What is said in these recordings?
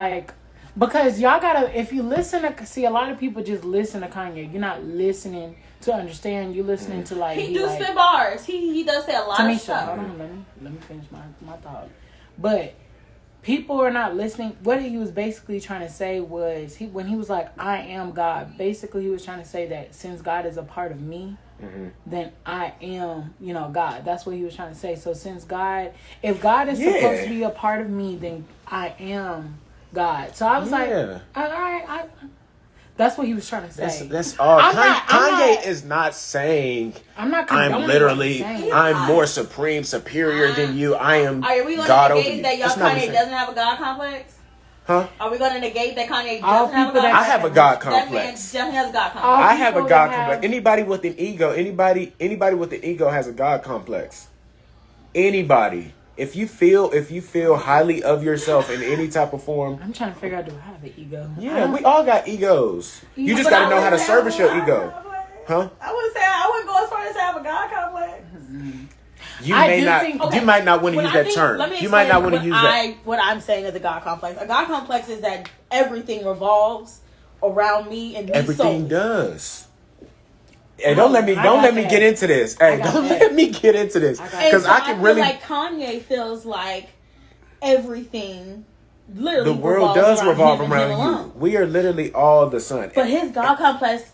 like, because y'all gotta, if you listen to, see, a lot of people just listen to Kanye. You're not listening to understand. You're listening to like, he do like, spit bars. He does say a lot of stuff. Hold on, let me finish my thought. But people are not listening. What he was basically trying to say was, when he was like, I am God, basically he was trying to say that since God is a part of me, then I am, God. That's what he was trying to say. So since God, if God is supposed to be a part of me, then I am God. So I was like, all right, that's what he was trying to say. That's all. Kanye is not saying I'm literally I'm more supreme, superior than you. I am Are we going God to over negate you. that Kanye doesn't have a God complex? Huh? Are we going to negate that Kanye doesn't have a God complex? I have a God complex. That man definitely has a God complex. I have a God complex. Anybody with an ego, anybody with an ego has a God complex. Anybody. If you feel highly of yourself in any type of form, I'm trying to figure out, do I have an ego? Yeah, we all got egos. You just got to know how to service your ego. Huh? I wouldn't go as far as to have a God complex. You might not want to use that term. You might not want to use that. What I'm saying is a God complex. A God complex is that everything revolves around me and me. Everything does. Hey, don't let me get into this. Hey, don't let me get into this because I can really. Like Kanye feels like everything. Literally, the world does revolve around you. We are literally all the sun. But his God complex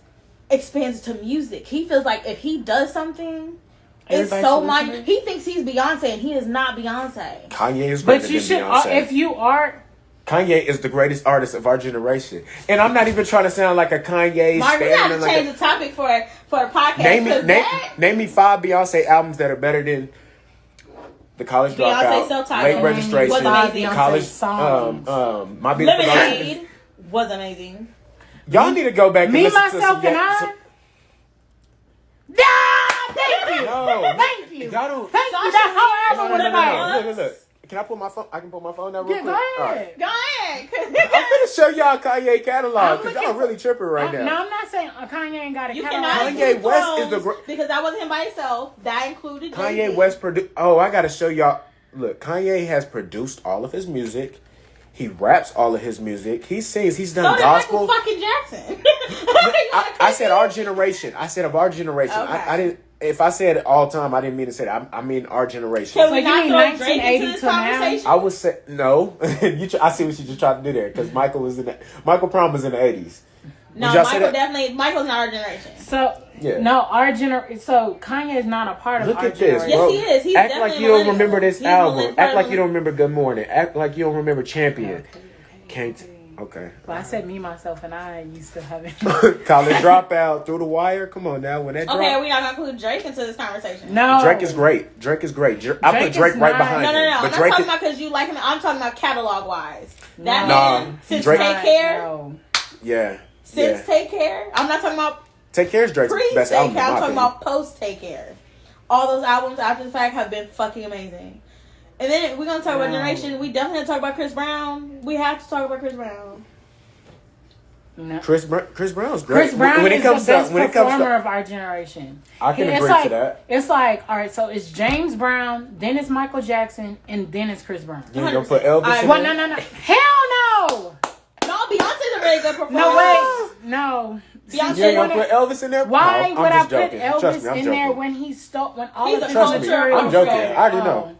expands to music. He feels like if he does something, it's so much. He thinks he's Beyonce, and he is not Beyonce. Kanye is greater than Beyonce. If you are. Kanye is the greatest artist of our generation, and I'm not even trying to sound like a Kanye. Mark, we have to change the topic for a podcast. Name me 5 Beyonce albums that are better than The College Dropout, Late Registration, College, My Beautiful Lemonade was amazing. Y'all need to go back and listen to Myself, and I. Thank you. No, thank you. Y'all don't. Thank you. That whole album was amazing. Look. Can I put my phone? I can put my phone down real quick. Go ahead. I'm gonna show y'all Kanye catalog because y'all really tripping right now. No, I'm not saying Kanye ain't got a catalog. Kanye West is the because that wasn't him by himself. That included Kanye West produced. Oh, I gotta show y'all. Look, Kanye has produced all of his music. He raps all of his music. He sings. He's done gospel. Michael fucking Jackson. I said our generation. I said of our generation. Okay. I didn't. If I said all time, I didn't mean to say that. I mean our generation. Can we not throw Drake into this conversation? I would say no. I see what you just tried to do there because Michael Prom was in the 80s. No, Michael's not our generation. So no, our generation. So Kanye is not a part of our generation. Look at this, bro. Yes, he is. Act like you don't remember this album. Act like you don't remember Good Morning. Act like you don't remember Champion. Can't. Okay. Well, I said me, myself, and I used to have it. College Dropout, Through the Wire. Come on now, when that okay, we're not gonna include Drake into this conversation. No, Drake is great. I put Drake right behind him. No. I'm not talking about because you like him. I'm talking about catalog wise. That man since Drake, Take Care. No. Yeah. Since Take Care. I'm not talking about Take Care is Drake's best album. I'm talking about post Take Care. All those albums after the fact have been fucking amazing. And then we're gonna talk about generation. We definitely have to talk about Chris Brown. We have to talk about Chris Brown. No. Chris Brown's great. Chris Brown is the best performer of our generation. I can agree to that. It's like, all right, so it's James Brown, then it's Michael Jackson, and then it's Chris Brown. You gonna put Elvis in there? No. Hell no! No, Beyonce's a very good performer. No, wait. No. Beyonce, you gonna put Elvis in there? Why no, would I put Elvis in there when all of his material? I'm joking. I already know.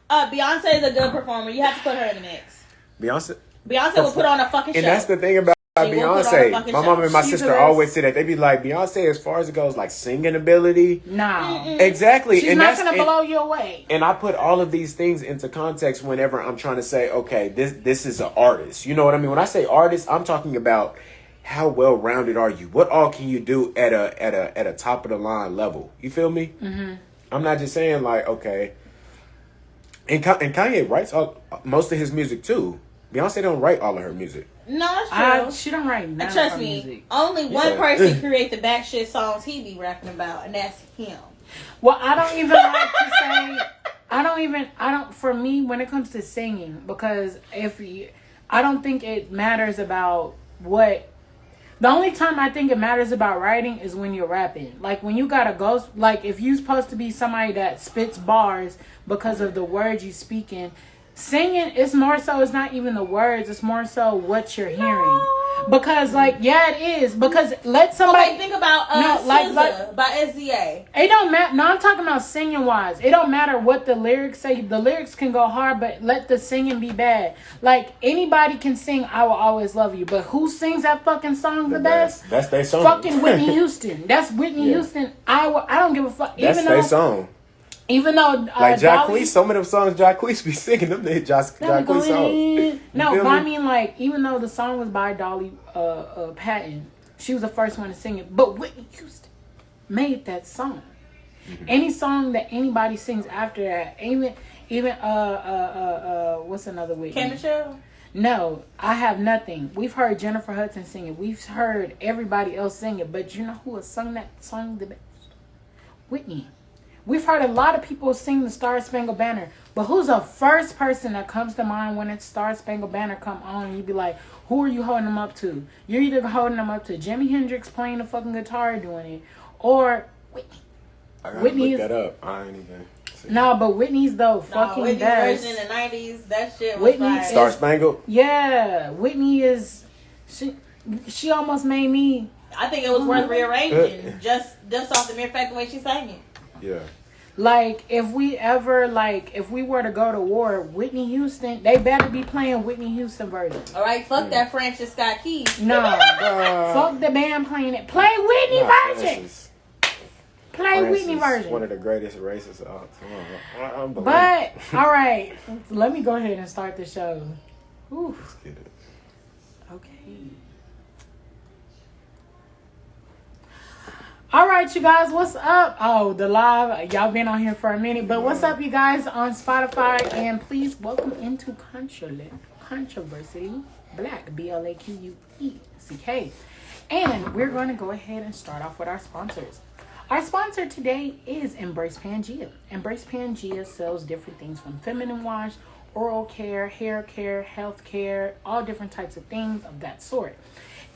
Beyonce is a good performer. You have to put her in the mix. Beyonce will put on a fucking show. And that's the thing about Beyonce. My mom and my sister always say that. They be like, Beyonce, as far as it goes, like singing ability. No. Exactly. She's not going to blow you away. And I put all of these things into context whenever I'm trying to say, okay, this is an artist. You know what I mean? When I say artist, I'm talking about how well-rounded are you? What all can you do at a top of the line level? You feel me? Mm-hmm. I'm not just saying like, okay. And Kanye writes most of his music too. Beyonce don't write all of her music. No, that's true. She don't write none trust of her me, music. Only one person create the back shit songs he be rapping about, and that's him. Well, I don't even like to say. For me, when it comes to singing, because I don't think it matters about what. The only time I think it matters about writing is when you're rapping. Like when you gotta go, like if you're supposed to be somebody that spits bars because of the words you speaking, Singing, it's more so, it's not even the words, it's more so what you're hearing. Because, like, yeah, it is. Because let somebody... Okay, think about SZA by SZA. It don't matter. No, I'm talking about singing-wise. It don't matter what the lyrics say. The lyrics can go hard, but let the singing be bad. Like, anybody can sing I Will Always Love You, but who sings that fucking song the best? That's their song. Fucking Whitney Houston. That's Whitney Houston. I don't give a fuck. That's their song. Even though like Jacquees, some of them songs Jacquees be singing them, they Jacquees songs. No, but I mean, like, even though the song was by Dolly Parton, she was the first one to sing it. But Whitney Houston made that song. Mm-hmm. Any song that anybody sings after that, even what's another Whitney? K. Michelle? No, I Have Nothing. We've heard Jennifer Hudson sing it. We've heard everybody else sing it. But you know who has sung that song the best? Whitney. We've heard a lot of people sing the Star Spangled Banner, but who's the first person that comes to mind when it's Star Spangled Banner come on and you be like, who are you holding them up to? You're either holding them up to Jimi Hendrix playing the fucking guitar doing it, or Whitney. I gotta look that up. I ain't even... No, but Whitney's the fucking Whitney's best. version in the 90s, that shit was Whitney like... Star Spangled? Yeah, Whitney is... She almost made me... I think it was worth rearranging, just off the mere fact the way she sang it. Yeah. Like, if we were to go to war, Whitney Houston, they better be playing Whitney Houston version. All right, fuck that Francis Scott Keys. No, fuck the band playing it. Play Whitney version. Play Whitney version. One of the greatest races of all time. But, all right, let me go ahead and start the show. Whew. Let's get it. Okay. All right, you guys, what's up? Oh, the live, y'all been on here for a minute, but what's up, you guys, on Spotify? And please welcome into Controversy, Black, BlaQueck. And we're going to go ahead and start off with our sponsors. Our sponsor today is Embrace Pangea. Embrace Pangea sells different things from feminine wash, oral care, hair care, health care, all different types of things of that sort.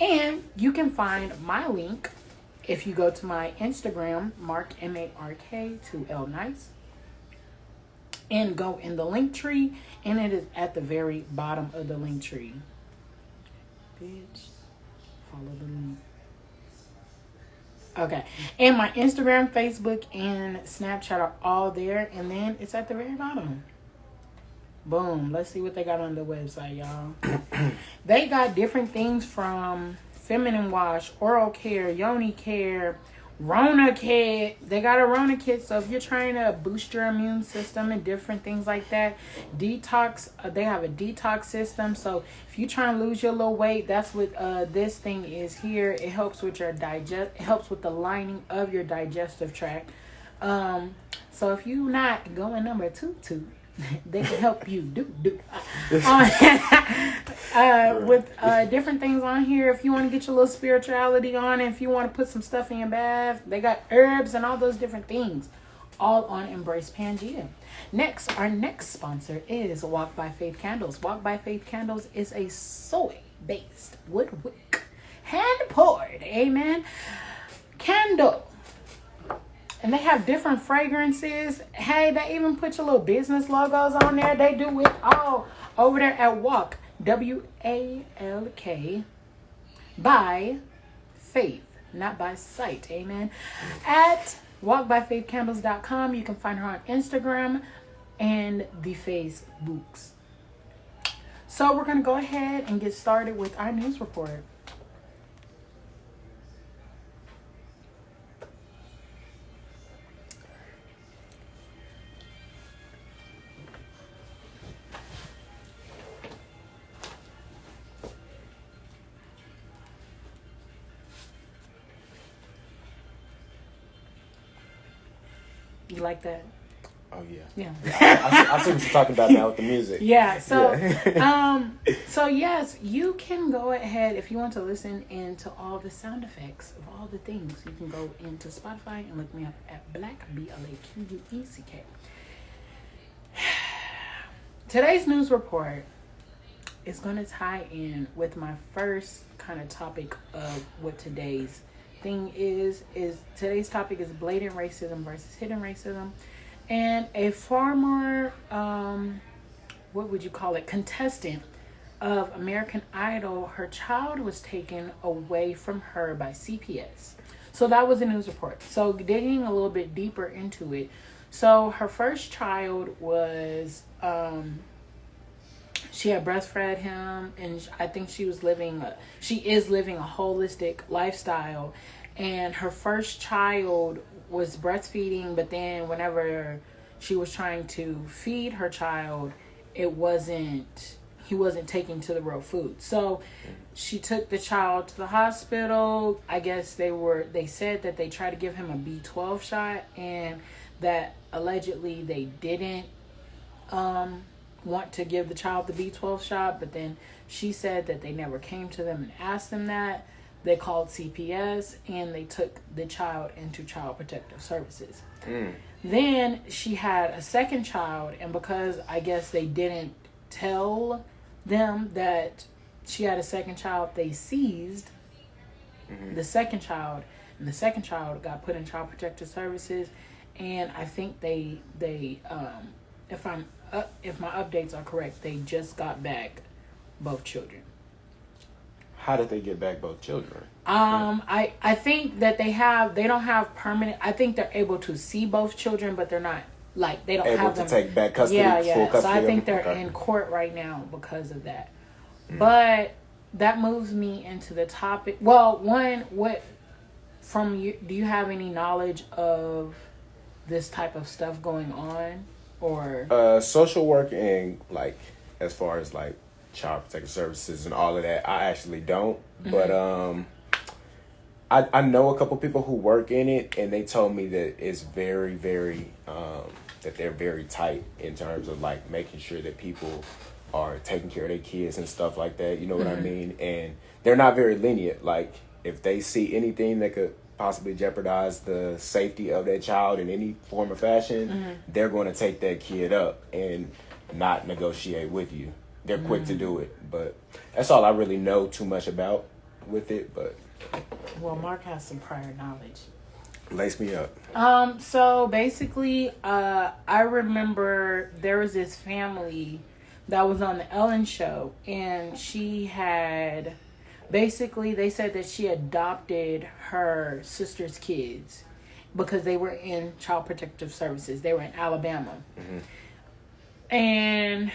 And you can find my link if you go to my Instagram, Mark MARK2L Nice, and go in the link tree, and it is at the very bottom of the link tree. Bitch, follow the link. Okay, and my Instagram, Facebook, and Snapchat are all there, and then it's at the very bottom. Boom. Let's see what they got on the website, y'all. They got different things from feminine wash, oral care, yoni care, Rona kit. They got a Rona kit, so if you're trying to boost your immune system and different things like that, detox, they have a detox system. So if you're trying to lose your little weight, that's what this thing is here. It helps with your it helps with the lining of your digestive tract. So if you're not going number 2, they can help you with different things on here. If you want to get your little spirituality on, and if you want to put some stuff in your bath, they got herbs and all those different things, all on Embrace Pangea. Next, our next sponsor is Walk by Faith Candles. Walk by Faith Candles is a soy-based wood wick, hand poured, amen, candle. And they have different fragrances. Hey, they even put your little business logos on there. They do it all over there at Walk, WALK, by Faith, not by sight. Amen. At walkbyfaithcandles.com. You can find her on Instagram and the Facebooks. So we're going to go ahead and get started with our news report. You like that? Oh yeah. Yeah. I see what you're talking about now with the music. Yeah. So, so yes, you can go ahead if you want to listen into all the sound effects of all the things. You can go into Spotify and look me up at BlaQuecK, BlaQueck. Today's news report is going to tie in with my first kind of topic of what today's thing is today's topic is blatant racism versus hidden racism. And a former what would you call it, contestant of American Idol, her child was taken away from her by CPS. So that was a news report. So digging a little bit deeper into it. So her first child was, she had breastfed him, and I think she is living a holistic lifestyle. And her first child was breastfeeding, but then whenever she was trying to feed her child, he wasn't taking to the real food. So she took the child to the hospital. I guess they said that they tried to give him a B12 shot, and that allegedly they didn't want to give the child the B12 shot, but then she said that they never came to them and asked them that. They called CPS and they took the child into Child Protective Services. Then she had a second child, and because I guess they didn't tell them that she had a second child, they seized the second child, and the second child got put in Child Protective Services. And I think they if my updates are correct, they just got back both children. How did they get back both children? I think that they don't have permanent. I think they're able to see both children, but they're not like they don't able have to them take back custody. Yeah. Full custody. So I think they're in court right now because of that. But that moves me into the topic. Well, what from you? Do you have any knowledge of this type of stuff going on, or social work and like as far as like child protective services and all of that? I actually don't, but I know a couple people who work in it, and they told me that it's very, very that they're very tight in terms of like making sure that people are taking care of their kids and stuff like that. You know what I mean? And they're not very lenient. Like if they see anything that could possibly jeopardize the safety of that child in any form or fashion, they're going to take that kid up and not negotiate with you. They're quick to do it, but that's all I really know too much about with it. But well, Mark has some prior knowledge. Lace me up. So basically, I remember there was this family that was on the Ellen show, and she had basically, they said that she adopted her sister's kids because they were in Child Protective Services. They were in Alabama. And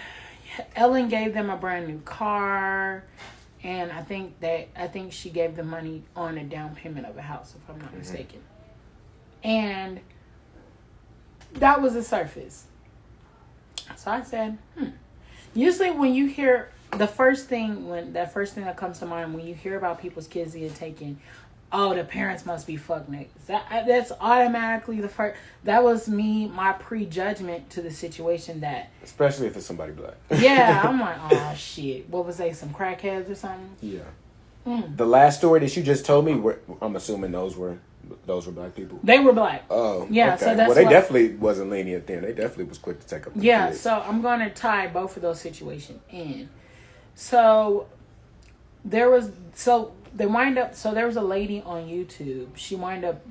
Ellen gave them a brand new car, and I think she gave them money on a down payment of a house, if I'm not mistaken. And that was the surface. So I said, Usually when you hear the first thing that comes to mind when you hear about people's kids getting taken, oh, the parents must be fuck niggas. That's automatically the first. That was my prejudgment to the situation. That especially if it's somebody black. Yeah, I'm like, oh shit. What was they? Some crackheads or something? Yeah. The last story that you just told me, I'm assuming those were black people. They were black. Oh, yeah. Okay. So that's they definitely wasn't lenient then. They definitely was quick to take up the kids. So I'm going to tie both of those situations in. So there was there was a lady on YouTube. She wound up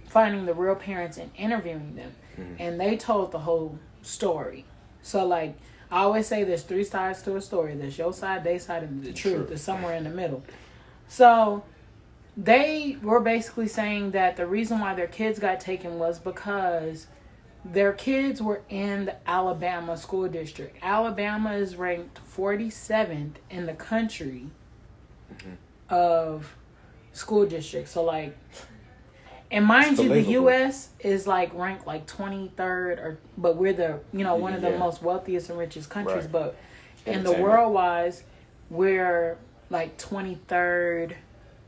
finding the real parents and interviewing them, and they told the whole story. So like I always say, there's three sides to a story. There's your side, their side, and the truth is somewhere in the middle. So they were basically saying that the reason why their kids got taken was because their kids were in the Alabama school district. Alabama is ranked 47th in the country of school districts. So like, and mind you, the U.S. is like ranked like 23rd, but we're the one of the most wealthiest and richest countries. Right. But in the world wise, we're like 23rd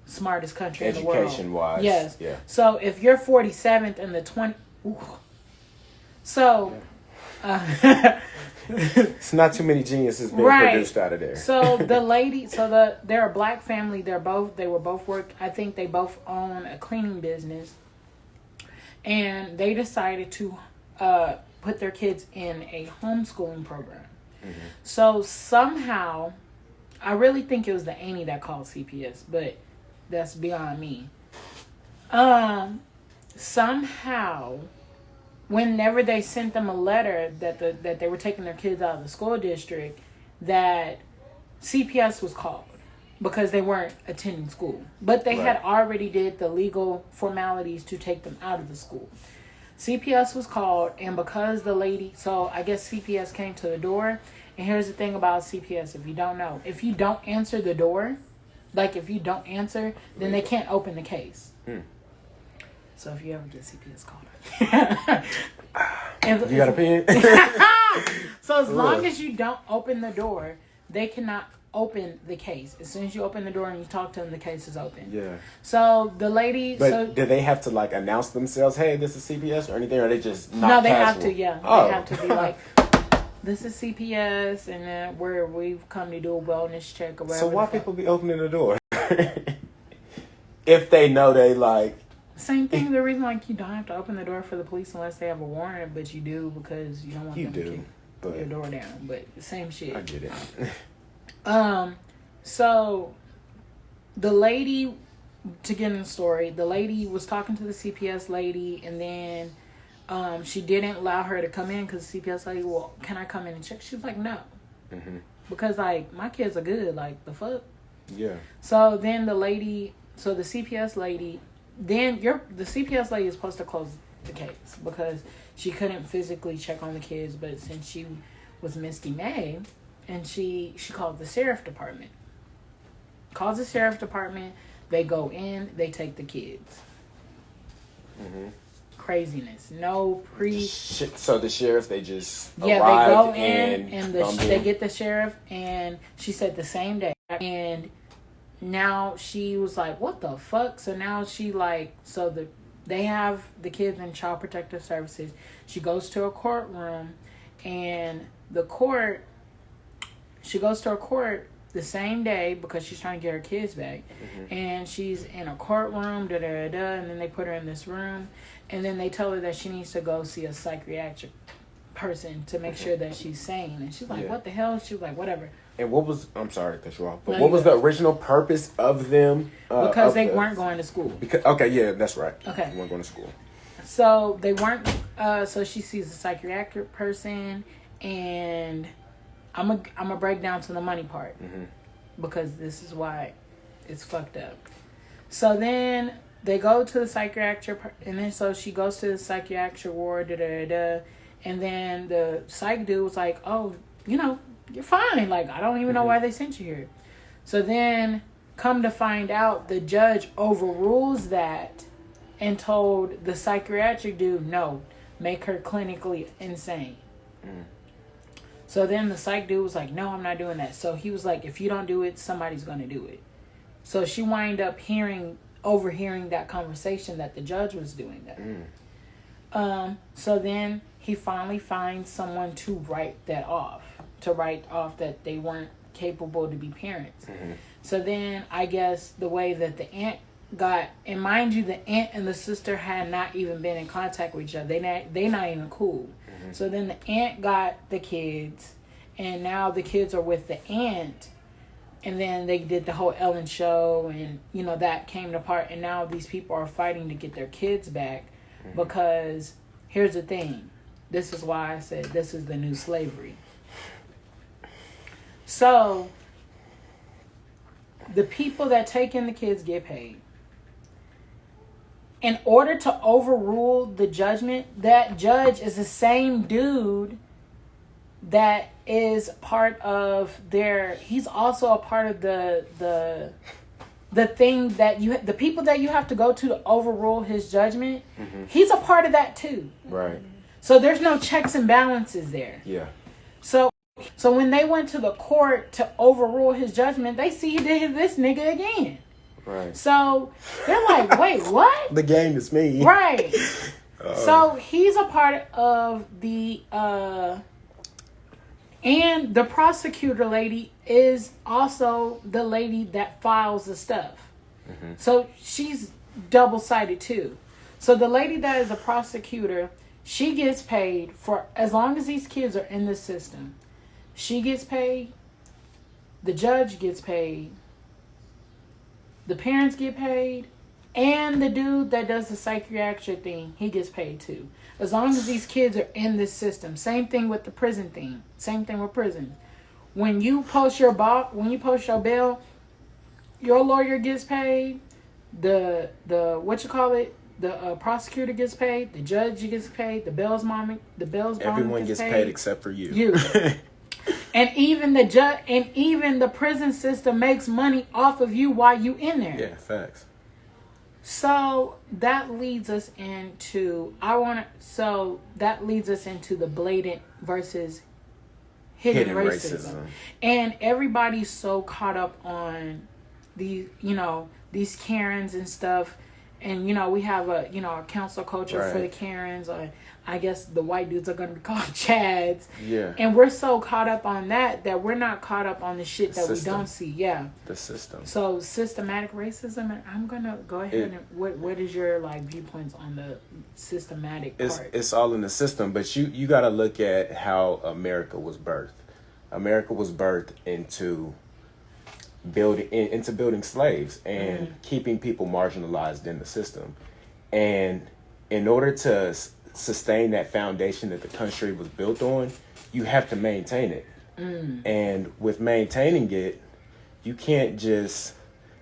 smartest country in the world. Education wise, yes. Yeah. So if you're 47th in the 20, so. It's not too many geniuses being produced out of there. So the lady, they're a black family. They were both work. I think they both own a cleaning business, and they decided to put their kids in a homeschooling program. So somehow, I really think it was the auntie that called CPS, but that's beyond me. Somehow, whenever they sent them a letter that they were taking their kids out of the school district, that CPS was called because they weren't attending school. But they had already did the legal formalities to take them out of the school. CPS was called, and because the lady, so I guess CPS came to the door. And here's the thing about CPS, if you don't know, if you don't answer the door, like if you don't answer, then they can't open the case. So if you ever get CPS called, you got a pen? So as long as you don't open the door, they cannot open the case. As soon as you open the door and you talk to them, the case is open. Yeah. So the lady... But do they have to, like, announce themselves, hey, this is CPS or anything, or are they just not No, they casual? have to, yeah. Oh. They have to be like, this is CPS, and then we've come to do a wellness check or whatever. So why people be opening the door? If they know they, like... Same thing. The reason, like, you don't have to open the door for the police unless they have a warrant, but you do because you don't want them to kick your door down. But same shit. I get it. So the lady, to get in the story, the lady was talking to the CPS lady, and then she didn't allow her to come in because the CPS lady, well, can I come in and check? She was like, no. Because, like, my kids are good. Like, the fuck? Yeah. So then the CPS lady, the CPS lady is supposed to close the case because she couldn't physically check on the kids, but since she was Misty May, and she called the sheriff department. Calls the sheriff department, they go in, they take the kids. Craziness. No So the sheriff, they just they arrived go in and they get the sheriff, and she said the same day. And now she was like, what the fuck? So now she they have the kids in Child Protective Services. She goes to a courtroom, and she goes to a court the same day because she's trying to get her kids back. And she's in a courtroom, and then they put her in this room, and then they tell her that she needs to go see a psychiatric person to make sure that she's sane. And she's like, what the hell? She was like, whatever. And I'm sorry to cut you off, but what was the original purpose of them? Because they weren't going to school. Okay, yeah, that's right. Okay. They weren't going to school. So they weren't, so she sees a psychiatric person, and I'm gonna break down to the money part because this is why it's fucked up. So then they go to the psychiatric, and then so she goes to the psychiatric ward, and then the psych dude was like, oh, you're fine. Like, I don't even know why they sent you here. So then, come to find out, the judge overrules that and told the psychiatric dude, no, make her clinically insane. So then the psych dude was like, no, I'm not doing that. So he was like, if you don't do it, somebody's going to do it. So she wind up overhearing that conversation that the judge was doing that. So then he finally finds someone to write off that they weren't capable to be parents. So then I guess the way that the aunt got, and mind you, the aunt and the sister had not even been in contact with each other. They not even cool. So then the aunt got the kids, and now the kids are with the aunt. And then they did the whole Ellen show, and that came apart. And now these people are fighting to get their kids back because here's the thing. This is why I said this is the new slavery. So the people that take in the kids get paid. In order to overrule the judgment, that judge is the same dude that is part of he's also a part of the thing that the people that you have to go to overrule his judgment. He's a part of that too. Right. So there's no checks and balances there. Yeah. So when they went to the court to overrule his judgment, they see he did this nigga again. Right. So they're like, wait, what? The game is me. Right. So he's a part of the and the prosecutor lady is also the lady that files the stuff. So she's double-sided too. So the lady that is a prosecutor, she gets paid for as long as these kids are in the system. She gets paid. The judge gets paid. The parents get paid. And the dude that does the psychiatric thing, he gets paid too. As long as these kids are in this system. Same thing with the prison thing. Same thing with prison. When you post your bail, your lawyer gets paid. The prosecutor gets paid. The judge gets paid. The bail's mom Everyone gets paid except for you. You. And even the judge and even the prison system makes money off of you while you in there. Yeah, facts. So that leads us into the blatant versus hidden racism. And everybody's so caught up on these Karens and stuff. And we have a council culture for the Karens, or I guess the white dudes are gonna be called Chads. Yeah. And we're so caught up on that we're not caught up on the shit that we don't see. Yeah. The system. So systematic racism, and I'm gonna go ahead and what is your viewpoints on the systematic part? It's all in the system, but you gotta look at how America was birthed. America was birthed into building slaves and keeping people marginalized in the system. And in order to sustain that foundation that the country was built on, you have to maintain it. And with maintaining it, you can't just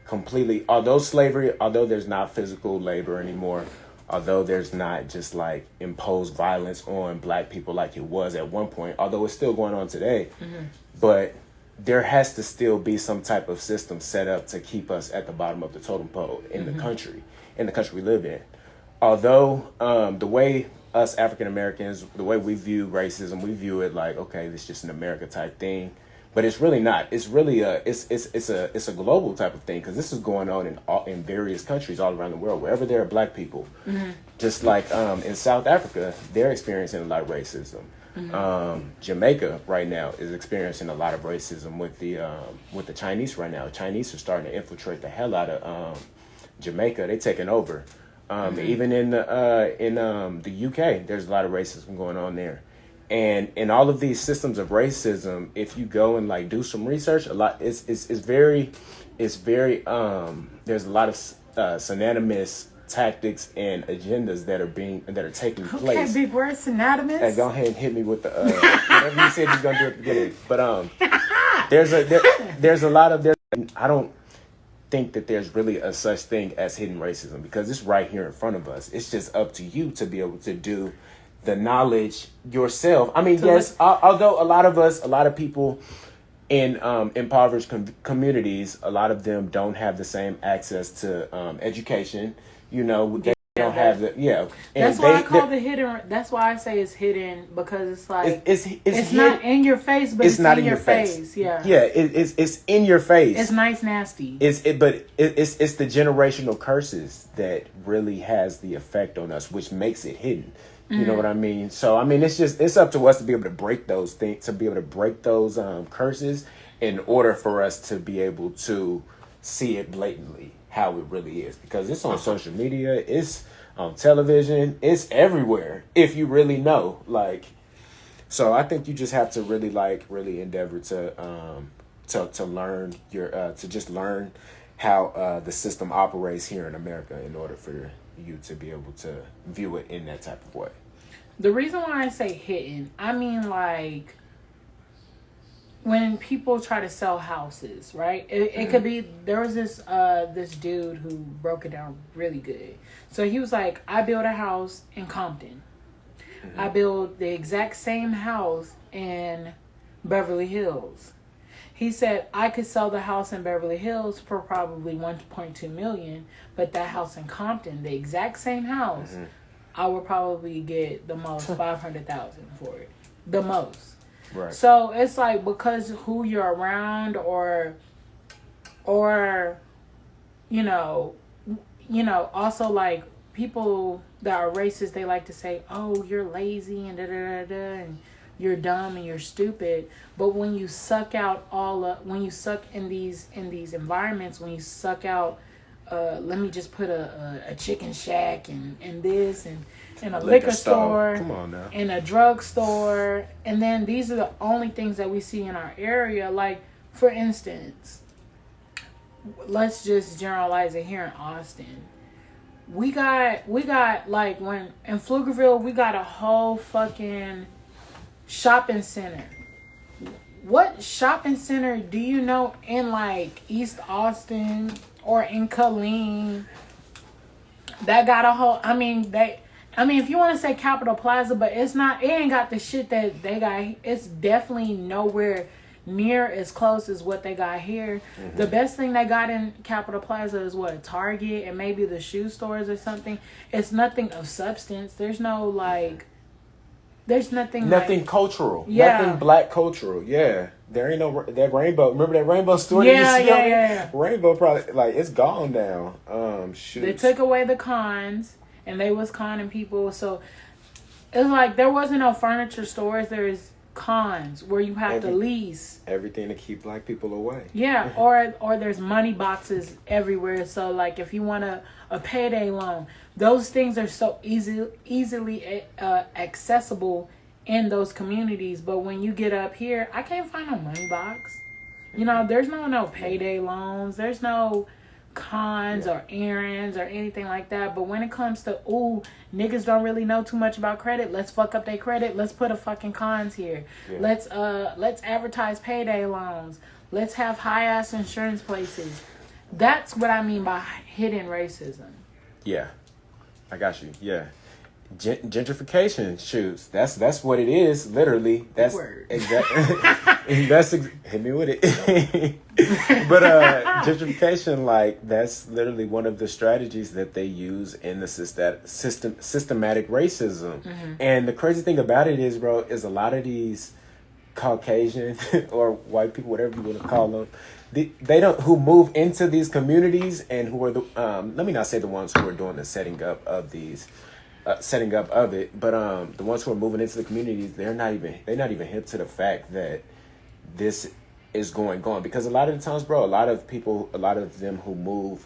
completely, although there's not physical labor anymore, although there's not just imposed violence on black people like it was at one point, although it's still going on today, but there has to still be some type of system set up to keep us at the bottom of the totem pole in the country we live in. Although the way us African Americans, the way we view racism, we view it okay, it's just an America type thing, but it's really not. It's really it's a global type of thing, because this is going on in various countries all around the world, wherever there are black people. Just like in South Africa, they're experiencing a lot of racism. Jamaica right now is experiencing a lot of racism with the Chinese right now. Chinese are starting to infiltrate the hell out of Jamaica. They're taking over. Even in the UK, there's a lot of racism going on there. And in all of these systems of racism, if you go and do some research, a lot it's very there's a lot of synonymous tactics and agendas that are taking place. Okay, big word, synonymous. Hey, go ahead and hit me with the whatever you said you're gonna do at the beginning. But there's a lot of I don't think that there's really a such thing as hidden racism, because it's right here in front of us. It's just up to you to be able to do the knowledge yourself. I mean, yes, although a lot of people in impoverished communities, a lot of them don't have the same access to education. They don't have the That's why I call it hidden. That's why I say it's hidden, because it's it's not in your face, but it's not in your face. Yeah, it's in your face. It's nice, nasty. But it's the generational curses that really has the effect on us, which makes it hidden. You know what I mean? So I mean, it's up to us to be able to break those things, to be able to break those curses, in order for us to be able to see it blatantly how it really is, because it's on social media, it's on television, it's everywhere if you really know. So I think you just have to really endeavor to learn to just learn how the system operates here in America, in order for you to be able to view it in that type of way. The reason why I say hidden, I mean when people try to sell houses, right? It could be, there was this dude who broke it down really good. So he was like, I built a house in Compton. I built the exact same house in Beverly Hills. He said I could sell the house in Beverly Hills for probably $1.2 million, but that house in Compton, the exact same house, I would probably get the most $500,000 for it. The most. Right. So it's because who you're around, or also people that are racist, they like to say, oh, you're lazy and and you're dumb and you're stupid. But when you suck out when you suck in these environments, when you suck out let me just put a chicken shack and this and a liquor store, come on now, and a drug store, and then these are the only things that we see in our area. For instance, let's just generalize it here in Austin. we got like when in Pflugerville we got a whole fucking shopping center. What shopping center do you know in like East Austin or in Killeen that got a whole? I mean, if you want to say Capitol Plaza, but it's not. It ain't got the shit that they got. It's definitely nowhere near as close as what they got here. Mm-hmm. The best thing they got in Capitol Plaza is what, Target and maybe the shoe stores or something. It's nothing of substance. There's no like. There's nothing like, cultural. Yeah. Nothing black cultural. Yeah. There ain't no that rainbow. Remember that rainbow store? Yeah. Rainbow probably like it's gone now. Shoot. They took away the cons and they was conning people. So it's like there wasn't no furniture stores. There's cons where you have to lease everything to keep black people away. Yeah, or there's money boxes everywhere. So like if you want a payday loan, those things are so easily accessible in those communities. But when you get up here, I can't find no money box. You know, there's no payday loans. There's no cons or errands or anything like that. But when it comes to niggas don't really know too much about credit, let's fuck up their credit, let's put a fucking cons here. Let's advertise payday loans, let's have high ass insurance places. That's what I mean by hidden racism. Yeah, I got you. Yeah, gentrification. Shoots. That's what it is. Literally. That's exactly. Hit me with it. But gentrification, like that's literally one of the strategies that they use in the systematic racism. Mm-hmm. And the crazy thing about it is, bro, is a lot of these Caucasian or white people, whatever you want to call them, they don't who move into these communities and who are the let me not say the ones who are doing the setting up of it, but the ones who are moving into the communities, they're not even hip to the fact that this is going on. Because a lot of the times, bro, a lot of them who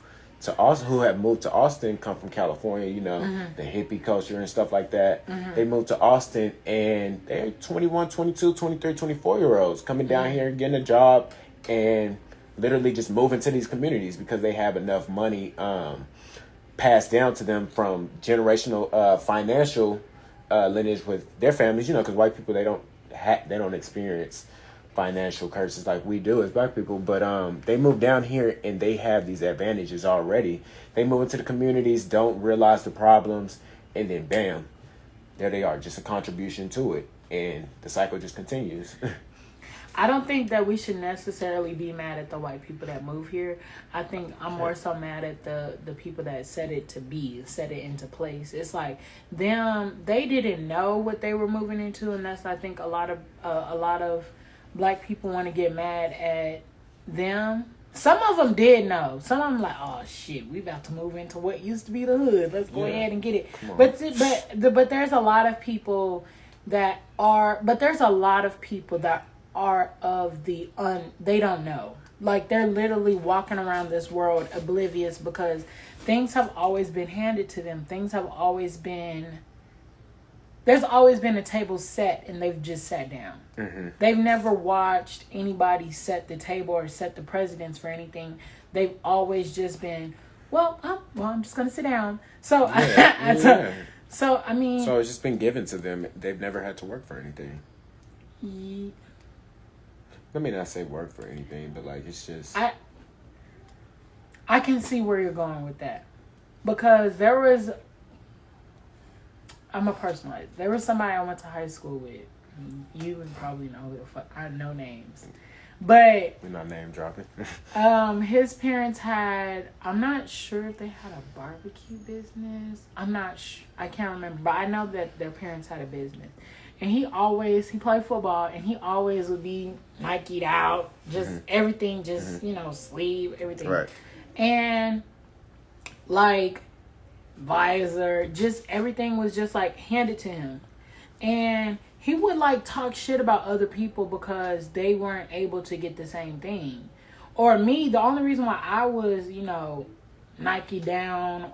have moved to Austin come from California, you know, mm-hmm. the hippie culture and stuff like that. Mm-hmm. They moved to Austin and they're 21, 22, 23, 24-year-olds coming down here, getting a job and literally just moving to these communities because they have enough money passed down to them from generational financial lineage with their families, you know, because white people, they don't experience financial curses like we do as black people, but they move down here and they have these advantages already. They move into the communities, don't realize the problems, and then bam, there they are, just a contribution to it, and the cycle just continues. I don't think that we should necessarily be mad at the white people that move here. I think I'm more so mad at the people that set it into place. It's like they didn't know what they were moving into, and that's, I think, a lot of black people want to get mad at them. Some of them did know. Some of them like, oh shit, we about to move into what used to be the hood. Let's go ahead and get it. But there's a lot of people that are. But there's a lot of people that are of the they don't know. Like they're literally walking around this world oblivious because things have always been handed to them. There's always been a table set and they've just sat down. Mm-hmm. They've never watched anybody set the table or set the precedence for anything. They've always just been, I'm just going to sit down. So, So it's just been given to them. They've never had to work for anything. Let me not say work for anything, but like it's just... I can see where you're going with that. Because there was... I'm a personalist. There was somebody I went to high school with. You would probably know who the fuck. I know names. But... We're not name dropping. His parents had... I'm not sure if they had a barbecue business. I can't remember. But I know that their parents had a business. And he played football, and he always would be Nike'd out, just everything, just, sleeve, everything. Right. And, like, visor, just everything was just, like, handed to him. And he would, like, talk shit about other people because they weren't able to get the same thing. Or me, the only reason why I was, Nike down,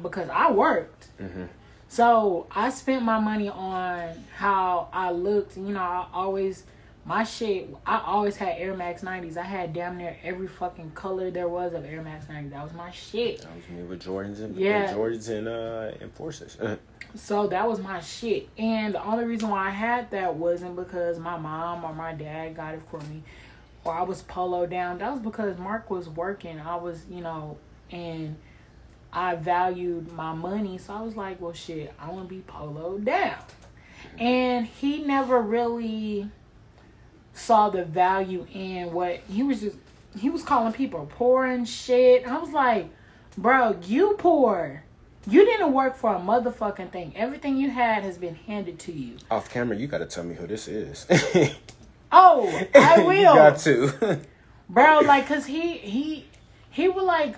because I worked. Mm-hmm. So I spent my money on how I looked. I always My shit, I always had Air Max 90s. I had damn near every fucking color there was of Air Max 90s. That was my shit. That was me with Jordans and Yeah. Jordans and Enforcers. So that was my shit. And the only reason why I had that wasn't because my mom or my dad got it for me, or I was polo down. That was because Mark was working. I was, and I valued my money. So I was like, well, shit, I want to be polo down. And he never really saw the value in what he was calling people poor and shit. I was like, bro, you poor. You didn't work for a motherfucking thing. Everything you had has been handed to you. Off camera, you gotta tell me who this is. Oh, I will. You got to. Bro, like, cause he would like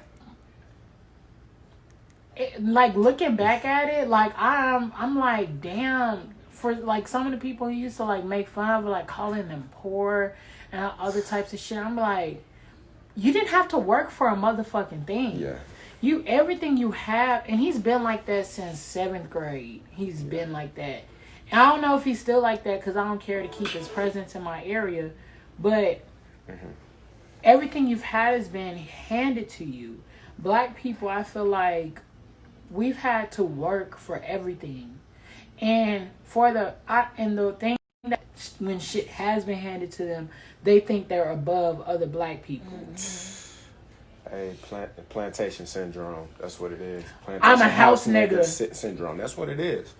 looking back at it, like I'm like, damn, for like some of the people he used to like make fun of, like calling them poor and other types of shit. I'm like, you didn't have to work for a motherfucking thing. Yeah. Everything you have, and he's been like that since 7th grade. He's been like that. And I don't know if he's still like that because I don't care to keep his presence in my area. But everything you've had has been handed to you. Black people, I feel like we've had to work for everything. And the thing that when shit has been handed to them, they think they're above other black people. Hey, plantation syndrome. That's what it is. I'm a house nigga syndrome. That's what it is.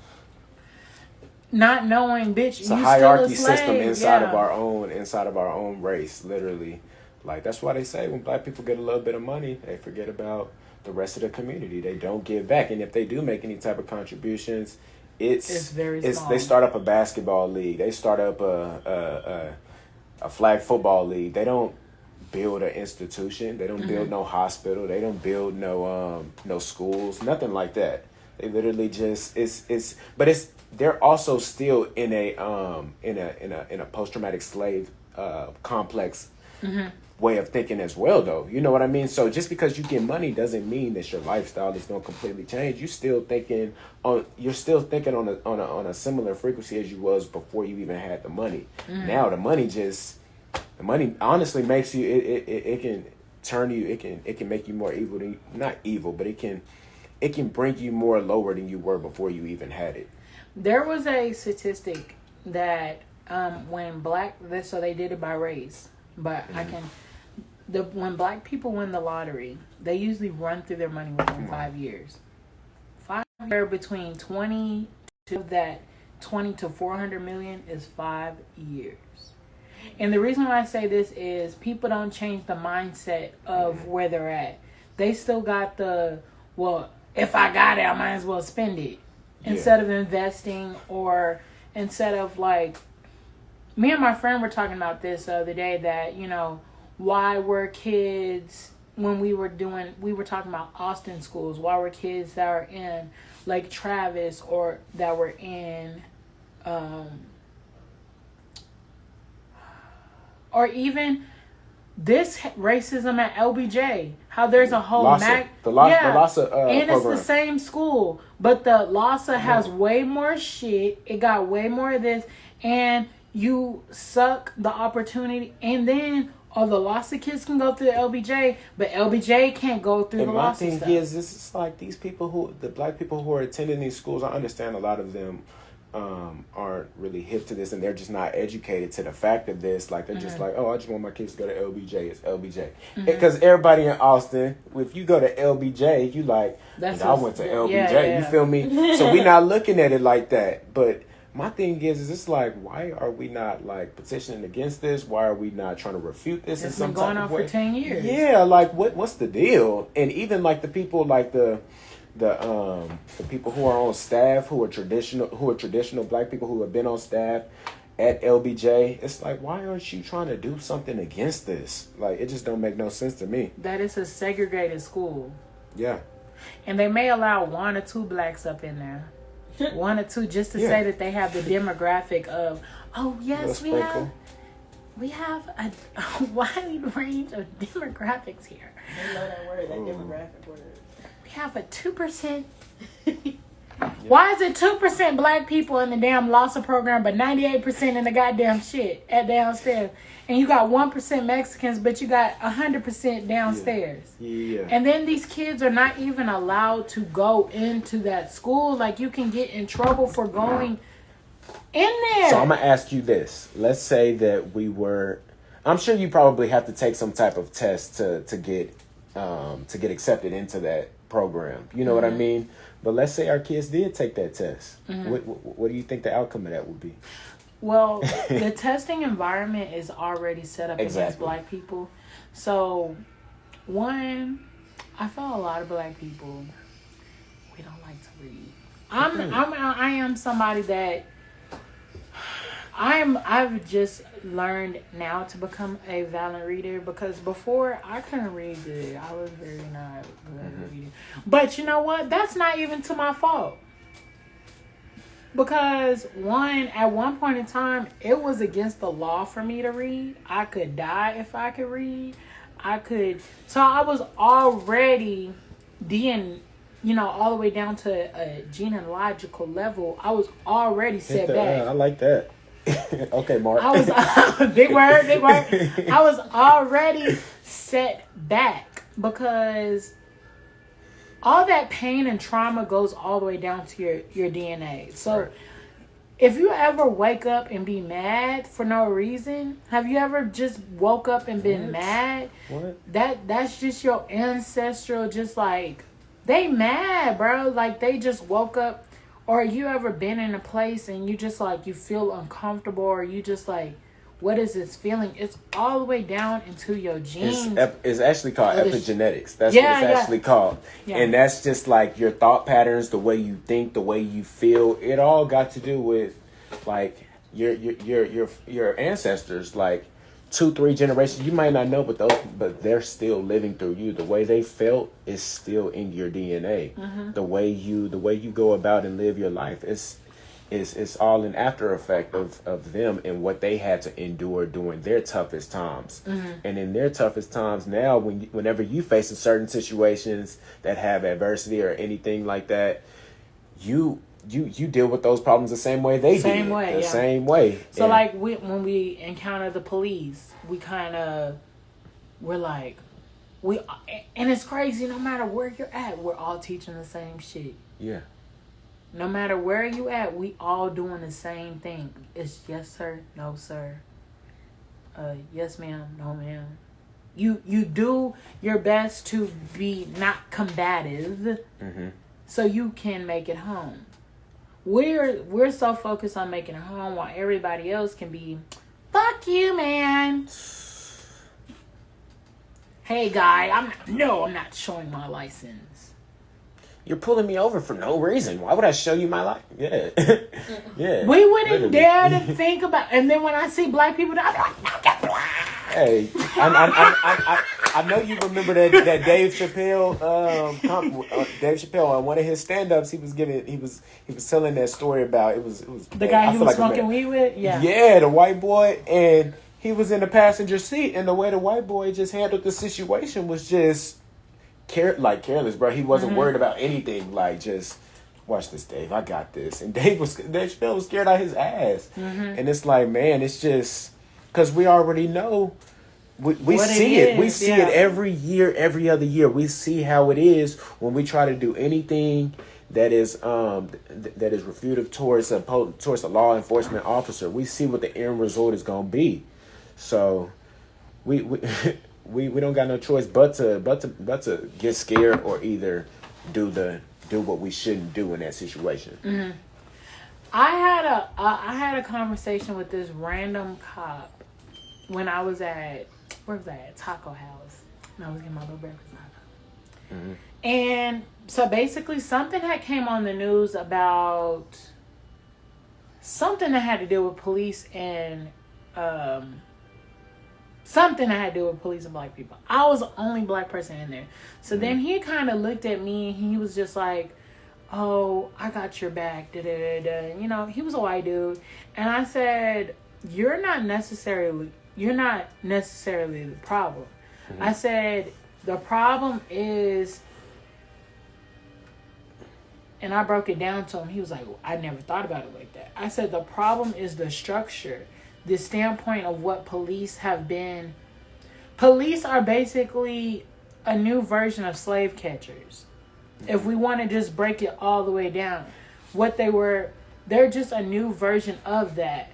Not knowing, bitch, it's a you hierarchy still a slave. system inside of our own race. Literally, like that's why they say when black people get a little bit of money, they forget about the rest of the community. They don't give back, and if they do make any type of contributions, it's very small. They start up a basketball league. They start up a flag football league. They don't build an institution. They don't build no hospital. They don't build no schools. Nothing like that. They literally just they're also still in a post traumatic slave complex way of thinking as well, though. You know what I mean? So just because you get money doesn't mean that your lifestyle is going to completely change. You're still thinking on a similar frequency as you was before you even had the money. Now the money honestly makes you it can turn you, it can make you more evil than, not evil, but it can bring you more lower than you were before you even had it. There was a statistic that so they did it by race, but when black people win the lottery, they usually run through their money within 5 years. 5 years between 20 to 400 million is 5 years. And the reason why I say this is people don't change the mindset of where they're at. They still got if I got it, I might as well spend it. Instead of investing, or instead of like, me and my friend were talking about this the other day, that, why were kids, when we were talking about Austin schools, why were kids that are in Lake Travis or that were in, or even this racism at LBJ, how there's a whole the LASA and it's program. the same school, but the LASA has way more shit. It got way more of this, and you suck the opportunity. And then the LASA kids can go through the LBJ, but LBJ can't go through the LASA stuff. And my thing is, this is like these people the black people who are attending these schools. I understand a lot of them aren't really hip to this, and they're just not educated to the fact of this. Like, they're just like, oh, I just want my kids to go to LBJ. It's LBJ. Because everybody in Austin, if you go to LBJ, you like, I went to LBJ. Yeah. You feel me? So we not looking at it like that. But my thing is it's like, why are we not like petitioning against this? Why are we not trying to refute this in some type of way? It's been going on for 10 years. Yeah, like what's the deal? And even like the people like the people who are on staff, who are traditional black people who have been on staff at LBJ, it's like, why aren't you trying to do something against this? Like, it just don't make no sense to me. That is a segregated school. Yeah. And they may allow 1 or 2 blacks up in there. 1 or 2, just to say that they have the demographic of, oh yes, we have a wide range of demographics here. I know that word, that demographic word. We have a 2%. Why is it 2% black people in the damn LAWSA program, but 98% in the goddamn shit at downstairs? And you got 1% Mexicans, but you got 100% downstairs. Yeah. And then these kids are not even allowed to go into that school. Like, you can get in trouble for going in there. So I'm going to ask you this. Let's say that we were... I'm sure you probably have to take some type of test to get accepted into that program. You know what I mean? But let's say our kids did take that test. What do you think the outcome of that would be? Well, the testing environment is already set up against black people. So, one, I feel a lot of black people, we don't like to read. I am somebody that I've just learned now to become a valiant reader, because before I couldn't read good. I was very not good at reading. But you know what? That's not even to my fault. Because at one point in time, it was against the law for me to read. I could die if I could read. So I was already all the way down to a genealogical level. I was already set back. I like that. Okay, Mark. I was big word. I was already set back because all that pain and trauma goes all the way down to your DNA. So if you ever wake up and be mad for no reason, have you ever just woke up and been mad? What? That's just your ancestral, just like, they mad, bro. Like, they just woke up. Or you ever been in a place and you just like, you feel uncomfortable, or you just like, what is this feeling? It's all the way down into your genes. It's actually called epigenetics. That's what it's actually called. Yeah. And that's just like your thought patterns, the way you think, the way you feel. It all got to do with like your ancestors, like 2-3 generations. You might not know, but they're still living through you. The way they felt is still in your DNA. The way you go about and live your life is all an after effect of them and what they had to endure during their toughest times. And in their toughest times now, whenever you face certain situations that have adversity or anything like that, you deal with those problems the same way they did. Same way. So like when we encounter the police, we're like, and it's crazy, no matter where you're at, we're all teaching the same shit. Yeah. No matter where you at, we all doing the same thing. It's yes sir, no sir. Yes ma'am, no ma'am. You do your best to be not combative, so you can make it home. We're so focused on making it home, while everybody else can be, fuck you, man. Hey guy, I'm not showing my license. You're pulling me over for no reason. Why would I show you my life? Yeah. Yeah. We wouldn't dare to think about. And then when I see black people, I'm like, no, get black. Hey, I know you remember that Dave Chappelle. Dave Chappelle on one of his stand-ups, he was telling that story about it was the guy he was smoking weed with. Yeah, the white boy, and he was in the passenger seat, and the way the white boy just handled the situation was just careless, bro. He wasn't worried about anything. Like, just watch this, Dave. I got this. And Dave Chappelle was scared out of his ass. And it's like, man, it's just because we already know. We see it. We see it every year, every other year. We see how it is when we try to do anything that is refutive towards a law enforcement officer. We see what the end result is going to be. So we don't got no choice but to get scared or either do what we shouldn't do in that situation. I had a conversation with this random cop when I was at Taco House. And I was getting my little breakfast taco. And so basically something had came on the news about something that had to do with police and something that had to do with police and black people. I was the only black person in there. So then he kind of looked at me and he was just like, oh, I got your back. Da, da, da, da. You know, he was a white dude. And I said, you're not necessarily the problem. I said, the problem is And I broke it down to him. He was like, I never thought about it like that. I said, the problem is the structure, the standpoint of what police have been. Police are basically a new version of slave catchers. If we want to just break it all the way down, what they were, they're just a new version of that.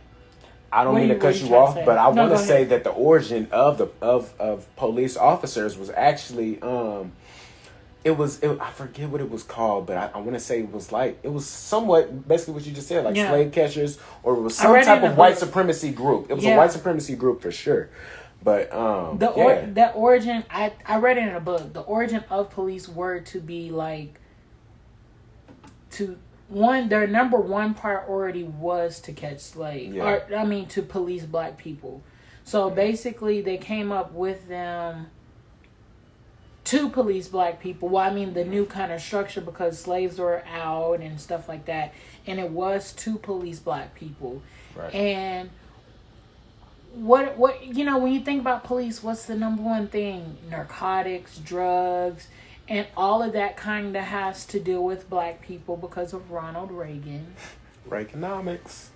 I don't mean to cut you off, but I want to say that the origin of police officers was actually I forget what it was called, but I want to say it was somewhat basically what you just said, like slave catchers, or it was some type of white supremacy group. It was a white supremacy group for sure. But that origin, I read it in a book. The origin of police were to be like their number one priority was to catch slaves. To police black people. So basically they came up with them to police black people. Well, I mean the new kind of structure because slaves were out and stuff like that. And it was to police black people. Right. And what when you think about police, what's the number one thing? Narcotics, drugs, and all of that kind of has to do with black people because of Ronald Reagan. Reaganomics.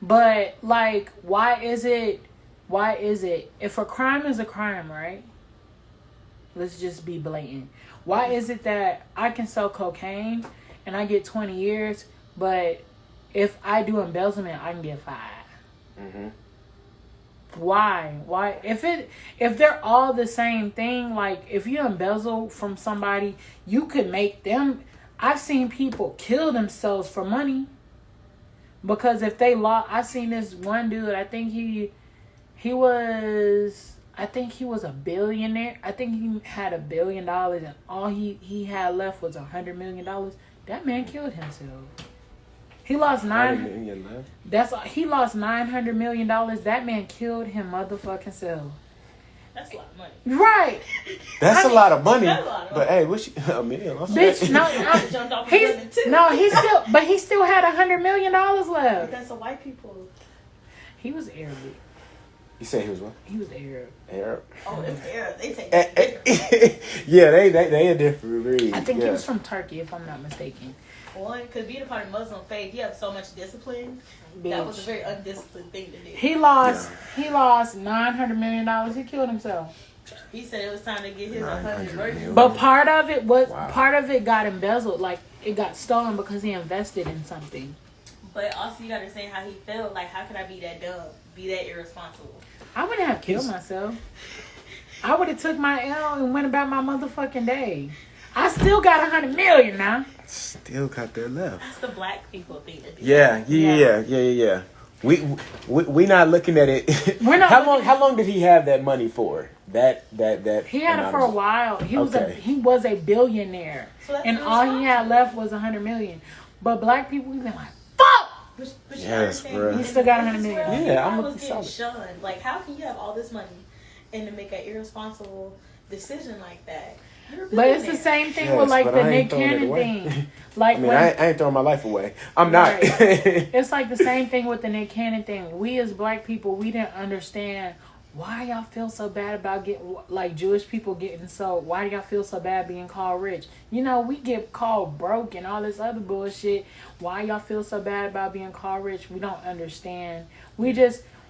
But like, why is it if a crime is a crime, right? Let's just be blatant. Why is it that I can sell cocaine and I get 20 years, but if I do embezzlement, I can get 5? Mm-hmm. Why? If they're all the same thing, like if you embezzle from somebody, you could make them. I've seen people kill themselves for money because if they lost. I've seen this one dude. I think he was a billionaire. I think he had $1 billion, and all he had left was $100 million. That man killed himself. He lost He lost $900 million. That man killed him motherfucking self. That's a lot of money. Right. That's a lot of money. That's a lot of money. But hey, what's $1 million? Bitch, he still had $100 million left. That's the white people. He was Arabic. You say he was what? He was Arab. Arab. Oh, it's Arab. They take it. Yeah, they a different breed. I think he was from Turkey, if I'm not mistaken. One, because being a part of Muslim faith, you have so much discipline. Bitch. That was a very undisciplined thing to do. He lost $900 million. He killed himself. He said it was time to get his 100 million. But part of it got embezzled, like it got stolen because he invested in something. But also you got to say how he felt. Like, how could I be that dumb? Be that irresponsible? I wouldn't have killed myself. I would have took my L and went about my motherfucking day. I still got $100 million now. Still got that left. That's the black people thing to do. Yeah. We not looking at it. We're not. How long did he have that money for? That he had it for a while. He was a billionaire, and all he had left was $100 million. But black people, we've been like, fuck. But yes, bro. He still got $100 million. Yeah, I'm looking getting shunned. Like, how can you have all this money and to make an irresponsible decision like that? But it's the same thing with like the Nick Cannon thing. Like I ain't throwing my life away. I'm not. Right. It's like the same thing with the Nick Cannon thing. We as black people, we didn't understand why y'all feel so bad about getting, like Jewish people getting so, why do y'all feel so bad being called rich? You know, we get called broke and all this other bullshit. Why y'all feel so bad about being called rich? We don't understand.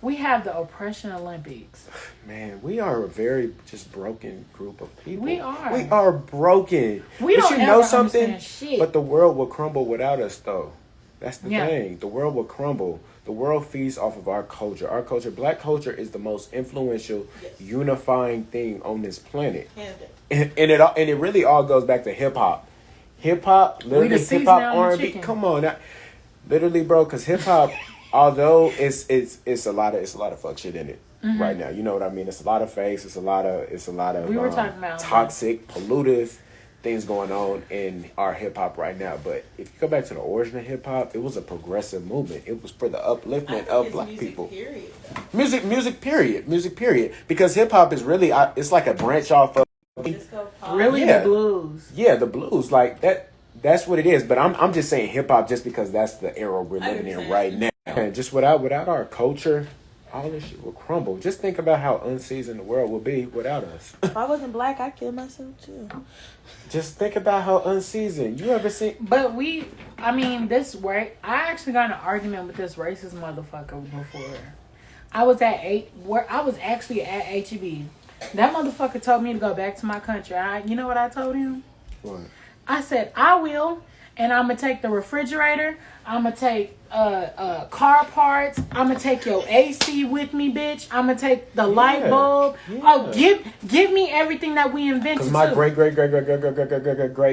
We have the oppression Olympics. Man, we are a very just broken group of people. We are. We are broken. We but don't you know ever something? understand shit. But the world will crumble without us, though. That's the thing. The world will crumble. The world feeds off of our culture. Our culture, black culture, is the most influential, unifying thing on this planet. And it really all goes back to hip hop. Hip hop, literally hip hop, R&B. Come on, literally, bro. Because hip hop, although it's a lot of fuck shit in it right now. You know what I mean? It's a lot of fakes. It's a lot of we were talking about toxic, pollutive things going on in our hip hop right now. But if you go back to the origin of hip hop, it was a progressive movement. It was for the upliftment of black people. Period. Music period. Because hip hop is really it's like a branch off of the blues. Yeah, the blues, like that. That's what it is. But I'm just saying hip hop just because that's the era we're living in right now. And just without our culture, all this shit will crumble. Just think about how unseasoned the world would be without us. If I wasn't black, I'd kill myself too. Just think about how unseasoned. You ever seen? But I actually got in an argument with this racist motherfucker before. I was actually at HEB. That motherfucker told me to go back to my country. You know what I told him? What? I said, I will, and I'm going to take the refrigerator. I'm going to take car parts. I'm going to take your AC with me, bitch. I'm going to take the light bulb. Yeah. Oh, give me everything that we invented. Because my great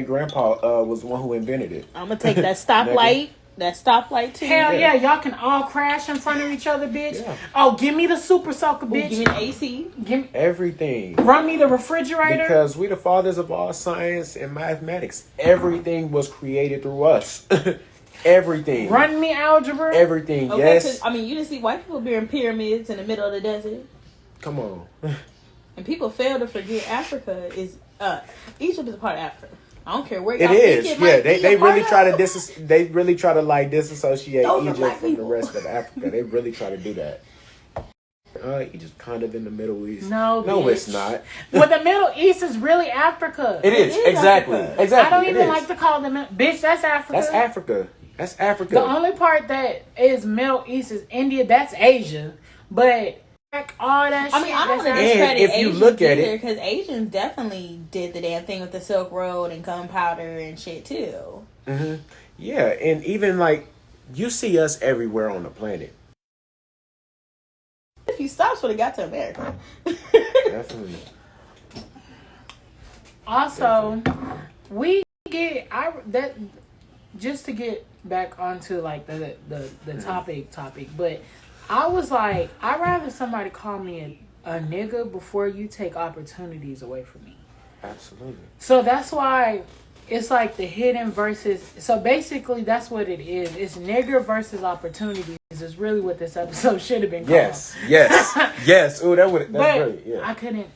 grandpa was the one who invented it. I'm going to take that stoplight. That stoplight too. Hell yeah, y'all can all crash in front of each other, bitch. Yeah. Oh, give me the super soaker, bitch. Give me the AC. Give me everything. Run me the refrigerator. Because we the fathers of all science and mathematics. Everything was created through us. Everything. Run me algebra. Everything, okay, yes. I mean, you didn't see white people building pyramids in the middle of the desert. Come on. And people fail to forget Africa is Egypt is a part of Africa. I don't care where it is. Yeah, they really try to disassociate Egypt from the rest of Africa. They really try to do that. Egypt kind of in the Middle East. No, it's not. Well, the Middle East is really Africa. It is exactly. Africa. Exactly. I don't even like to call them bitch. That's Africa. That's Africa. That's Africa. The only part that is Middle East is India. That's Asia. But all that shit. I mean, I don't want to discredit if you look at it, because Asians definitely did the damn thing with the Silk Road and gunpowder and shit too. Mm-hmm. Yeah, and even like you see us everywhere on the planet. If you stop, would have got to America. Definitely. Also, we get just to get back onto like the topic, but. I was like, I'd rather somebody call me a nigga before you take opportunities away from me. Absolutely. So that's why it's like the hidden versus. So basically, that's what it is. It's nigger versus opportunities. Is really what this episode should have been called. Yes. Oh, that's great. Yeah. I couldn't.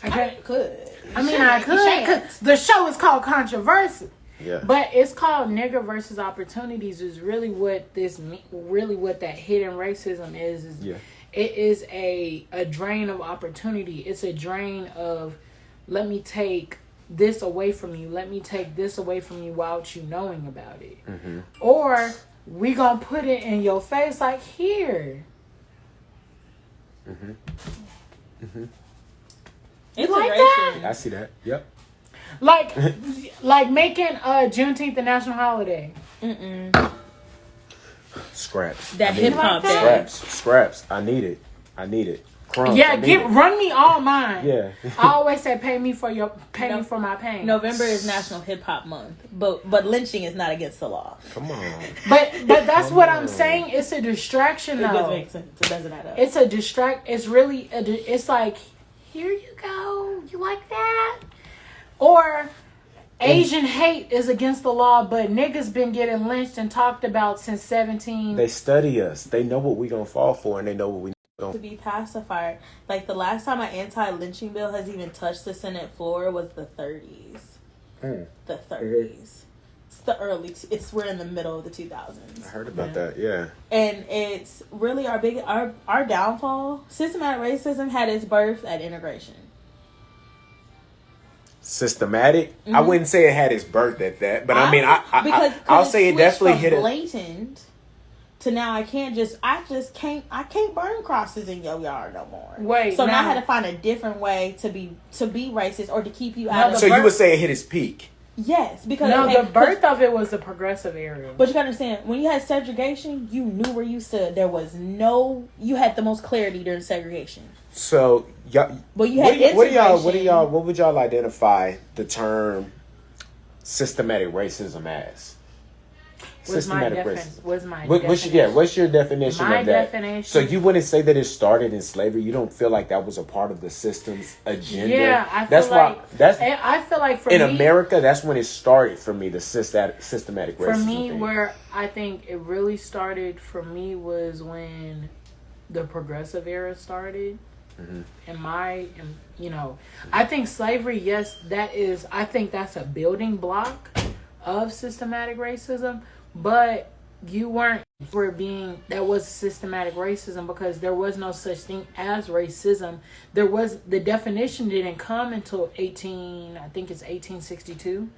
I could. I mean, I could. Cause the show is called Controversy. Yeah. But it's called nigger versus opportunities is really what that hidden racism is yeah. It is a drain of opportunity. It's a drain of let me take this away from you. Let me take this away from you without you knowing about it. Mm-hmm. Or we gonna put it in your face like here. Mm-hmm. Mm-hmm. It's like that? I see that. Yep. Like making Juneteenth a national holiday. Scraps. That hip hop day. Scraps. I need it. Crumbs. Yeah, run me all mine. Yeah. I always say pay me for my pain. November is National Hip Hop Month, but lynching is not against the law. Come on. But that's what I'm saying. It's a distraction though. It doesn't make sense. It doesn't add up. It's a distract. It's really it's like here you go. You like that? Or Asian hate is against the law, but niggas been getting lynched and talked about since 17. They study us. They know what we gonna fall for, and they know what we gonna. To be pacified, like the last time an anti-lynching bill has even touched the Senate floor was the 30s. The 30s. It's we're in the middle of the 2000s. I heard about that. Yeah. And it's really our downfall. Systematic racism had its birth at integration. Systematic. Mm-hmm. I wouldn't say it had its birth at that, but I'll say it definitely hit it. Blatant to now I can't burn crosses in your yard no more. Wait, so now I had to find a different way to be racist or to keep you out of. So you would say it hit its peak. Yes, because the birth of it was the progressive era. But you gotta understand, when you had segregation, you knew where you stood. You had the most clarity during segregation. So y'all, but you had what would y'all identify the term systematic racism as? Systematic racism. What's your definition of that? Definition. So you wouldn't say that it started in slavery? You don't feel like that was a part of the system's agenda? Yeah, I feel like for in America, that's when it started for me, the systematic racism. For me, thing. where I think it really started for me was when the progressive era started. Mm-hmm. I think slavery, yes, I think that's a building block of systematic racism, but you weren't that was systematic racism, because there was no such thing as racism. The definition didn't come until 1862.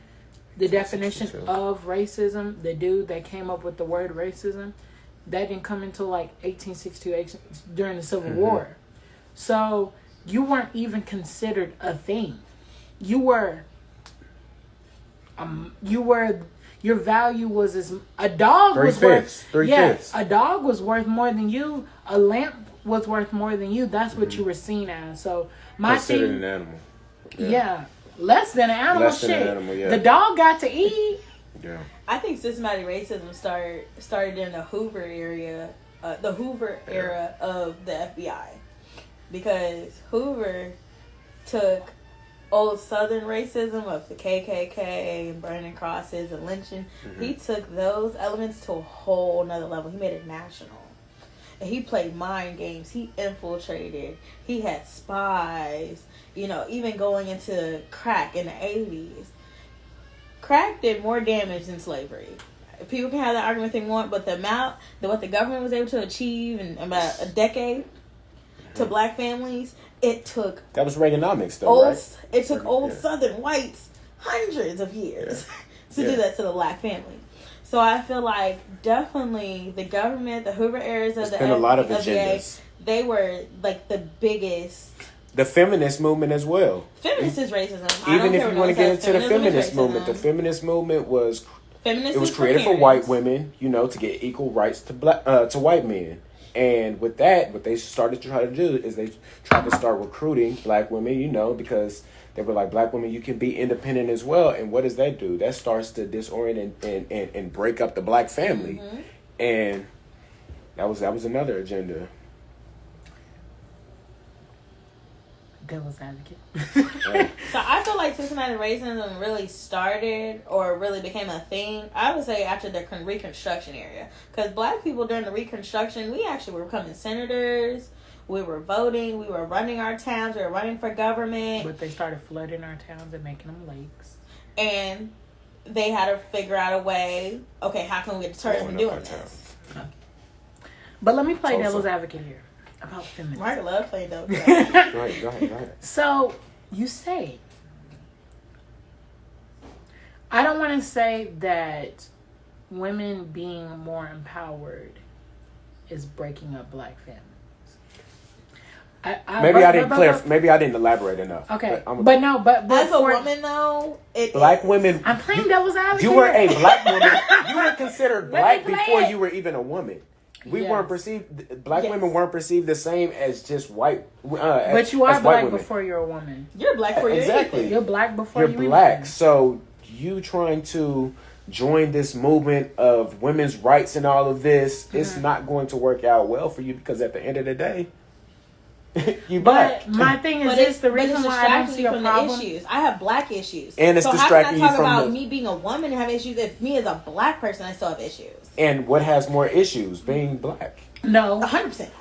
The definition of racism, the dude that came up with the word racism, that didn't come until like 1862, during the Civil War. So you weren't even considered a thing. You were your value was as a dog was worth. A dog was worth more than you. A lamp was worth more than you. That's what you were seen as. So considered an animal. Yeah. Less than an animal. The dog got to eat. Yeah. I think systematic racism started in the Hoover era of the FBI, because Hoover took old Southern racism of the KKK and burning crosses and lynching. He took those elements to a whole nother level. He made it national. And he played mind games. He infiltrated. He had spies. Even going into crack in the 80s. Crack did more damage than slavery. People can have that argument if they want, but what the government was able to achieve in about a decade to black families, it took... That was Reaganomics, though, right? It took old Southern whites hundreds of years to do that to the black family. So I feel like definitely the government, the Hoover eras of a lot of agendas. They were like the biggest... The feminist movement as well. Feminist is racism. Even if you want to get into the feminist movement, the feminist movement was... It was created for white women, to get equal rights to white men. And with that, what they started to try to do is they tried to start recruiting black women, because they were like, black women, you can be independent as well. And what does that do? That starts to disorient and break up the black family. And that was another agenda. Devil's advocate. So I feel like systematic racism really started or really became a thing, I would say, after the Reconstruction era. Because black people during the Reconstruction, we actually were becoming senators. We were voting. We were running our towns. We were running for government. But they started flooding our towns and making them lakes. And they had to figure out a way, okay, how can we deter them from doing this? But let me play devil's advocate here. About feminism. Mark love playing those. Go ahead. So you say, I don't want to say that women being more empowered is breaking up black families. Maybe I didn't elaborate enough. Okay, but as a woman though, black women. I'm playing devil's advocate. You were a black woman. You were considered black before you were even a woman. We weren't perceived. Black women weren't perceived the same as just white. But you are black before you're a woman. You're black before you're anything. You're black before you're black. So you trying to join this movement of women's rights and all of this, it's not going to work out well for you, because at the end of the day, you black. But my thing is the reason why I don't see a problem. Issues. I have black issues, and it's distracting you from. How can I talk about me being a woman and have issues if me as a black person I still have issues? And what has more issues, being black? No, 100%.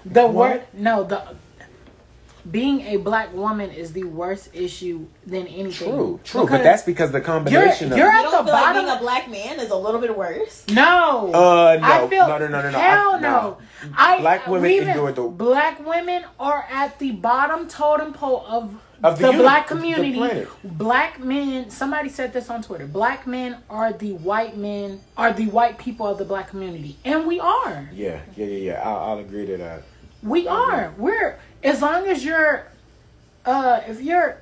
Being a black woman is the worst issue than anything. True, but that's because the combination you're at the bottom. Like being a black man is a little bit worse. No. No. I feel, no. Hell no. Black women endure the. Black women are at the bottom totem pole of the black community. Black men. Somebody said this on Twitter. Black men are the white people of the black community, and we are. Yeah. I'll agree to that. We are. We're, as long as you're, if you're,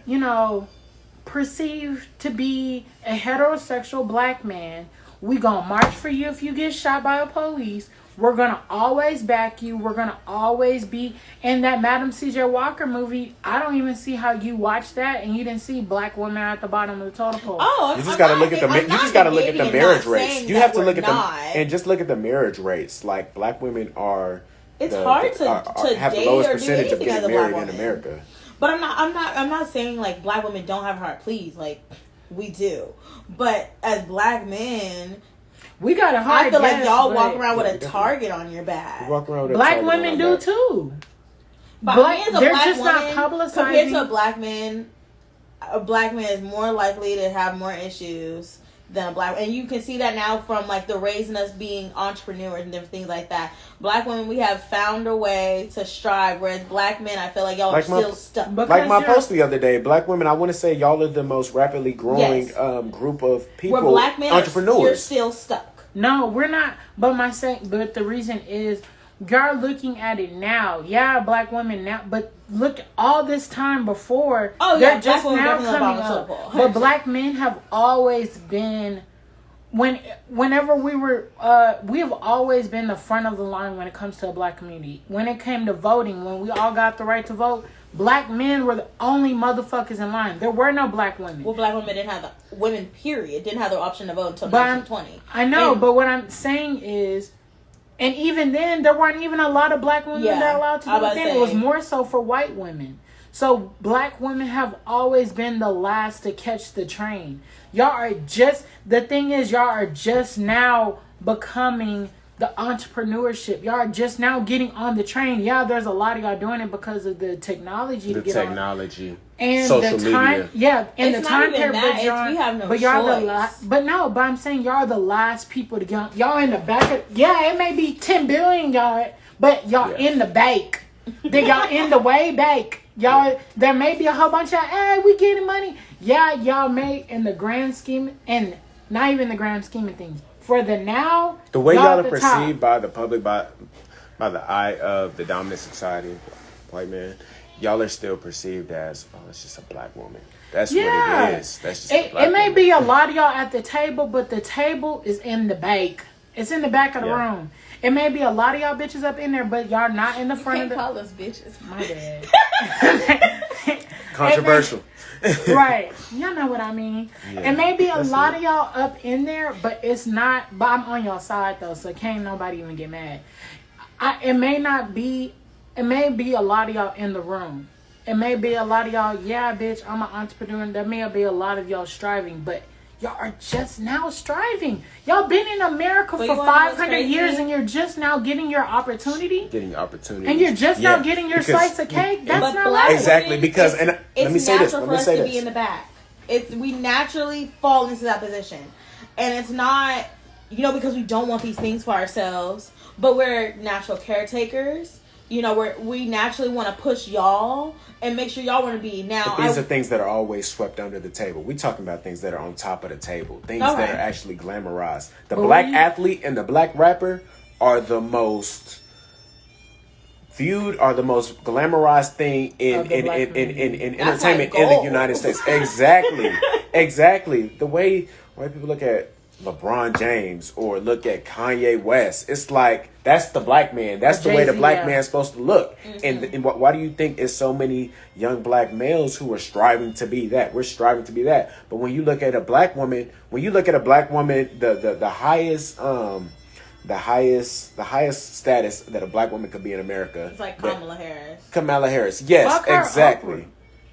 perceived to be a heterosexual black man, we gonna march for you if you get shot by a police. We're gonna always back you. We're gonna always be in that Madam C.J. Walker movie. I don't even see how you watched that and you didn't see black women at the bottom of the totem pole. Oh, you just gotta look at the marriage rates. You have to look at the marriage rates. Like, black women are. It's hard to have the lowest percentage of getting married in America. But I'm not saying like black women don't have heart. Please, like, we do. But as black men, we got a hard. I feel like y'all walk around with a target on your back. Black women do too. But they're just not publicizing. Compared to a black man is more likely to have more issues than a black. And you can see that now from like the raising us being entrepreneurs and different things like that. Black women, we have found a way to strive, whereas black men, I feel like y'all Like are still stuck. Like my post the other day, black women, I want to say y'all are the most rapidly growing group of people, where black men entrepreneurs. You're still stuck. No, we're not. But the reason is, you're looking at it now. Yeah, black women now, but look, all this time before, they're just now coming up. But black men have always been, whenever we have always been the front of the line when it comes to a black community. When it came to voting, when we all got the right to vote, black men were the only motherfuckers in line. There were no black women. Well, black women didn't have didn't have the option to vote until 1920. I know, but what I'm saying is, and even then, there weren't even a lot of black women that were allowed to do it. It was more so for white women. So black women have always been the last to catch the train. The thing is, y'all are just now becoming the entrepreneurship. Y'all are just now getting on the train. Yeah, there's a lot of y'all doing it because of the technology to get on. And social the time, media. Yeah, and it's the time period, but we have no but y'all choice. the last. But no, but I'm saying y'all are the last people to get on. Y'all in the back of, yeah, it may be 10 billion y'all, but y'all in the bank. Then y'all in the way bank. Y'all, there may be a whole bunch of, hey, we getting money. Yeah, y'all may in the grand scheme, and not even the grand scheme of things. For the now, the way y'all are the perceived top. by the public, by the eye of the dominant society, white man, y'all are still perceived as, oh, it's just a black woman. That's what it is. That's just a black it may woman. be a lot of y'all at the table, but the table is in the back. It's in the back of the room. It may be a lot of y'all bitches up in there, but y'all not in the front of the. Call us bitches. My bad. Controversial. Right. Y'all know what I mean. Yeah, it may be a lot of y'all up in there, but it's not. But I'm on your side though, so can't nobody even get mad. It may be a lot of y'all in the room. It may be a lot of y'all, yeah, bitch, I'm an entrepreneur. There may be a lot of y'all striving, but y'all are just now striving. Y'all been in America for 500 years and you're just now getting your opportunity. Getting opportunity. And you're just now getting your slice of cake. That's not right. Exactly, because, and let me say this. It's natural for us to be in the back. We naturally fall into that position. And it's not, because we don't want these things for ourselves, but we're natural caretakers. We naturally want to push y'all and make sure y'all want to be. Now, but these are things that are always swept under the table. We're talking about things that are on top of the table, things that are actually glamorized. The black athlete and the black rapper are the most viewed, are the most glamorized thing in entertainment in the United States. Exactly. The way white people look at LeBron James or look at Kanye West, it's like that's the black man. That's the way the black man's supposed to look. Mm-hmm. And why do you think it's so many young black males who are striving to be that? We're striving to be that. But when you look at a black woman, the highest status that a black woman could be in America. It's like Kamala Harris. Kamala Harris. Yes, exactly. Oprah.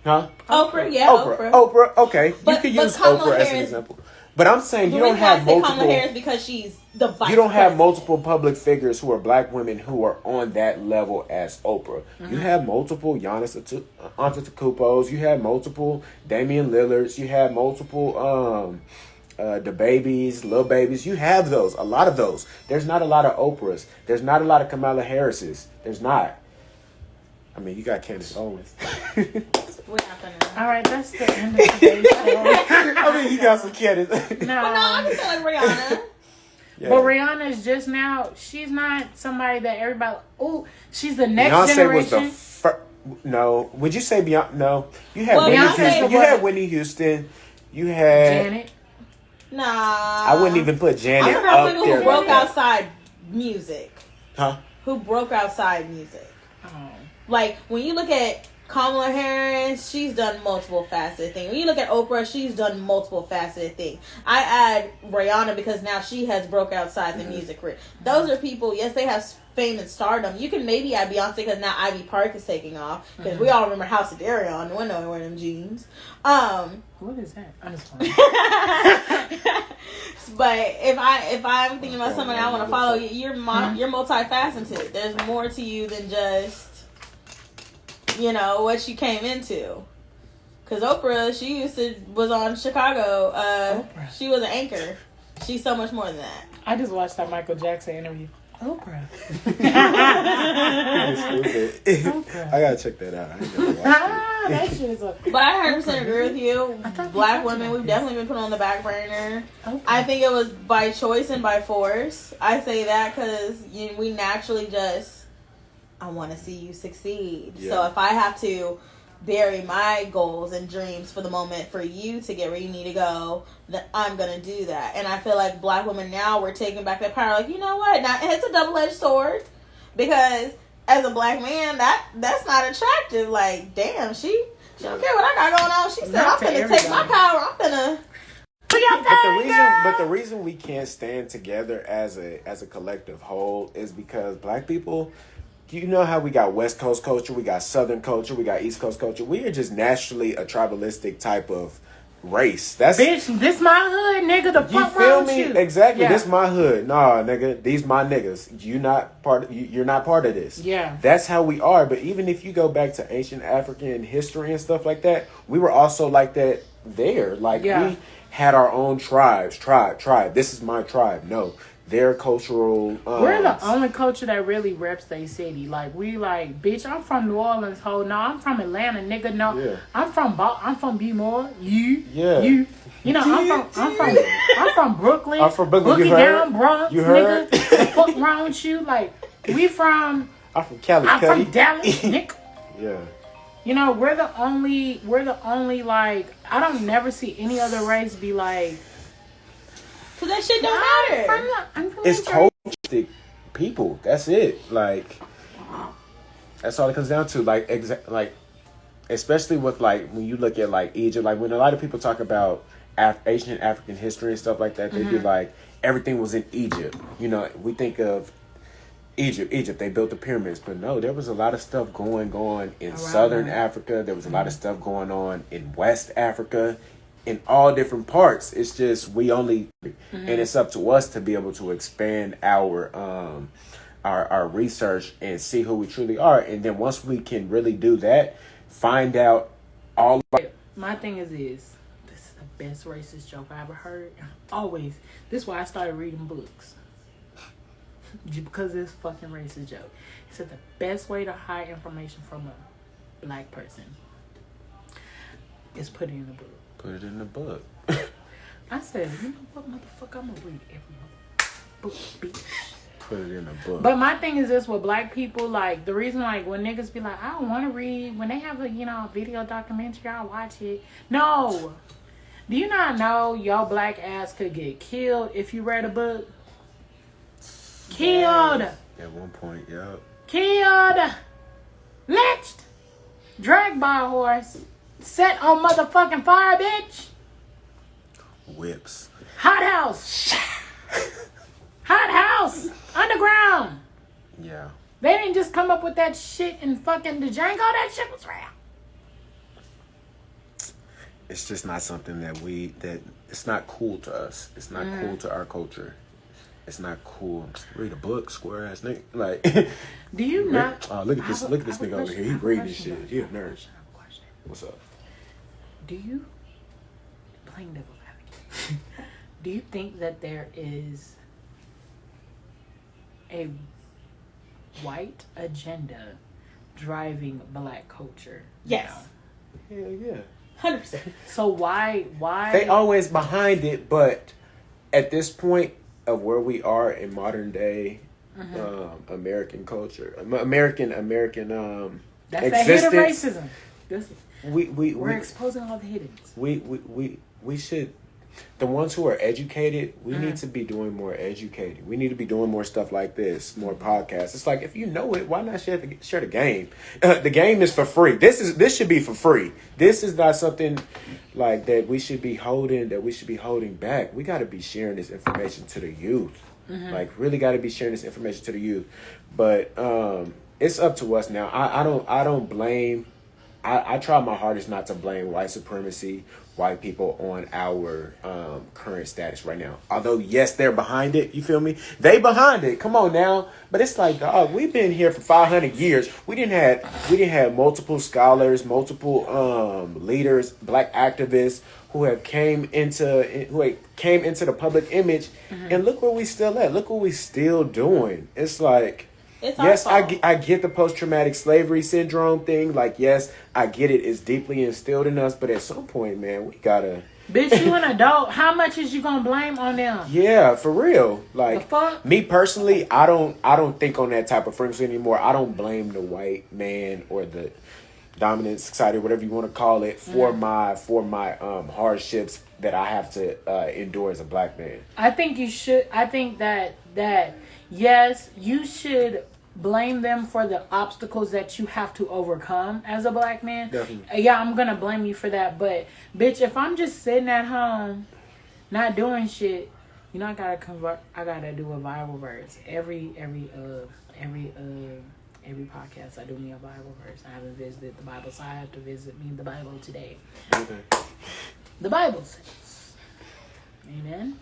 Huh? Oprah, yeah. Oprah. Okay. You could use Oprah as an example. But I'm saying you don't have multiple. Kamala Harris because she's the vice You don't have multiple public figures who are black women who are on that level as Oprah. Mm-hmm. You have multiple Giannis Antetokounmpos. You have multiple Damian Lillards. You have multiple the babies, little babies. You have those. A lot of those. There's not a lot of Oprahs. There's not a lot of Kamala Harrises. There's not. I mean, you got Candace Owens. All right, that's the end of today's show. I mean, you got some Candace. No, I'm just like Rihanna. Yeah. But Rihanna is just now. She's not somebody that everybody. Oh, she's the next generation. Was the no. Would you say Beyonce? No. You had Whitney Houston. You had Whitney Houston. You had Janet. Nah. I wouldn't even put Janet up there. Who broke outside music? Huh? Who broke outside music? Oh. Like when you look at Kamala Harris, she's done multiple faceted things. When you look at Oprah, she's done multiple faceted things. I add Rihanna because now she has broke outside the music career. Those are people, yes, they have fame and stardom. You can maybe add Beyonce because now Ivy Park is taking off. Because we all remember House of Darion, the one that wearing them jeans. What is that? I'm just fine. But if I'm thinking about somebody I want to follow, you're multifaceted. There's more to you than just what you came into. Cause Oprah, she was on Chicago. Oprah. She was an anchor. She's so much more than that. I just watched that Michael Jackson interview. Oprah. Oprah. I gotta check that out. I ain't never watched That shit is a... But I 100% agree with you. Black women, about we've this. definitely been put on the back burner. Okay. I think it was by choice and by force. I say that because we naturally just, I want to see you succeed. Yeah. So if I have to bury my goals and dreams for the moment for you to get where you need to go, then I'm going to do that. And I feel like black women now, we're taking back that power. Like, you know what? Now, it's a double-edged sword because as a black man, that's not attractive. Like, damn, she don't care what I got going on. She said, I'm going to take my power. I'm going to... But the reason we can't stand together as a collective whole is because black people, you know how we got West Coast culture, we got Southern culture, we got East Coast culture. We are just naturally a tribalistic type of race. That's Bitch, this my hood, nigga. The you fuck feel wrong with me? you? Exactly. Yeah. This my hood. Nah, nigga. These my niggas. You're not part of this. Yeah. That's how we are. But even if you go back to ancient African history and stuff like that, we were also like that there. Like we had our own tribes. Tribe. This is my tribe. No. Their cultural we're the only culture that really reps their city. Like we like, bitch, I'm from New Orleans, ho. No, I'm from Atlanta, nigga. No, Yeah. I'm from B-More. You know, I'm from Brooklyn. I'm from Brooklyn. Boogie You heard? down Bronx, You heard? nigga. The fuck wrong with you? Like we from I'm from Cali. I'm from Dallas, nigga. Yeah. You know, we're the only like, I don't never see any other race be like, Cause that shit don't matter. I'm from It's Detroit. culturistic people. That's it. Like that's all it comes down to. Like like especially with like when you look at like Egypt, like when a lot of people talk about ancient African history and stuff like that, they be like everything was in Egypt. You know, we think of Egypt, they built the pyramids, but no, there was a lot of stuff going on in Southern Africa. There was a lot of stuff going on in West Africa, in all different parts. It's just we only, and it's up to us to be able to expand our research and see who we truly are. And then once we can really do that, find out all. My thing is this is the best racist joke I ever heard. Always. This is why I started reading books. Because it's fucking racist joke. He said the best way to hide information from a black person is put it in a book. Put it in the book. I said, you know what, motherfucker, I'm gonna read every book, bitch. Put it in a book. But my thing is this with black people, like the reason like when niggas be like, I don't wanna read, when they have a video documentary, I'll watch it. No. Do you not know your black ass could get killed if you read a book? Killed. At one point, yep. Killed. Lynched. Dragged by a horse. Set on motherfucking fire, bitch. Whips. Hot house. Hot house. Underground. Yeah. They didn't just come up with that shit in fucking the Django. That shit was real. It's just not something that it's not cool to us. It's not cool to our culture. It's not cool. Read a book, square ass nigga. Like, do you not? Oh, look at this nigga over here. He reading this shit. He a nerd. What's up? Do you, playing devil's advocate, do you think that there is a white agenda driving black culture? Yes. now? Hell yeah. 100%. So why? They always behind it, but at this point of where we are in modern day American culture, American That's existence, that hidden racism. We're exposing all the hiddens. We should, the ones who are educated, we need to be doing more educating. We need to be doing more stuff like this, more podcasts. It's like, if you know it, why not share the game? The game is for free. This should be for free. This is not something like that we should be holding back. We got to be sharing this information to the youth. Like, really got to be sharing this information to the youth. But it's up to us now. I don't blame I try my hardest not to blame white supremacy, white people on our current status right now. Although, yes, they're behind it. You feel me? They behind it. Come on now. But it's like, dog, we've been here for 500 years. We didn't have multiple scholars, multiple leaders, black activists who came into the public image, and look where we still at. Look what we still doing. It's like. Yes, I get the post-traumatic slavery syndrome thing. Like, yes, I get it. It's deeply instilled in us. But at some point, man, we gotta... Bitch, you an adult. How much is you gonna blame on them? Yeah, for real. Like, the fuck? Me personally, I don't think on that type of frequency anymore. I don't blame the white man or the dominant society, whatever you want to call it, for my hardships that I have to endure as a black man. I think you should. I think that yes, you should blame them for the obstacles that you have to overcome as a black man. Definitely. Yeah, I'm gonna blame you for that. But bitch, if I'm just sitting at home, not doing shit, I gotta do a Bible verse every podcast. I do me a Bible verse. I haven't visited the Bible, so I have to visit me the Bible today. Okay. The Bible says, Amen.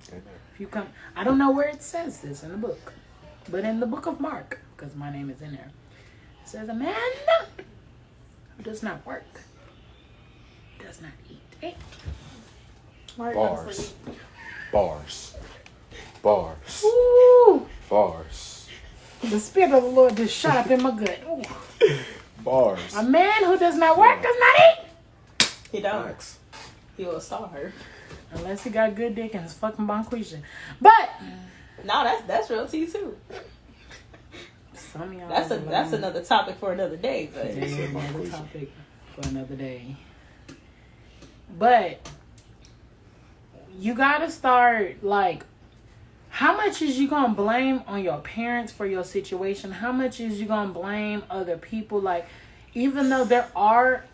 Amen. If you come, I don't know where it says this in the book, but in the book of Mark, because my name is in there, it says, a man who does not work does not eat. Bars. Ooh, Bars. the Spirit of the Lord just shot up in my gut. Ooh. Bars. A man who does not work does not eat. He don't. Max. He will starve. Unless he got good dick and his fucking bonquisha. But no, that's real tea too. some of y'all That's another topic for another day. But another topic for another day. But you gotta start, like, how much is you gonna blame on your parents for your situation? How much is you gonna blame other people? Like, even though there are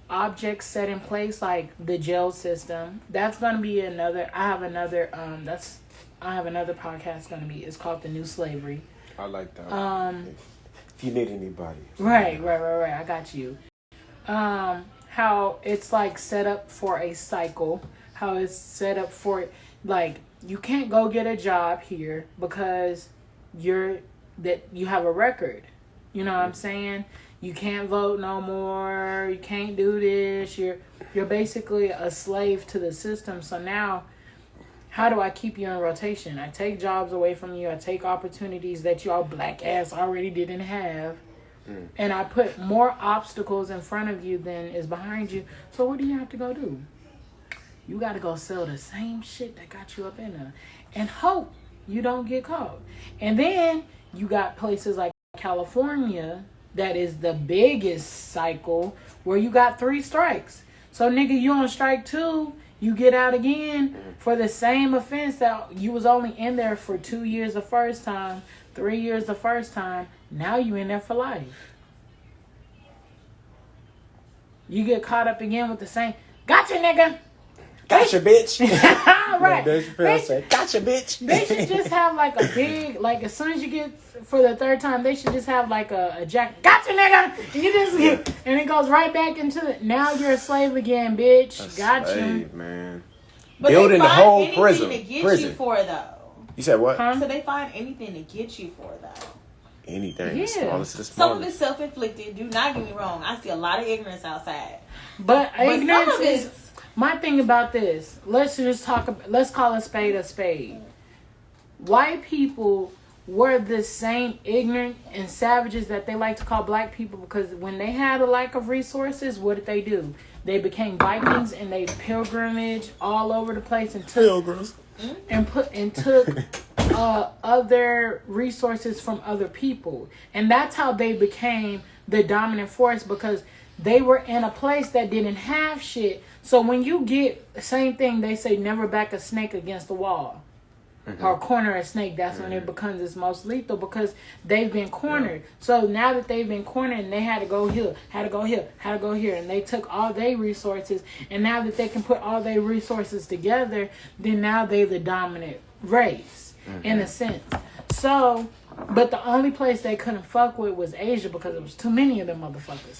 objects set in place, like the jail system, that's gonna be another. I have another podcast gonna be. It's called The New Slavery. I like that. If you need anybody. Right. I got you. How it's like set up for a cycle. How it's set up for, like, you can't go get a job here because you have a record. You know what I'm saying? You can't vote no more. You can't do this. You're basically a slave to the system. So now, how do I keep you in rotation? I take jobs away from you. I take opportunities that y'all black ass already didn't have. And I put more obstacles in front of you than is behind you. So what do you have to go do? You got to go sell the same shit that got you up in there and hope you don't get caught. And then you got places like California that is the biggest cycle where you got 3 strikes. So nigga, you on strike 2, you get out again for the same offense that you was only in there for 2 years the first time, 3 years the first time. Now you in there for life. You get caught up again with the same, gotcha nigga. Gotcha, bitch. Right. Gotcha, bitch. They should just have like a big, like, as soon as you get for the 3rd time, they should just have like a jack. Gotcha, nigga. And you just and it goes right back into the. Now you're a slave again, bitch. Gotcha, slave, man. But Building they the find whole anything prison. to get you for, though. You said what? Huh? So they find anything to get you for, though. Anything. Yeah. The smallest of the Some of smallest. it's self-inflicted. Do not get me wrong. I see a lot of ignorance outside. But ignorance some of is. it's My thing about this, let's call a spade a spade. White people were the same ignorant and savages that they like to call black people, because when they had a lack of resources, what did they do? They became Vikings and they pilgrimage all over the place and took other resources from other people. And that's how they became the dominant force, because they were in a place that didn't have shit. So when you get the same thing, they say never back a snake against the wall. Or corner a snake. That's when it becomes its most lethal, because they've been cornered. So now that they've been cornered and they had to go here, and they took all their resources, and now that they can put all their resources together, then now they're the dominant race in a sense. So But the only place they couldn't fuck with was Asia because there was too many of them motherfuckers.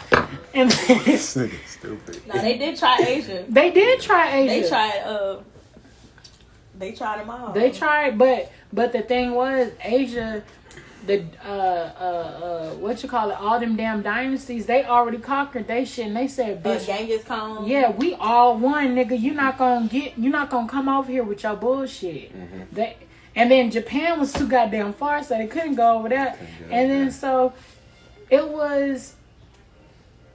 And This nigga stupid. No, they did try Asia. they did try Asia. They tried them all. They tried, but the thing was, Asia, the what you call it, all them damn dynasties, they already conquered they shit, and they said, bitch, Genghis Khan. yeah, we all won, nigga. You're not gonna come over here with your bullshit. And then Japan was too goddamn far, so they couldn't go over there. And then so it was.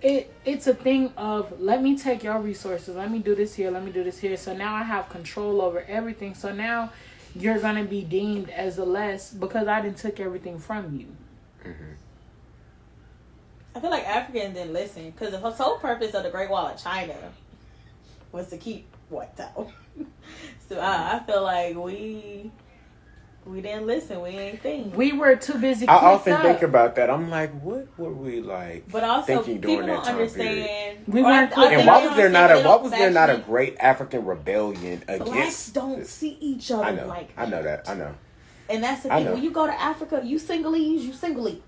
It's a thing of, let me take your resources, let me do this here, let me do this here. So now I have control over everything. So now you're going to be deemed as the less because I didn't took everything from you. I feel like Africans didn't listen because the sole purpose of the Great Wall of China was to keep whites out. So I feel like we didn't listen. We ain't think. We were too busy. I often think about that. I'm like, what were we like? But also, thinking during people that don't time understand. period? We weren't. And why was there not a great African rebellion against? Blacks don't see each other like that. I know that. I know. And that's the thing. When you go to Africa, you Sinhalese.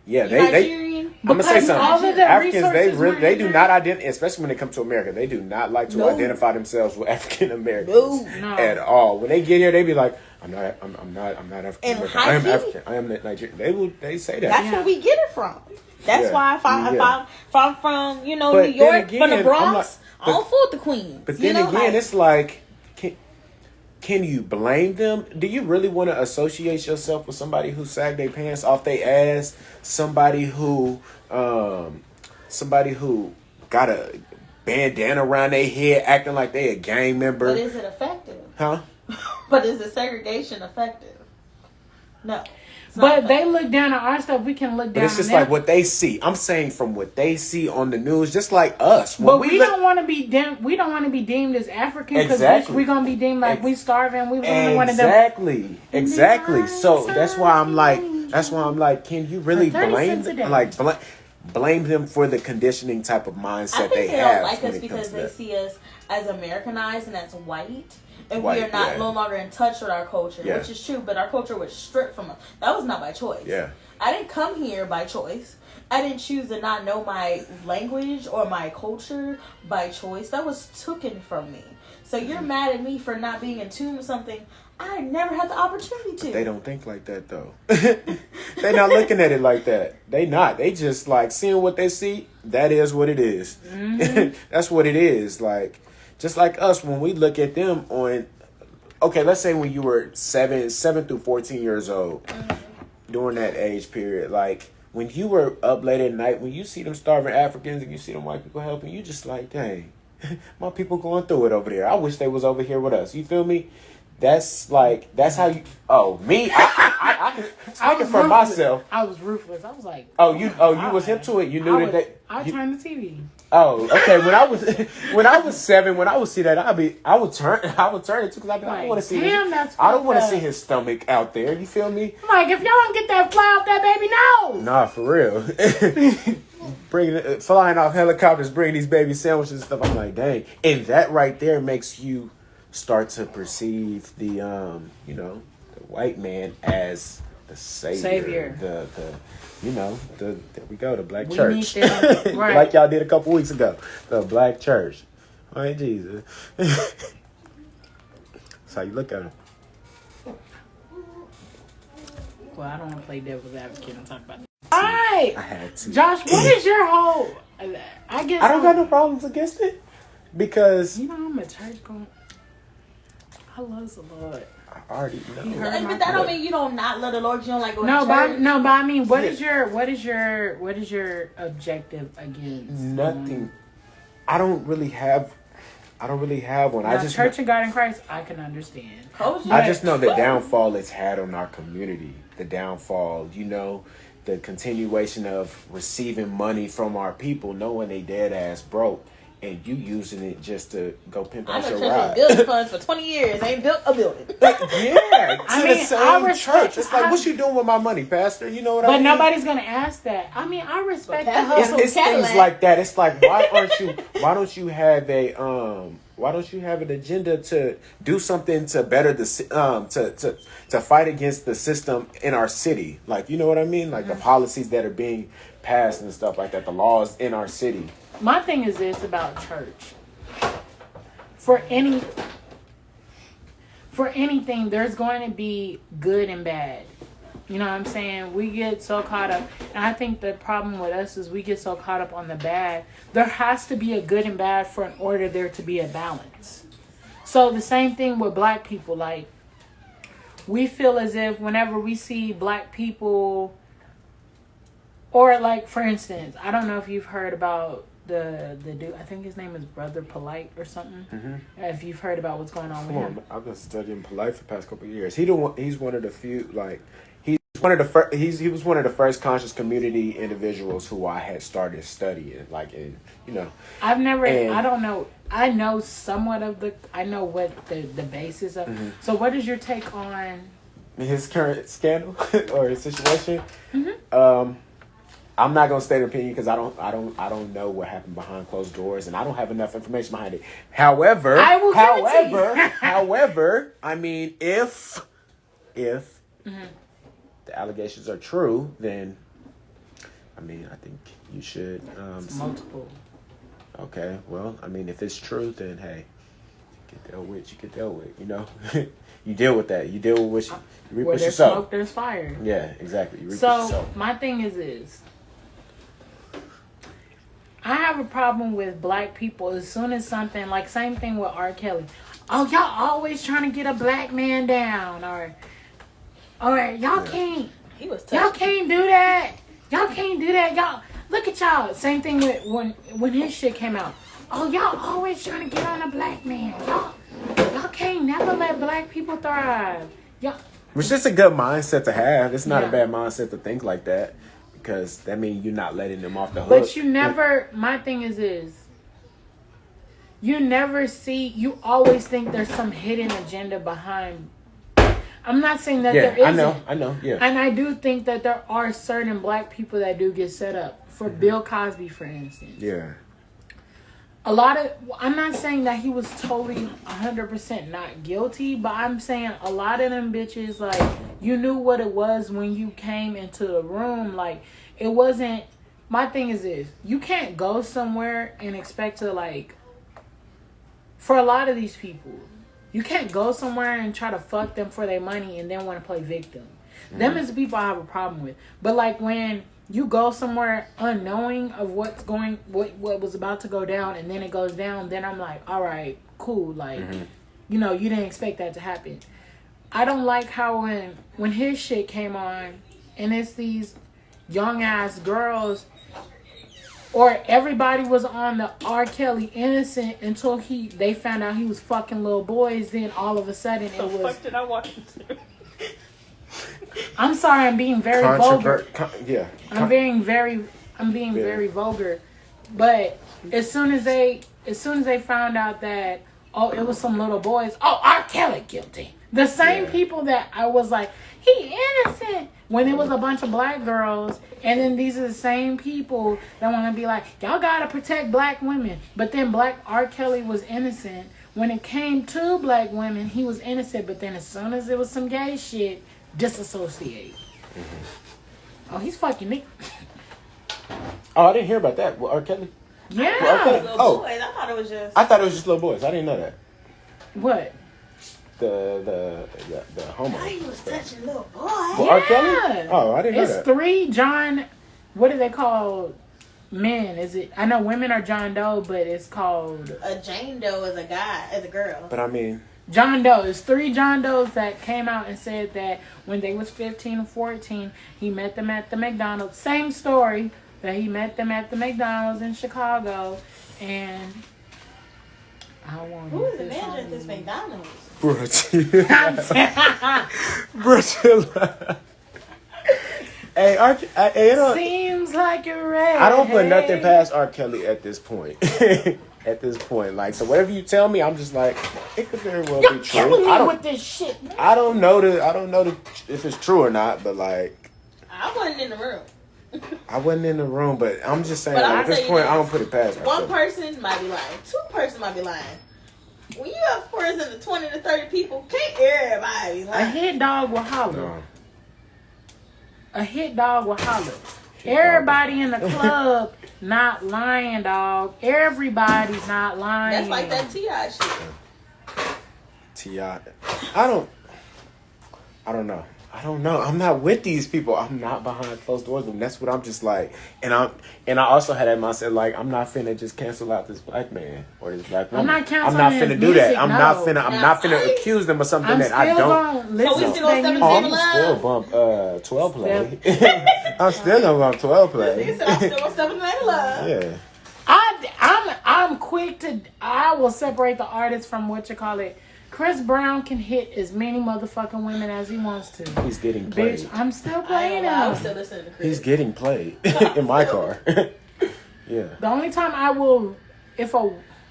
Yeah, Nigerian. I'm gonna say something. Africans, they do not identify, especially when it comes to America. They do not like to identify themselves with African Americans at all. When they get here, they be like, I'm not African American. I am African. I am Nigerian. They say that. That's where we get it from. That's why if I'm from New York, from the Bronx, I don't fool with the Queen. But then again, it's like, can you blame them? Do you really want to associate yourself with somebody who sagged their pants off their ass? Somebody who got a bandana around their head, acting like they a gang member? But is it effective? Huh? But is the segregation effective? No. But they look down at our stuff. We can look down. But it's just like what they see. I'm saying from what they see on the news, just like us. But we don't want to be deemed. We don't want to be deemed as African because we're gonna be deemed like we starving. We was only one of them. Exactly. So that's why I'm like, can you really blame them for the conditioning type of mindset they have? Don't like us because they see us as Americanized and as white. And we are no longer in touch with our culture, which is true, but our culture was stripped from us. That was not by choice. Yeah. I didn't come here by choice. I didn't choose to not know my language or my culture by choice. That was taken from me. So you're mad at me for not being in tune with something I never had the opportunity to. They don't think like that, though. They're not looking at it like that. They not. They just like seeing what they see. That is what it is. Mm-hmm. That's what it is. Like, just like us, when we look at them on, okay, let's say when you were 7 through 14 years old, during that age period, like when you were up late at night, when you see them starving Africans and you see them white people helping, you just like, dang, my people going through it over there. I wish they was over here with us. You feel me? That's how you. Oh, me? I can speak for myself. I was ruthless. I was like, you was hip to it. You knew that. I turned the TV. Oh, okay. When I was 7, when I would see that, I would turn it too because I don't want to see. I don't want to see his stomach out there. You feel me? I'm like, if y'all don't get that fly off that baby, no. Nah, for real. Flying off helicopters, bringing these baby sandwiches and stuff. I'm like, dang. And that right there makes you start to perceive the the white man as the savior. There we go, the black church. Right. Like y'all did a couple weeks ago. The black church. All right, Jesus. That's how you look at him. Well, I don't want to play devil's advocate and talk about that. All right. I had to. Josh, what is your whole... I guess... I don't got no problems against it. Because... I'm a church going... I love the Lord. I already know. But that don't mean you don't not love the Lord. You don't like going to church. But I mean, what is your objective against? Nothing. I don't really have one. Now, I just Church of God in Christ. I can understand. I just know the downfall it's had on our community. The downfall, the continuation of receiving money from our people, knowing they dead ass broke. And you using it just to go pimp out your ride. Building funds for 20 years. Ain't built a building. Yeah, the same church. It's like, what you doing with my money, Pastor? You know what I mean? But nobody's gonna ask that. I mean, I respect the hustle. It's things like that. It's like, why don't you have Why don't you have an agenda to do something to better the to fight against the system in our city? Like, you know what I mean? Like the policies that are being passed and stuff like that, the laws in our city. My thing is this about church. For anything, there's going to be good and bad. You know what I'm saying? We get so caught up. And I think the problem with us is we get so caught up on the bad. There has to be a good and bad for in order there to be a balance. So the same thing with black people. Like, we feel as if whenever we see black people, or like, for instance, I don't know if you've heard about the dude, I think his name is Brother Polite or something. Mm-hmm. If you've heard about what's going on with him. I've been studying Polite for the past couple of years. He's one of the few, like, he was one of the first conscious community individuals who I had started studying, like, in, you know. I don't know. I know somewhat of I know what the basis of. Mm-hmm. So what is your take on his current scandal or his situation? Mm-hmm. I'm not gonna state an opinion because I don't know what happened behind closed doors, and I don't have enough information behind it. However, I mean, if mm-hmm. the allegations are true, then I mean, I think you should. It's multiple. Okay, well, I mean, if it's true, then hey, you get dealt with. You know, you deal with that. You deal with what you reap what you sow. Where there's smoke, there's fire. Yeah, exactly. You reap what you sow. My thing is. I have a problem with black people as soon as something, like same thing with R. Kelly. Oh, y'all always trying to get a black man down, or y'all can't. Y'all can't do that. Y'all can't do that. Y'all look at y'all. Same thing with when his shit came out. Oh, y'all always trying to get on a black man. Y'all can't never let black people thrive. Y'all. Which is a good mindset to have. It's not a bad mindset to think like that. Because that means you're not letting them off the hook. But you never, my thing is you never see, you always think there's some hidden agenda behind. I'm not saying that there isn't. I know, yeah. And I do think that there are certain black people that do get set up. For mm-hmm. Bill Cosby, for instance. Yeah. I'm not saying that he was totally 100% not guilty, but I'm saying a lot of them bitches, like, you knew what it was when you came into the room. Like, it wasn't, my thing is this, you can't go somewhere and expect to, like, for a lot of these people, you can't go somewhere and try to fuck them for their money and then want to play victim. Mm-hmm. Them is the people I have a problem with. But, like, when you go somewhere unknowing of what was about to go down, and then it goes down, then I'm like, all right, cool. Like, mm-hmm. you know, you didn't expect that to happen. I don't like how when his shit came on, and it's these young ass girls, or everybody was on the R. Kelly innocent until they found out he was fucking little boys. Then all of a sudden it was. What the fuck did I watch into? I'm sorry, I'm being very vulgar. I'm being very vulgar. But as soon as they found out that, oh, it was some little boys, oh, R. Kelly guilty. The same people that I was like, he innocent, when it was a bunch of black girls, and then these are the same people that want to be like, y'all gotta protect black women. But then black R. Kelly was innocent. When it came to black women, he was innocent. But then as soon as it was some gay shit, disassociate. Mm-hmm. Oh, he's fucking me. Oh, I didn't hear about that. Well, R. Kelly? Yeah. Well, boys. I thought it was just little boys. I didn't know that. What? The homo. Why he was touching little boys? Well, yeah. R. Kelly? Oh, I didn't know that. It's 3 John. What do they call men? Is it? I know women are John Doe, but it's called a Jane Doe is a guy, as a girl. But I mean. John Doe. It's 3 John Does that came out and said that when they was 15 or 14, he met them at the McDonald's. Same story, that he met them at the McDonald's in Chicago, and I want. Who was the manager at this McDonald's? Brutilla. Hey, seems like you're ready. I don't put nothing past R. Kelly at this point. At this point, like, so whatever you tell me, I'm just like, it could very well be true. Killing me with this shit, man. I don't know if it's true or not, but like, I wasn't in the room. I wasn't in the room, but I'm just saying, like, at this point, I don't put it past. One person might be lying. 2 person might be lying. when you have fours in the 20 to 30 people, can't everybody A like hit dog will holler. No. A hit dog will holler. Everybody in the club not lying, dog. Everybody's not lying. that's like that T.I. shit. T.I. I don't know. I'm not with these people. I'm not behind closed doors with them. That's what I'm just like. And I also had that mindset like I'm not finna just cancel out this black man or this black woman. I'm not canceling finna his do music, that. I'm not finna accuse them of something I'm that I still don't. gonna listen So we to still gonna their step in music. the I'm still bump 12 play. I'm still gonna bump 12 He play. said I'm still gonna step in the name of love. Yeah. I'm quick to. I will separate the artist from what you call it. Chris Brown can hit as many motherfucking women as he wants to. He's getting played. Bitch, I'm still I playing ain't gonna lie, I'm him. still listening to Chris. He's getting played in my car. Yeah. The only time I will,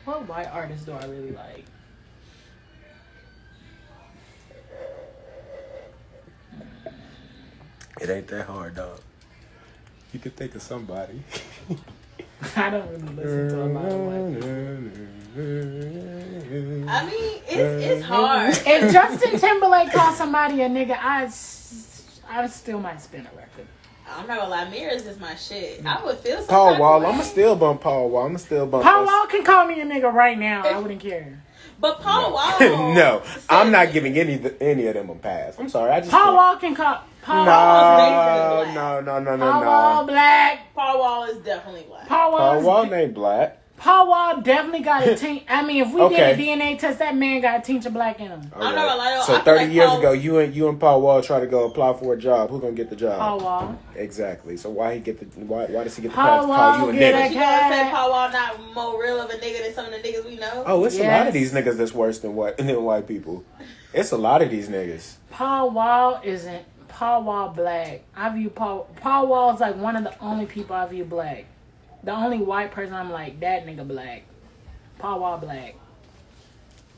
what white artist do I really like? It ain't that hard, dog. You can think of somebody. I don't really listen to a lot of white people. I mean, it's hard. If Justin Timberlake called somebody a nigga, I still might spin a record. I'm not gonna lie, Mirrors is my shit. I would feel some Paul type of Wall. way. I'ma still bump Paul Wall. I'ma still bump Paul us. Wall can call me a nigga right now. I wouldn't care. But Paul Wall. No, said- I'm not giving any of them a pass. I'm sorry. I just Paul think- Wall can call. Paul No, Wall is no. Paul Wall black. Paul Wall is definitely black. Paul Paul Wall Wall. ain't black. Paul Wall definitely got a team. I mean, if we Okay. did a DNA test, that man got a tinge of black in him. I'm not gonna lie, though, I So feel 30 like years Paul- ago, you and Paul Wall try to go apply for a job. Who gonna get the job? Paul Wall. Exactly. So why does he get the Paul pass to call Wall you a get nigga? a- You gonna say Paul Wall not more real of a nigga than some of the niggas we know? Oh, it's a lot Yes. of these niggas that's worse than white people. It's a lot of these niggas. Paul Wall isn't. Paul Wall black. I view Paul Wall is like one of the only people I view black. The only white person I'm like, that nigga black. Paul Wall black.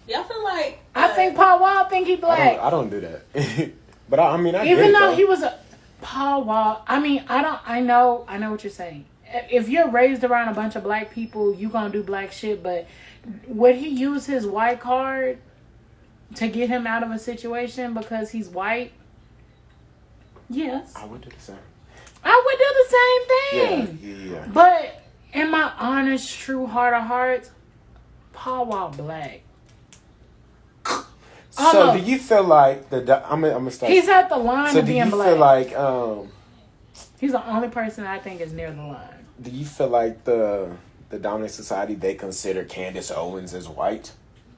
Y'all feel like I think Paul Wall think he black. I don't do that. But I mean, I get Even it, though though. he was a Paul Wall. I mean, I know what you're saying. If you're raised around a bunch of black people, you gonna do black shit. But would he use his white card to get him out of a situation because he's white? Yes. I would do the same. I would do the same thing. Yeah. But in my honest, true heart of hearts, Paul Wall black. So do you feel like I'm gonna start. He's at the line So of do being you black. feel like He's the only person I think is near the line. do you feel like the dominant society they consider Candace Owens as white?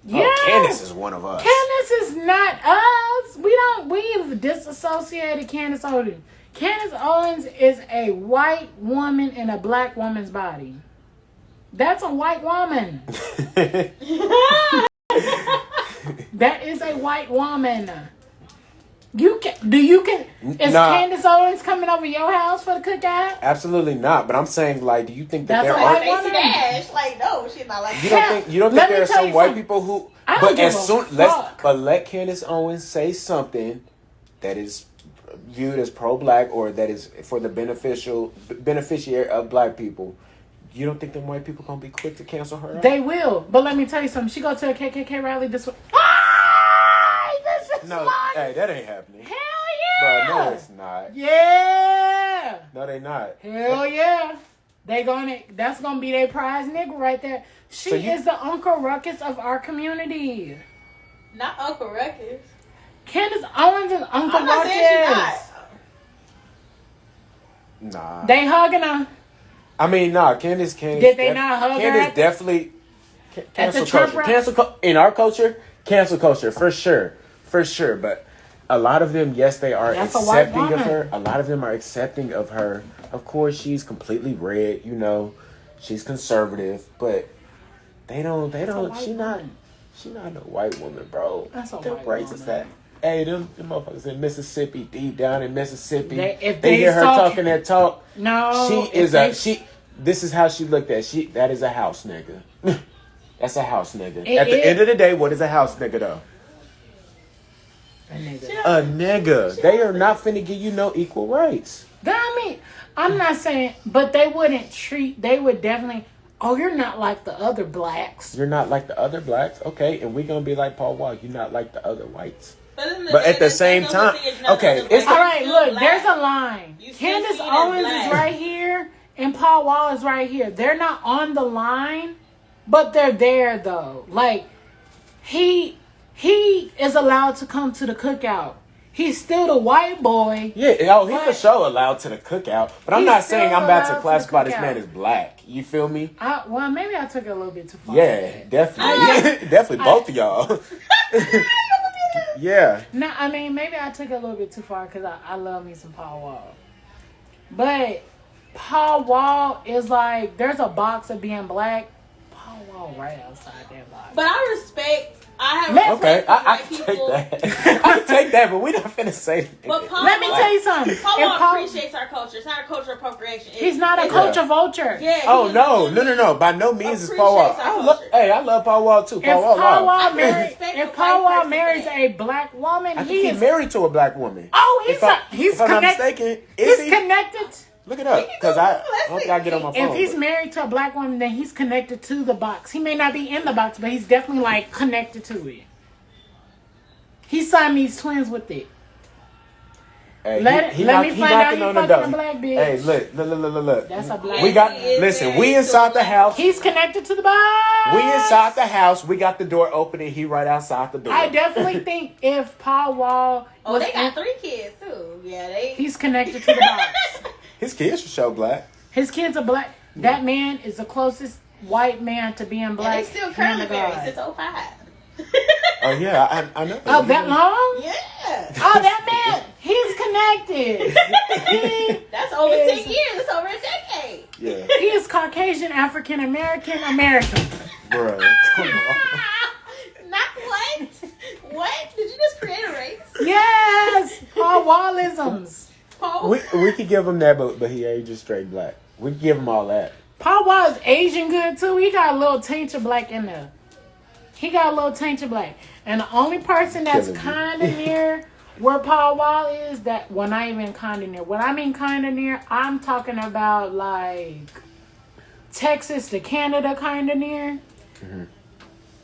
Yeah. Oh, Candace is one of us. Candace is not us. We've disassociated Candace Owens. Candace Owens is a white woman in a black woman's body. That's a white woman. That is a white woman. Is Nah. Candace Owens coming over your house for the cookout? Absolutely not. But I'm saying, like, do you think that That's there a are? white woman. Stacey Dash, like no, she's not like You that. don't think Let me there are tell some you white something. people who? I don't But give as a soon fuck. let Candace Owens say something that is viewed as pro-black or that is for the beneficiary of black people. You don't think them white people gonna be quick to cancel her out? They will. But let me tell you something. She go to a KKK rally this way. This is No, like, hey, that ain't happening. hell Bro, yeah. no, it's not. Yeah. No, they not. Hell yeah. That's gonna be their prize nigga right there. She So you- is the Uncle Ruckus of our community. Not Uncle Ruckus. Candace Owens and Uncle I'm not saying Ruckus. she's not. Nah. They hugging her. I mean, nah. Candace. Did they not hug her Candace at the- definitely. Cancel the Trump culture. rally? In our culture. Cancel culture for sure. But a lot of them, yes, they are That's a white accepting of woman. her. A lot of them are accepting of her. Of course, she's completely red. You know, she's conservative, but they don't. white She not. woman. She not a white woman, bro. That's a Them white racist woman. that. Hey, them motherfuckers in Mississippi, deep down in Mississippi, If they hear her talk- talking that talk. No. She if is they- a she. This is how she looked at. That is a house nigga. That's a house nigga. At the end of the day, what is a house nigga though? A nigga. A nigga. They are not finna give you no equal rights. I mean, I'm not saying, but they would definitely, oh, you're not like the other blacks. You're not like the other blacks, okay? And we're gonna be like Paul Wall. You're not like the other whites. But at the same time, okay, it's all right. Look, there's a line. You Candace Owens is right here, and Paul Wall is right here. They're not on the line, but they're there though. Like he is allowed to come to the cookout. He's still the white boy. Yeah, he's for sure allowed to the cookout. But I'm not saying I'm about to classify this man as black. You feel me? Well, maybe I took it a little bit too far. Yeah, definitely. Definitely both of y'all. Yeah. No, I mean, maybe I took it a little bit too far because I love me some Paul Wall. But Paul Wall is like, there's a box of being black. Paul Wall right outside that box. But I respect. I have okay, I can take that. I can take that, but we not finna say that. But let me tell you something. Paul appreciates our culture. It's not a cultural appropriation. He's not a culture vulture. Yeah. Oh no! By no means is Paul Wall. I love Paul Wall too. If Paul Wall marries a black woman, he's married to a black woman. Oh, if I'm not mistaken, he's connected. Look it up, because I don't think I get on my phone. If he's married to a black woman, then he's connected to the box. He may not be in the box, but he's definitely like connected to it. He Siamese twins with it. Hey, let me find out he's fucking a black bitch. Hey, look. That's a black. We inside the house. He's connected to the box. We inside the house. We got the door open and he right outside the door. I definitely think if Paul Wall they got 3 kids too. Yeah, he's connected to the box. His kids should show black. His kids are black. That man is the closest white man to being black. And they still currently married since 05. Oh yeah, I know. Oh, that long? Yeah. Oh, that man, he's connected. That's over 10 years. That's over a decade. Yeah. He is Caucasian, African American. Bro, come on. Not what? What? Did you just create a race? Yes, Paul Wallisms. We could give him that, but he ain't just straight black. We could give him all that. Paul Wall is Asian good too. He got a little taint of black in there. And the only person that's kind of near where Paul Wall is, not even kind of near. When I mean kind of near, I'm talking about like Texas to Canada kind of near. Mm-hmm.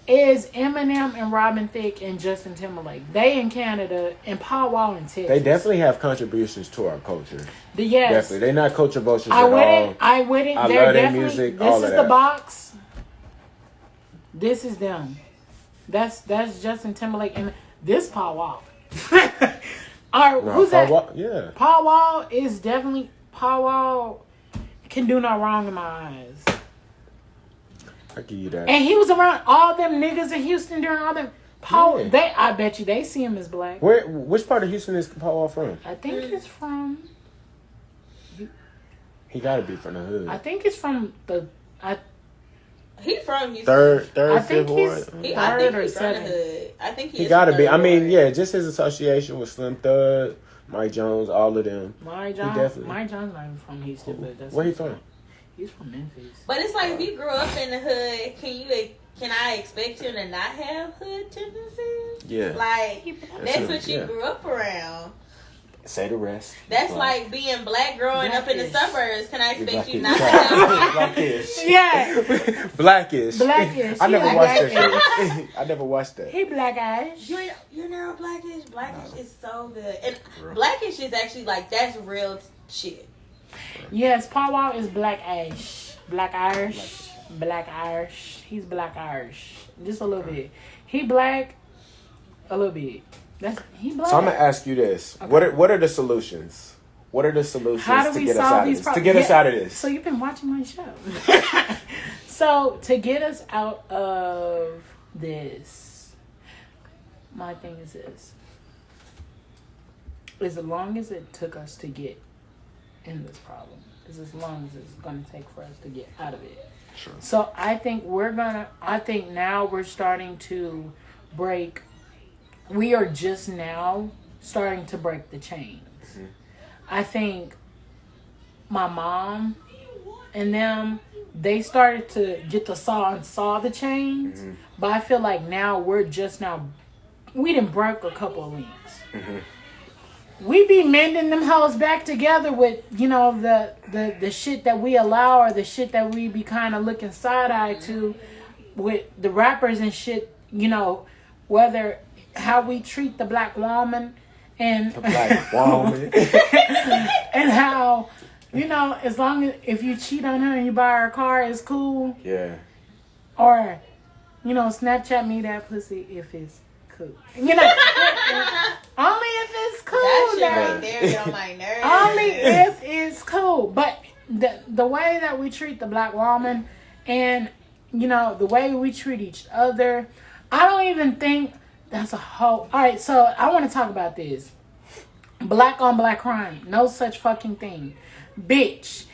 Is Eminem and Robin Thicke and Justin Timberlake. They in Canada and Paul Wall in Texas. They definitely have contributions to our culture. Yes. Definitely. They're not culture vultures at all. I wouldn't. I They're love their definitely, music, this all is of the that. box. This is them. That's Justin Timberlake and this Paul Wall. Who's that? Wall, yeah. Paul Wall is definitely... Paul Wall can do no wrong in my eyes. I give you that. And he was around all them niggas in Houston during all them. I bet you they see him as black. Which part of Houston is Paul Wall from? I think it's from. He got to be from the hood. I think it's from the. He from Houston. Third, fifth ward. Third or seventh. I think he got to be. I mean, yeah, just his association with Slim Thug, Mike Jones, all of them. Mike Jones not even from Houston, but that's where he from? He's from Memphis. But it's like if you grew up in the hood, can I expect him to not have hood tendencies? Yeah. Like that's what you grew up around. Say the rest. That's like being black growing up in the suburbs. Can I expect you not to have Blackish? Yeah. Blackish. I never watched that. I never watched that. He Blackish. You know Blackish? Blackish is so good. And Blackish is actually like that's real shit. Yes, Paul Wall is Black Irish. Black Irish. He's Black Irish. Just a little bit. He black a little bit. He black. So I'm gonna ask you this. Okay. What are the solutions? What are the solutions to get us out of this? To get us out of this. So you've been watching my show. So to get us out of this, my thing is this. As long as it took us to get in this problem, is as long as it's going to take for us to get out of it. Sure. So I think now we're starting to break. We are just now starting to break the chains. Mm-hmm. I think my mom and them, they started to get the saw and saw the chains. Mm-hmm. But I feel like now we didn't break a couple of links. Mm-hmm. we be mending them hoes back together with, you know, the shit that we allow or the shit that we be kind of looking side-eye to with the rappers and shit, you know, whether how we treat the black woman and The black woman. and how, you know, as long as if you cheat on her and you buy her a car, it's cool. Yeah. Or, you know, Snapchat me that pussy if it's cool. You know, only if it's cool. That shit now. right there get on my nerves. Only if it's cool. But the way that we treat the black woman and, you know, the way we treat each other, I don't even think that's a whole... All right, so I want to talk about this. Black on black crime. No such fucking thing. Bitch.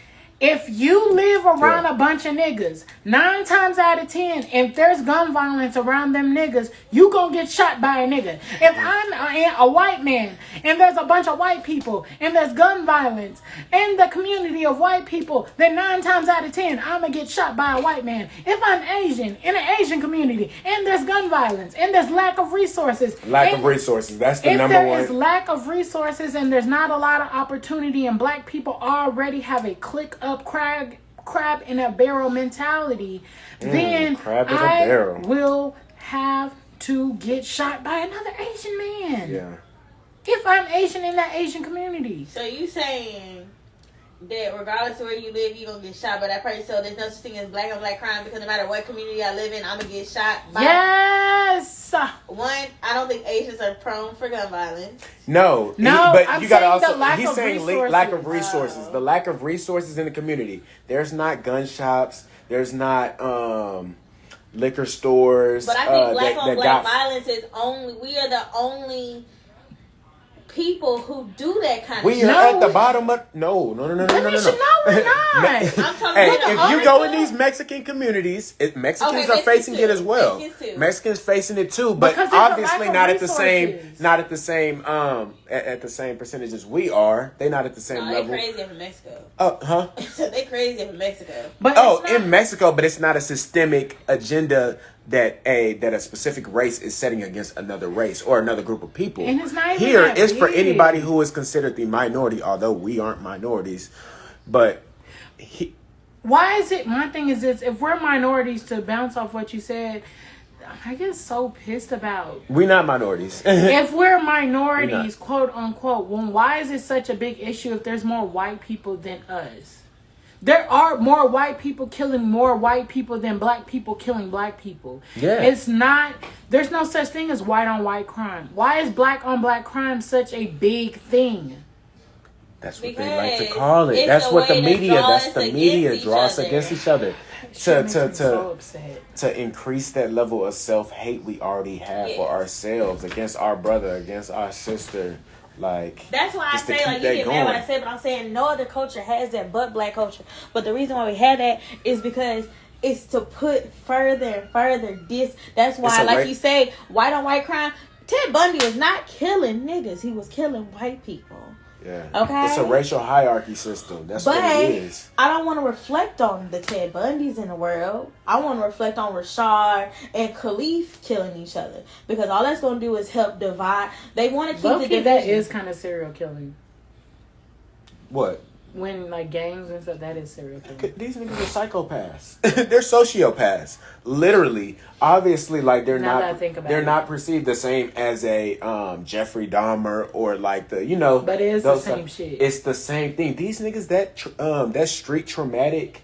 If you live around a bunch of niggas, 9 times out of 10, if there's gun violence around them niggas, you gonna get shot by a nigga. If I'm a white man and there's a bunch of white people and there's gun violence in the community of white people, then 9 times out of 10, I'm gonna get shot by a white man. If I'm Asian in an Asian community and there's gun violence and there's lack of resources. Lack of resources. That's the number If one. there is lack of resources and there's not a lot of opportunity and black people already have a click up crab in a barrel mentality, then I will have to get shot by another Asian man. Yeah. If I'm Asian in that Asian community. So you saying that regardless of where you live, you gonna get shot by that person? So there's no such thing as black on black crime because no matter what community I live in, I'm gonna get shot by. Yes. One, I don't think Asians are prone for gun violence. No, but you gotta also. He's saying lack of resources. The lack of resources in the community. There's not gun shops. There's not liquor stores. But I think black on black violence is only. We are the only people who do that kind of shit. We are at the bottom of no. No, we're not. I'm talking hey, about if you go in these Mexican communities, Mexicans are facing it as well. Mexicans facing it too, but obviously not at the same at the same percentage as we are. They're not at the same level. They're crazy in Mexico. Huh? They crazy in Mexico. But in Mexico, but it's not a systemic agenda that a specific race is setting against another race or another group of people. And it's not even Here, that it's for big. anybody who is considered the minority, although we aren't minorities. But why is it? My thing is this: if we're minorities, to bounce off what you said, I get so pissed about. We're not minorities. If we're minorities, quote unquote, well, why is it such a big issue if there's more white people than us? There are more white people killing more white people than black people killing black people. Yeah. It's not, there's no such thing as white on white crime. Why is black on black crime such a big thing? That's what they like to call it. That's what the media draws against each other. To increase that level of self-hate we already have for ourselves, against our brother, against our sister. Like, that's why I say, like, you get mad when I say, but I'm saying no other culture has that but black culture. But the reason why we had that is because it's to put further and further this. That's why, like you say, white on white crime. Ted Bundy was not killing niggas; he was killing white people. Yeah. Okay. It's a racial hierarchy system. That's what it is. I don't want to reflect on the Ted Bundys in the world. I want to reflect on Rashad and Khalif killing each other, because all that's going to do is help divide. They want to keep the division. That is kind of serial killing. What? When, like, gangs and stuff, that is serial killing. These niggas are psychopaths. They're sociopaths. Literally. Obviously, like, they're not perceived the same as a Jeffrey Dahmer or like the, you know. But it is the same shit. It's the same thing. These niggas, that street traumatic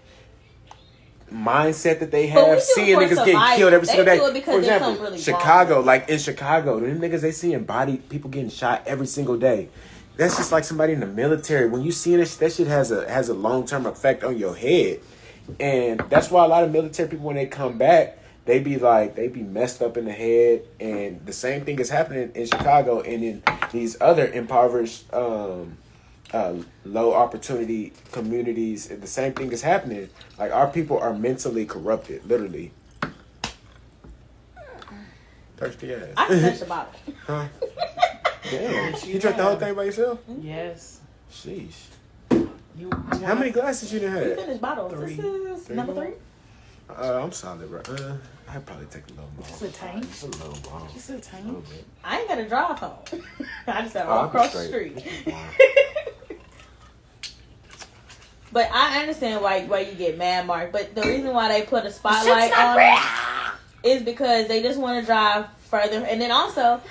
mindset that they have, seeing niggas getting killed every single day. For example, really Chicago, wrong. Like in Chicago, them niggas, they seeing people getting shot every single day. That's just like somebody in the military. When you see this, that shit has a long-term effect on your head. And that's why a lot of military people, when they come back, they be messed up in the head. And the same thing is happening in Chicago and in these other impoverished, low opportunity communities. And the same thing is happening. Like, our people are mentally corrupted, literally. Thirsty ass. I can touch the bottle. Huh? Damn, you drank the whole thing by yourself? Yes. Sheesh. How many glasses you done had? We finished bottles. 3. This is number 3. I'm solid, bro. I'd probably take a little more. Just a tank? Just a little more. Just a tank? A little bit. I ain't got to drive home. I just got to I'll walk be across the straight. street. But I understand why you get mad, Mark. But the reason why they put a spotlight on it is because they just want to drive further. And then also,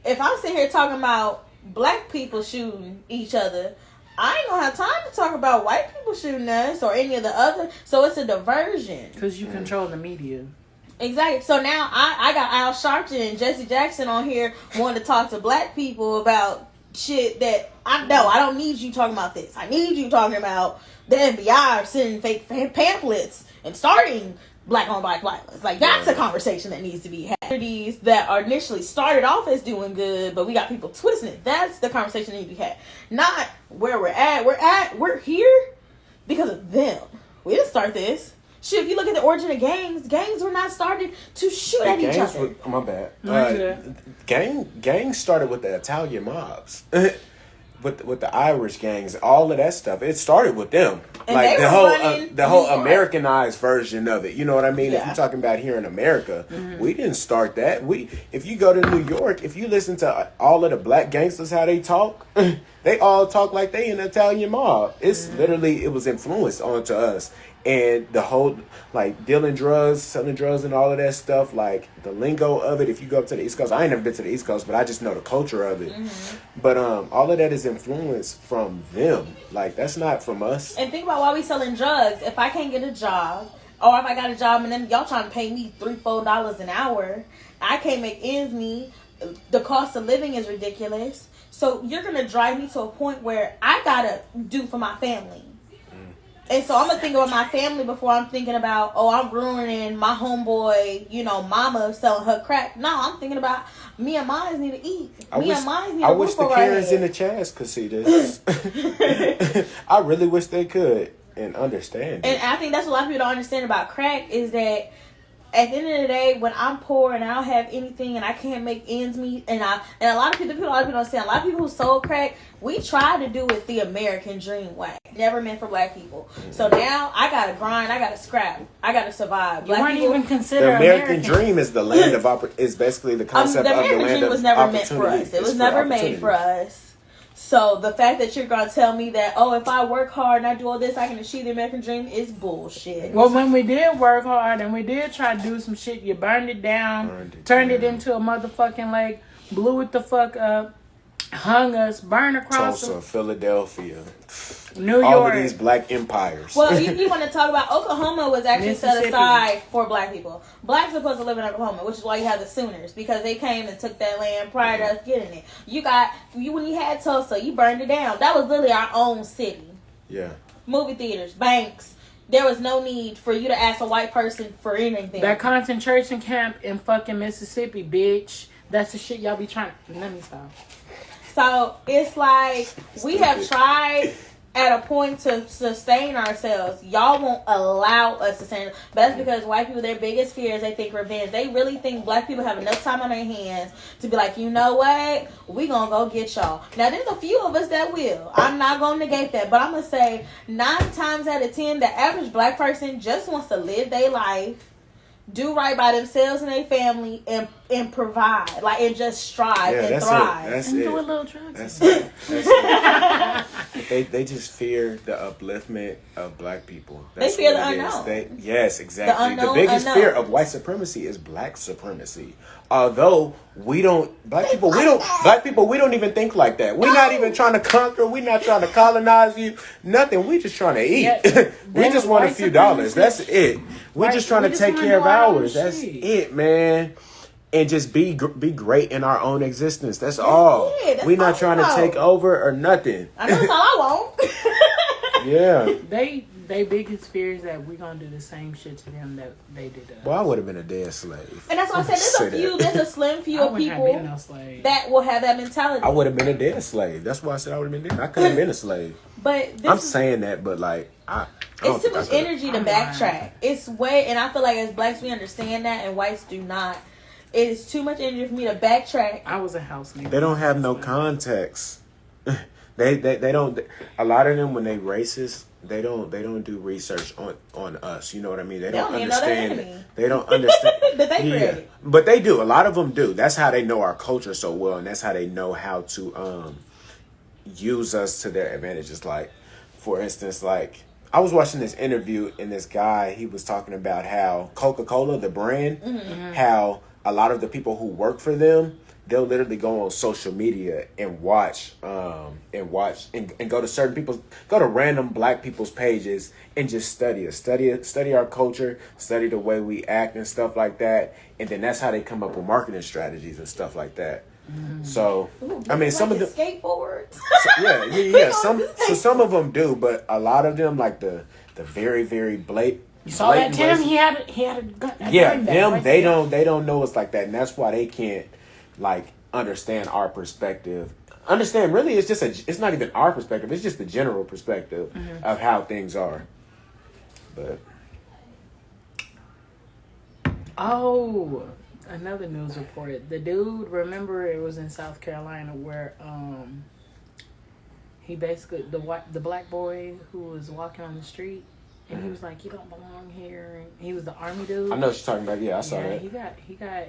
if I'm sitting here talking about black people shooting each other, I ain't gonna have time to talk about white people shooting us or any of the other. So it's a diversion. Because you control the media. Exactly. So now I got Al Sharpton and Jesse Jackson on here wanting to talk to black people about shit that I don't need you talking about this. I need you talking about the FBI sending fake pamphlets and starting black on black violence. Like, that's a conversation that needs to be had. These that are initially started off as doing good, but we got people twisting it. That's the conversation that needs to be had. Not where we're at. We're here because of them. We didn't start this. Shit, if you look at the origin of gangs were not started to shoot at each other. My bad. Gangs started with the Italian mobs. With the Irish gangs, all of that stuff, it started with them. And like the whole York. Americanized version of it. You know what I mean? Yeah. If you're talking about here in America, we didn't start that. If you go to New York, if you listen to all of the black gangsters how they talk, they all talk like they in the Italian mob. It's literally, it was influenced onto us. And the whole, like, selling drugs and all of that stuff, like, the lingo of it, if you go up to the East Coast, I ain't never been to the East Coast, but I just know the culture of it. But all of that is influenced from them. Like, that's not from us. And think about why we selling drugs. If I can't get a job, or if I got a job and then y'all trying to pay me $3-4 an hour, I can't make ends meet. The cost of living is ridiculous. So you're going to drive me to a point where I got to do for my family. And so I'm going to think about my family before I'm thinking about, I'm ruining my homeboy, mama selling her crack. No, I'm thinking about me and mine need to eat. I wish the Karens in the chest could see this. I really wish they could and understand it. And I think that's what a lot of people don't understand about crack is that at the end of the day, when I'm poor and I don't have anything and I can't make ends meet, and a lot of people don't understand, a lot of people who sold crack, we try to do it the American dream way. Never meant for black people. So now I gotta grind, I gotta scrap, I gotta survive. You weren't even considered the American dream is the land of is basically the concept the of the American land dream of was never meant for us. It was never made for us. So the fact that you're gonna tell me that, if I work hard and I do all this, I can achieve the American dream is bullshit. Well, when we did work hard and we did try to do some shit, you burned it down, turned it into a motherfucking lake, blew it the fuck up, hung us, burned across Tulsa, Philadelphia, New York. all of these black empires. Well, you want to talk about Oklahoma was actually set aside for black people. Blacks are supposed to live in Oklahoma, which is why you have the Sooners, because they came and took that land prior to us getting it. When you had Tulsa, you burned it down. That was literally our own city. Yeah. Movie theaters, banks. There was no need for you to ask a white person for anything. That concentration camp in fucking Mississippi, bitch. That's the shit y'all be trying. Let me stop. So it's like we have tried at a point to sustain ourselves. Y'all won't allow us to sustain. But that's because white people, their biggest fear is they think revenge. They really think black people have enough time on their hands to be like, you know what? We gonna go get y'all. Now there's a few of us that will. I'm not gonna negate that. But I'm gonna say 9 times out of 10, the average black person just wants to live their life, do right by themselves and their family, and provide, and just strive and thrive. That's and it. do a little drugs. That's it. That's it. They just fear the upliftment of black people. That's they fear what the it unknown. is. Yes, exactly. The unknown biggest unknown. fear of white supremacy is black supremacy. Although black people, we don't even think like that. We're not even trying to conquer. We're not trying to colonize you. Nothing. We just trying to eat. Yeah, we just want a few dollars. That's it. We're just trying to take care of ours. That's shit. it, man. And just be great in our own existence. That's all. We're not trying to take over or nothing. I know that's all I want. Yeah. They biggest fear is that we're gonna do the same shit to them that they did to us. Well, I would have been a dead slave. And that's why I said there's a slim few of people that will have that mentality. I would have been a dead slave. That's why I said I would have been dead. I couldn't have been a slave. But I'm saying that, but it's too much energy to backtrack. It's way, and I feel like as blacks we understand that, and whites do not. It is too much energy for me to backtrack. I was a housemaid. They don't have no context. They don't. A lot of them, when they racist, They don't do research on us. You know what I mean? They don't don't even know their understand. enemy. They don't understand That they created. But they do. A lot of them do. That's how they know our culture so well, and that's how they know how to use us to their advantages. Like, for instance, like I was watching this interview, and this guy, he was talking about how Coca-Cola, the brand, how a lot of the people who work for them, they'll literally go on social media and watch and go to go to random black people's pages and just study our culture, study the way we act and stuff like that. And then that's how they come up with marketing strategies and stuff like that. So, I mean, some of the skateboards. yeah. Some of them do, but a lot of them, like the very, very blatant. You saw that Tim? He had a gun. Yeah, them, they don't know it's like that, and that's why they can't like understand our perspective. Understand, really, it's not even our perspective. It's just the general perspective of how things are. But another news report. The dude, remember, it was in South Carolina where he basically the black boy who was walking on the street. And he was like, "You don't belong here." And he was the army dude. I know what you're talking about. Yeah, I saw that. He got.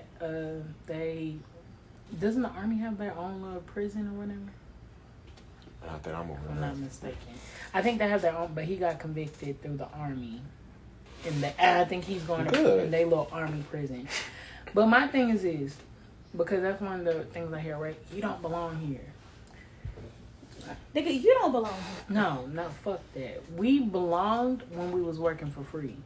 Doesn't the army have their own little prison or whatever? Not that I'm aware. If I'm not mistaken. I think they have their own, but he got convicted through the army, and I think he's going to in their little army prison. But my thing is because that's one of the things I hear. Right? You don't belong here. Nigga, you don't belong here. No, fuck that. We belonged when we was working for free.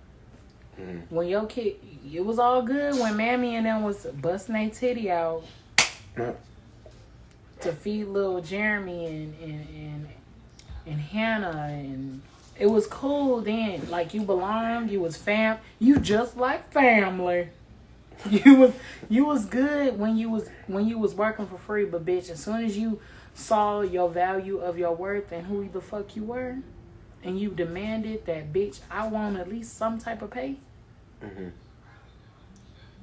When your kid, it was all good when Mammy and them was busting their titty out to feed little Jeremy and Hannah, and it was cool then. Like, you belonged, you was you just like family. You was good when you was working for free, but bitch, as soon as you saw your value of your worth and who the fuck you were, and you demanded that, bitch, I want at least some type of pay.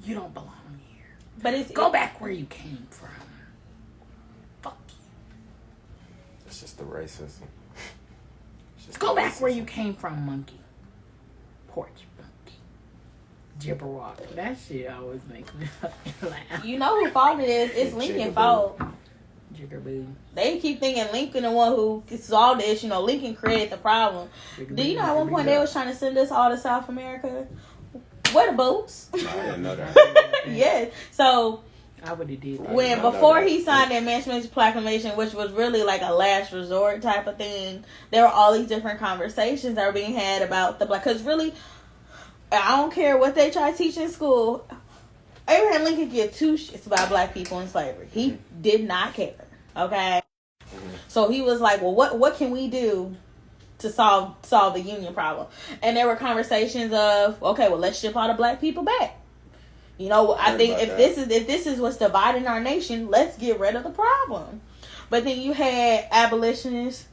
You don't belong here. But go back where you came from. Fuck you. It's just the racism. Go back where you came from, monkey. Porch monkey. Jibberwock. That shit always makes me fucking laugh. You know who fault it is? It's Lincoln's fault. Jigaboo. They keep thinking Lincoln the one who solved the issue. You know, Lincoln created the problem. Do you know at one point they was trying to send us all to South America? Where the boats? I didn't know that. Yeah. So I would have did that. When before he signed the Emancipation Proclamation, which was really like a last resort type of thing, there were all these different conversations that were being had about the black. Because really, I don't care what they try to teach in school. Abraham Lincoln gave two shits about black people in slavery. He did not care. Okay, so he was like, "Well, what can we do to solve the union problem?" And there were conversations of, "Okay, well, let's ship all the black people back." You know, I think if this is what's dividing our nation, let's get rid of the problem. But then you had abolitionists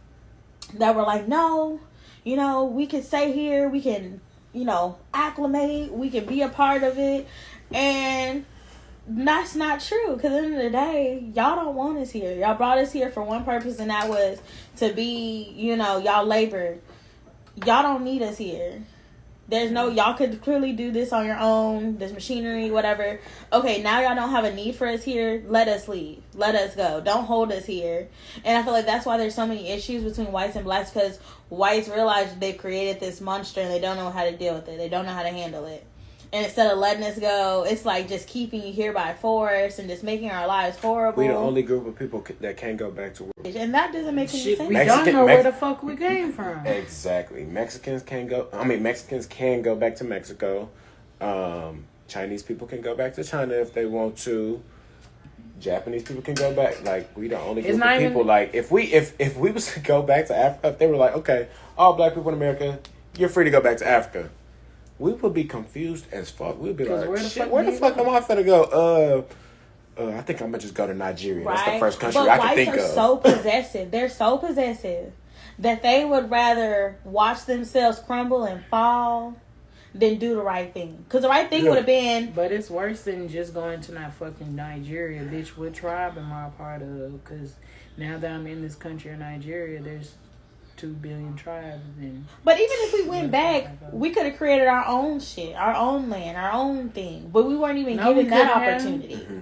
that were like, "No, you know, we can stay here. We can, you know, acclimate. We can be a part of it." And that's not true, because at the end of the day, y'all don't want us here. Y'all brought us here for one purpose, and that was to be, you know, y'all labor. Y'all don't need us here. There's no, y'all could clearly do this on your own. There's machinery, whatever. Okay, now y'all don't have a need for us here. Let us leave. Let us go. Don't hold us here. And I feel like that's why there's so many issues between whites and blacks, because whites realize that they've created this monster and they don't know how to deal with it. They don't know how to handle it. And instead of letting us go, it's like just keeping you here by force and just making our lives horrible. We the only group of people that can't go back to work. And that doesn't make any sense. We don't know where the fuck we came from. Exactly. Mexicans can go back to Mexico. Chinese people can go back to China if they want to. Japanese people can go back. Like, we the only group of people. Like, if we was to go back to Africa, if they were like, okay, all black people in America, you're free to go back to Africa, we would be confused as fuck. We'd be like, where the fuck am I finna go? I think I'm gonna just go to Nigeria. Right. That's the first country I can think of. Whites are so possessive. They're so possessive that they would rather watch themselves crumble and fall than do the right thing. Because the right thing would have been... But it's worse than just going to not fucking Nigeria. Bitch, what tribe am I a part of? Because now that I'm in this country of Nigeria, there's 2 billion tribes. And but even if we went back, we could have created our own shit, our own land, our own thing. But we weren't even given that opportunity. Mm-hmm.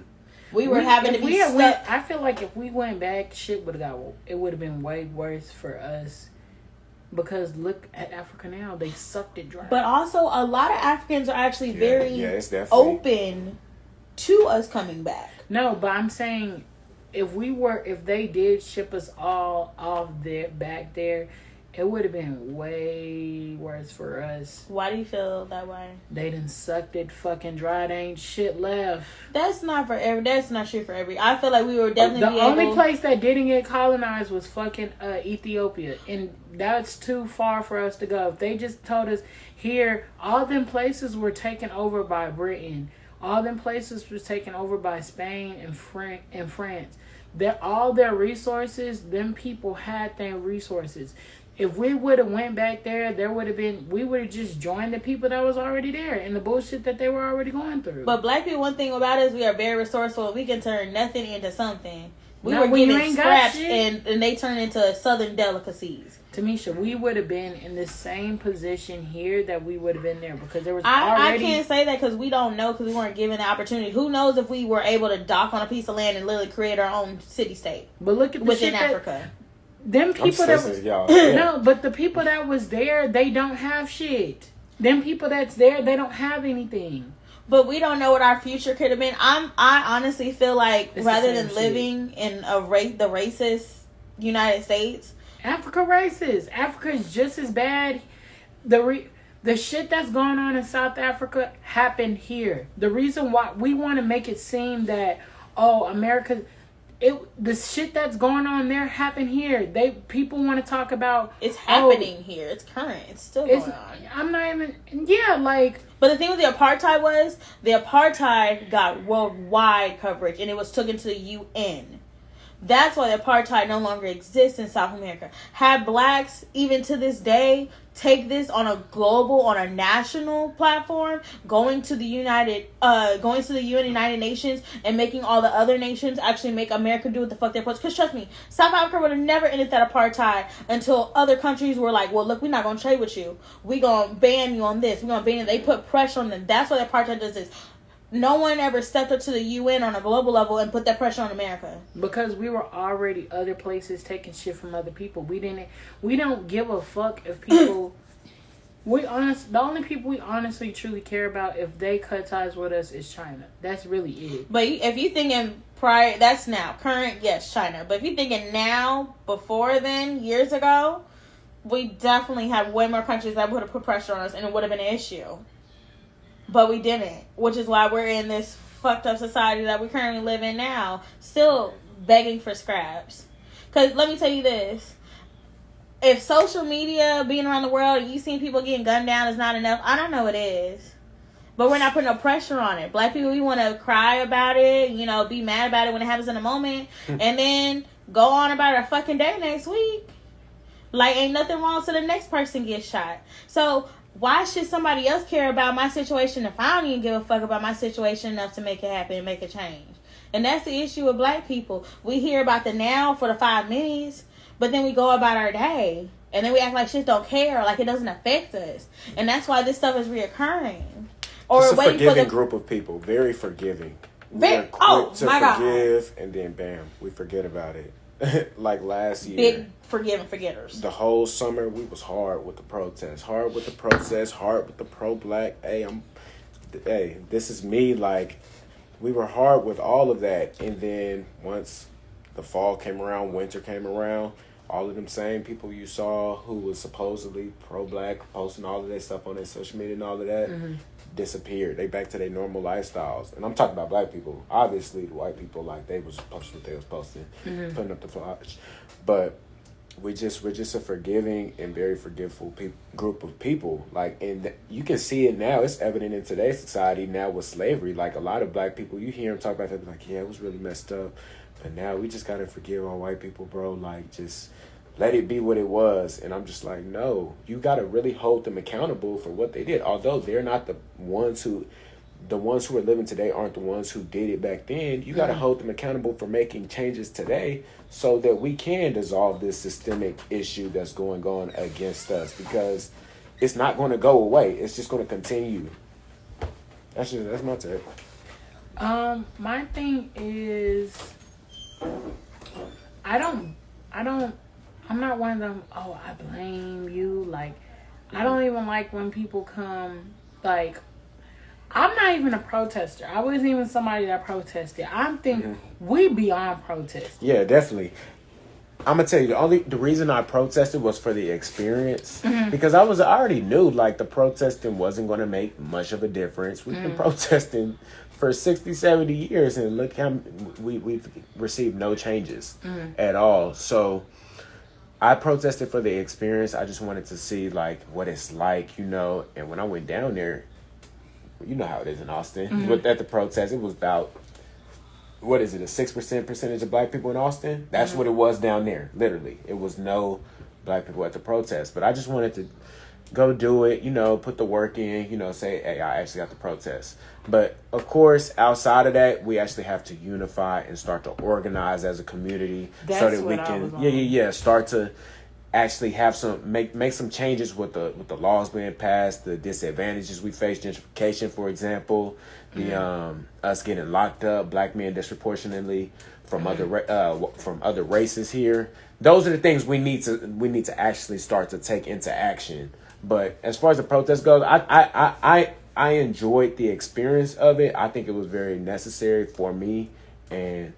We were having to be stuck. I feel like if we went back, shit would have got. It would have been way worse for us. Because look at Africa now, they sucked it dry. But also, a lot of Africans are actually it's very open to us coming back. No, but I'm saying, if they did ship us all off there back there, it would have been way worse for us. Why do you feel that way? They done sucked it fucking dry. There ain't shit left. That's not true for every. I feel like we were definitely the only place that didn't get colonized was fucking Ethiopia, and that's too far for us to go. If they just told us here, all them places were taken over by Britain. All them places was taken over by Spain and France. All their resources, them people had their resources. If we would have went back there, we would have just joined the people that was already there and the bullshit that they were already going through. But black people, one thing about us, we are very resourceful. We can turn nothing into something. We were given scraps and they turned into southern delicacies. Tamisha, we would have been in the same position here that we would have been there because there was I can't say that because we don't know because we weren't given the opportunity. Who knows if we were able to dock on a piece of land and literally create our own city-state. But look at the within Africa. Them people no, but the people that was there, they don't have shit. Them people that's there, they don't have anything. But we don't know what our future could have been. I honestly feel like rather than living in the racist United States, Africa racist. Africa is just as bad. The shit that's going on in South Africa happened here. The reason why we want to make it seem that America. The shit that's going on there happened here. People want to talk about it's happening here. It's current. It's still going on. I'm not even like. But the thing with the apartheid got worldwide coverage and it was taken to the UN. That's why the apartheid no longer exists in South America. Had blacks even to this day take this on a national platform, going to the UN United Nations and making all the other nations actually make America do what the fuck they're supposed to. Because trust me, South Africa would have never ended that apartheid until other countries were like, well, look, we're not going to trade with you. We're going to ban you on this. We're going to ban you. They put pressure on them. That's why the apartheid does this. No one ever stepped up to the UN on a global level and put that pressure on America. Because we were already other places taking shit from other people. We don't give a fuck if people. The only people we honestly truly care about if they cut ties with us is China. That's really it. But if you thinking prior, that's now current. Yes, China. But if you thinking now, before then, years ago, we definitely had way more countries that would have put pressure on us, and it would have been an issue. But we didn't, which is why we're in this fucked up society that we currently live in now, still begging for scraps. Because let me tell you this. If social media being around the world and you seen people getting gunned down is not enough, I don't know what is. But we're not putting no pressure on it. Black people, we want to cry about it, be mad about it when it happens in a moment, and then go on about our fucking day next week. Like, ain't nothing wrong so the next person gets shot. So why should somebody else care about my situation if I don't even give a fuck about my situation enough to make it happen and make a change? And that's the issue with black people. We hear about the now for the 5 minutes, but then we go about our day. And then we act like shit don't care, like it doesn't affect us. And that's why this stuff is reoccurring. Or it's a forgiving group of people. Very forgiving. We're quick to my forgive, and then bam, we forget about it. Like last year. Big forgive and forgetters. The whole summer, we was hard with the protests. Hard with the protests, hard with the pro-black. Hey, this is me. Like, we were hard with all of that. And then once the fall came around, winter came around, all of them same people you saw who was supposedly pro-black, posting all of that stuff on their social media and all of that, disappeared. They back to their normal lifestyles. And I'm talking about black people. Obviously, the white people, like, they was posting what they was posting, putting up the flash. But we're just a forgiving and very forgiveful group of people. Like, and you can see it now. It's evident in today's society now with slavery. Like, a lot of black people, you hear them talk about that, like, yeah, it was really messed up. But now we just gotta forgive our white people, bro. Like, just let it be what it was. And I'm just like, no, you gotta really hold them accountable for what they did. Although they're not the ones who the ones who are living today aren't the ones who did it back then. You got to hold them accountable for making changes today so that we can dissolve this systemic issue that's going on against us, because it's not going to go away. It's just going to continue. That's my take. My thing is, I'm not one of them, oh, I blame you. Like, I don't even like when people come, like, I'm not even a protester. I wasn't even somebody that protested. I'm thinking we beyond protest. Yeah, definitely. I'm gonna tell you, the reason I protested was for the experience, because I already knew like the protesting wasn't gonna make much of a difference. We've been protesting for 60, 70 years, and look how we've received no changes at all. So I protested for the experience. I just wanted to see like what it's like, you know. And when I went down there, you know how it is in Austin. But at the protest, it was about, what is it, a 6% percentage of black people in Austin? That's what it was down there, literally. It was no black people at the protest. But I just wanted to go do it, you know, put the work in, you know, say, hey, I actually got the protest. But, of course, outside of that, we actually have to unify and start to organize as a community. That's so that what we I can, was on. start to actually have make some changes with the laws being passed, the disadvantages we face, gentrification, for example, the us getting locked up, black men disproportionately from other races here. Those are the things we need to actually start to take into action. But as far as the protest goes, I enjoyed the experience of it. I think it was very necessary for me, and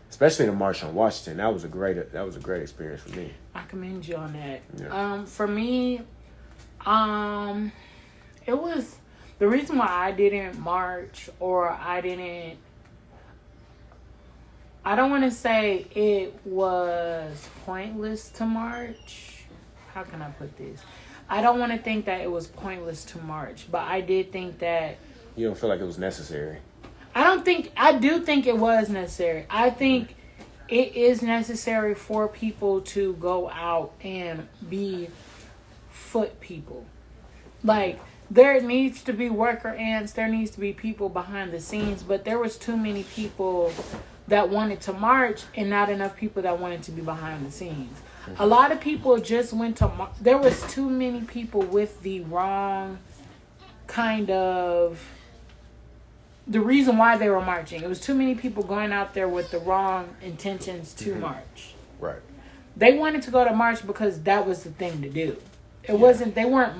especially the March on Washington. That was a great experience for me. I commend you on that. Yeah. For me, it was the reason why I didn't march, or I don't want to say it was pointless to march. How can I put this? I don't want to think that it was pointless to march, but I did think that... You don't feel like it was necessary? I do think it was necessary. I think it is necessary for people to go out and be foot people. Like, there needs to be worker ants, there needs to be people behind the scenes, but there was too many people that wanted to march and not enough people that wanted to be behind the scenes. A lot of people just went to there was too many people with the wrong kind of the reason why they were marching. It was too many people going out there with the wrong intentions to march. Right. They wanted to go to march because that was the thing to do. It wasn't, they weren't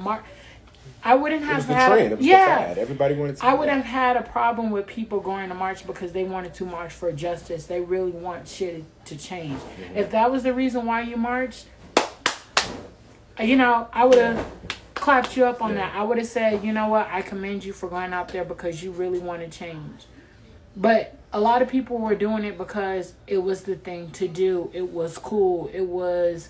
I wouldn't have had... It was the fad. Everybody wanted to... I would have had a problem with people going to march because they wanted to march for justice. They really want shit to change. If that was the reason why you marched, you know, I would have clapped you up on that. I would have said, you know what, I commend you for going out there because you really want to change. But a lot of people were doing it because it was the thing to do. It was cool. It was...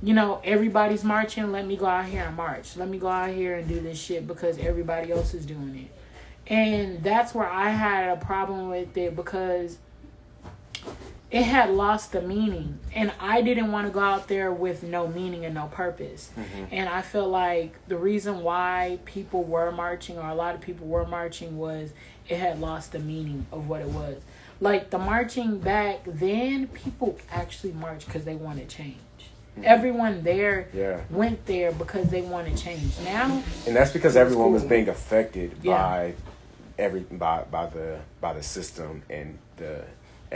You know, everybody's marching. Let me go out here and march. Let me go out here and do this shit because everybody else is doing it. And that's where I had a problem with it because it had lost the meaning. And I didn't want to go out there with no meaning and no purpose. And I feel like the reason why people were marching, or a lot of people were marching, was it had lost the meaning of what it was. Like the marching back then, people actually marched because they wanted change. Everyone there went there because they want to change. Now, and that's because everyone was being affected by the system and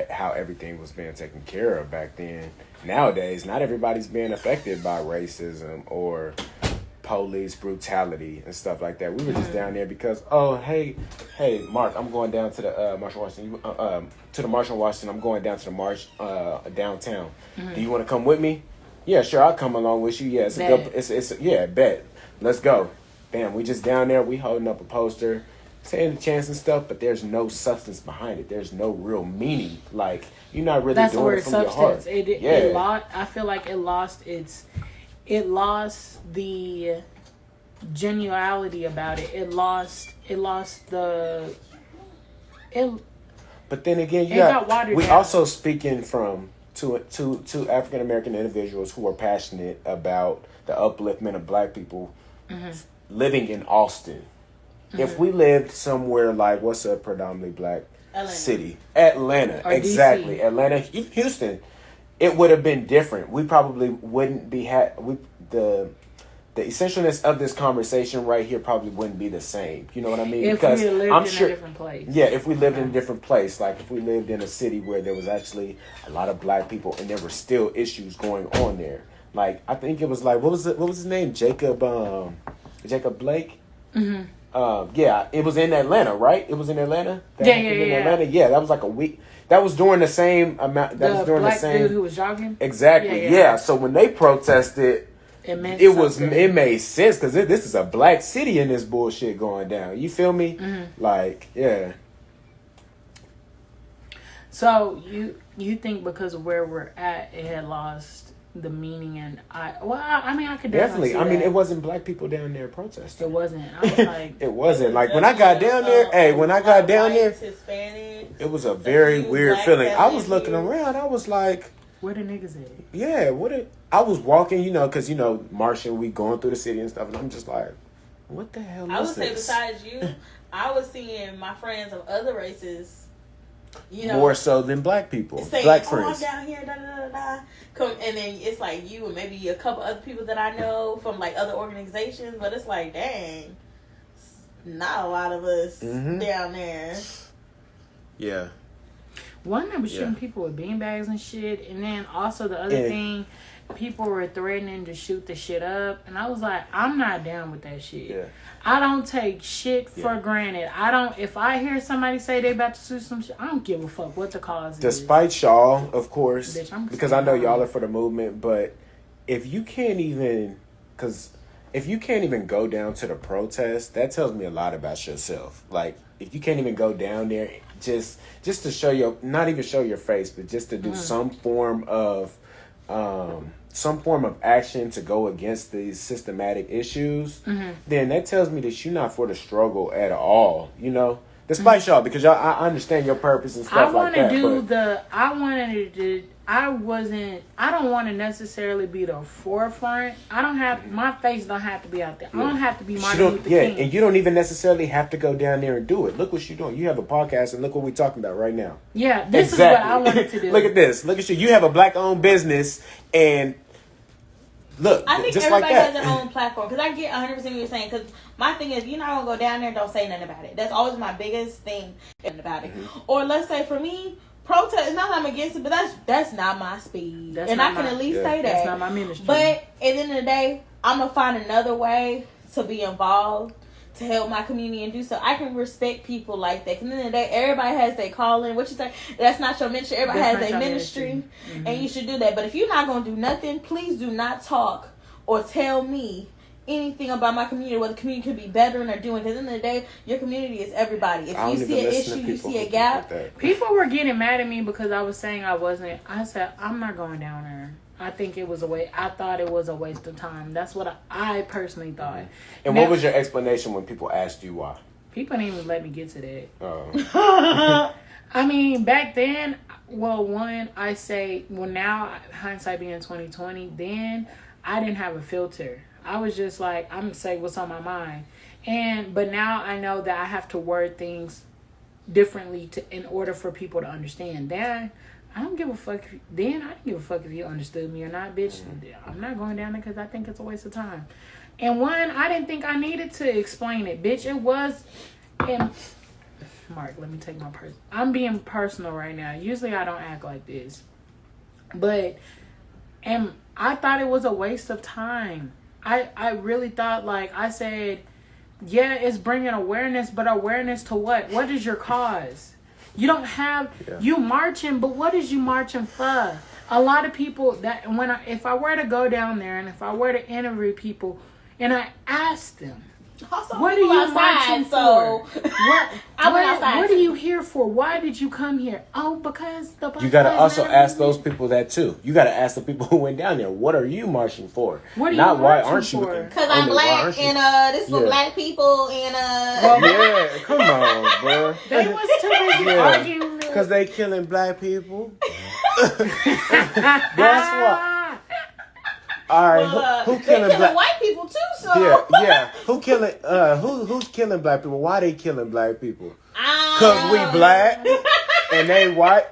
how everything was being taken care of back then. Nowadays, not everybody's being affected by racism or police brutality and stuff like that. We were just down there because, hey, Mark, I'm going down to the March on Washington. To the March on Washington. I'm going down to the march downtown. Do you want to come with me? Yeah, sure, I'll come along with you. Yeah, bet. Let's go. Bam, we just down there, we holding up a poster, saying the chants and stuff, but there's no substance behind it. There's no real meaning. Like, you're not really doing it from your heart. I feel like it lost the genuality about it. It lost the But then again, we also speaking from two African American individuals who are passionate about the upliftment of black people living in Austin. if we lived somewhere like, what's a predominantly black Atlanta. city? Atlanta, Or exactly. DC. Atlanta, Houston. It would have been different. We probably wouldn't be the essentialness of this conversation right here probably wouldn't be the same. You know what I mean? If Because we had lived I'm in sure, a different place. yeah, if we lived in a different place, like if we lived in a city where there was actually a lot of black people and there were still issues going on there. Like I think it was like what was his name? Jacob Blake. Mm-hmm. Yeah, it was in Atlanta, right? It was in Atlanta. Yeah. Atlanta. Yeah, that was like a week. That was during the same amount. That was during black the same. dude who was jogging. Exactly. Yeah. So when they protested, it made sense because this is a black city and this bullshit going down. You feel me? Mm-hmm. Like, yeah. So you think because of where we're at, it had lost the meaning, and I could definitely see I mean, that. it wasn't black people down there protesting. It wasn't. I was like, it wasn't like when I got down there. When I got down there, Hispanics, it was a very weird black feeling. I was families. looking around. I was like, where the niggas at? yeah, I was walking, because marching, we going through the city and stuff, and I'm just like, what the hell I is would say this? besides you, I was seeing my friends of other races, more so than black people, saying, black I'm friends. down here, da da da da. Come, and then it's like you and maybe a couple other people that I know from like other organizations, but it's like, dang, not a lot of us down there. Yeah. One, they were shooting people with beanbags and shit, and then also the other thing, people were threatening to shoot the shit up, and I was like, I'm not down with that shit. Yeah. I don't take shit for granted. If I hear somebody say they about to shoot some shit, I don't give a fuck what the cause is. Despite y'all, of course, Bitch, because I know y'all are for the movement, but if you can't even go down to the protest, that tells me a lot about yourself. Like, if you can't even go down there just to show not even show your face, but just to do some form of action to go against these systematic issues, then that tells me that you're not for the struggle at all, despite y'all, because I understand your purpose and stuff like that. I don't want to necessarily be the forefront. My face don't have to be out there. I don't have to be Martin Luther King. And you don't even necessarily have to go down there and do it. Look what you're doing. You have a podcast, and look what we're talking about right now. Yeah, this is what I wanted to do. Look at this. Look at you. You have a black-owned business, and look, I think just everybody like that. has their own platform. Because I get 100% what you're saying. Because my thing is, you're not going to go down there and don't say nothing about it. That's always my biggest thing about it. Or let's say for me, protest, not that I'm against it, but that's not my speed. And I can at least say that. That's not my ministry. But at the end of the day, I'm going to find another way to be involved, to help my community and do so. I can respect people like that. Because at the end of the day, everybody has their calling. What you say? That's not your ministry. Everybody has their ministry. And you should do that. But if you're not going to do nothing, please do not talk or tell me anything about my community, what the community could be better and they're doing. Because at the end of the day, your community is everybody. If you see an issue, you see a gap. People were getting mad at me because I was saying I said, I'm not going down there. I think it was I thought it was a waste of time. That's what I personally thought. And what was your explanation when people asked you why? People didn't even let me get to that. Oh. I mean, back then, now, hindsight being 2020, then I didn't have a filter. I was just like, I'm going to say what's on my mind. But now I know that I have to word things differently in order for people to understand. Then I don't give a fuck. Then I didn't give a fuck if you understood me or not, bitch. I'm not going down there because I think it's a waste of time. And I didn't think I needed to explain it, bitch. It was. And Mark, let me take my person. I'm being personal right now. Usually I don't act like this, but I thought it was a waste of time. I really thought, like I said, yeah, it's bringing awareness, but awareness to what? What is your cause? You don't have, you marching, but what is you marching for? A lot of people if I were to go down there and if I were to interview people and I asked them, what are you marching for? What are you here for? Why did you come here? Oh, because the Black You got to Lives also Matter ask movement. those people that too. You got to ask the people who went down there, what are you marching for? What are Not you why marching aren't you? for? Because I'm black and this is for black people and Yeah, come on, bro. They was too busy arguing. Because they killing black people. That's why. All right, who they're killing killing black? white people too, so Yeah. Who's killing black people? Why they killing black people? Cause we black and they white.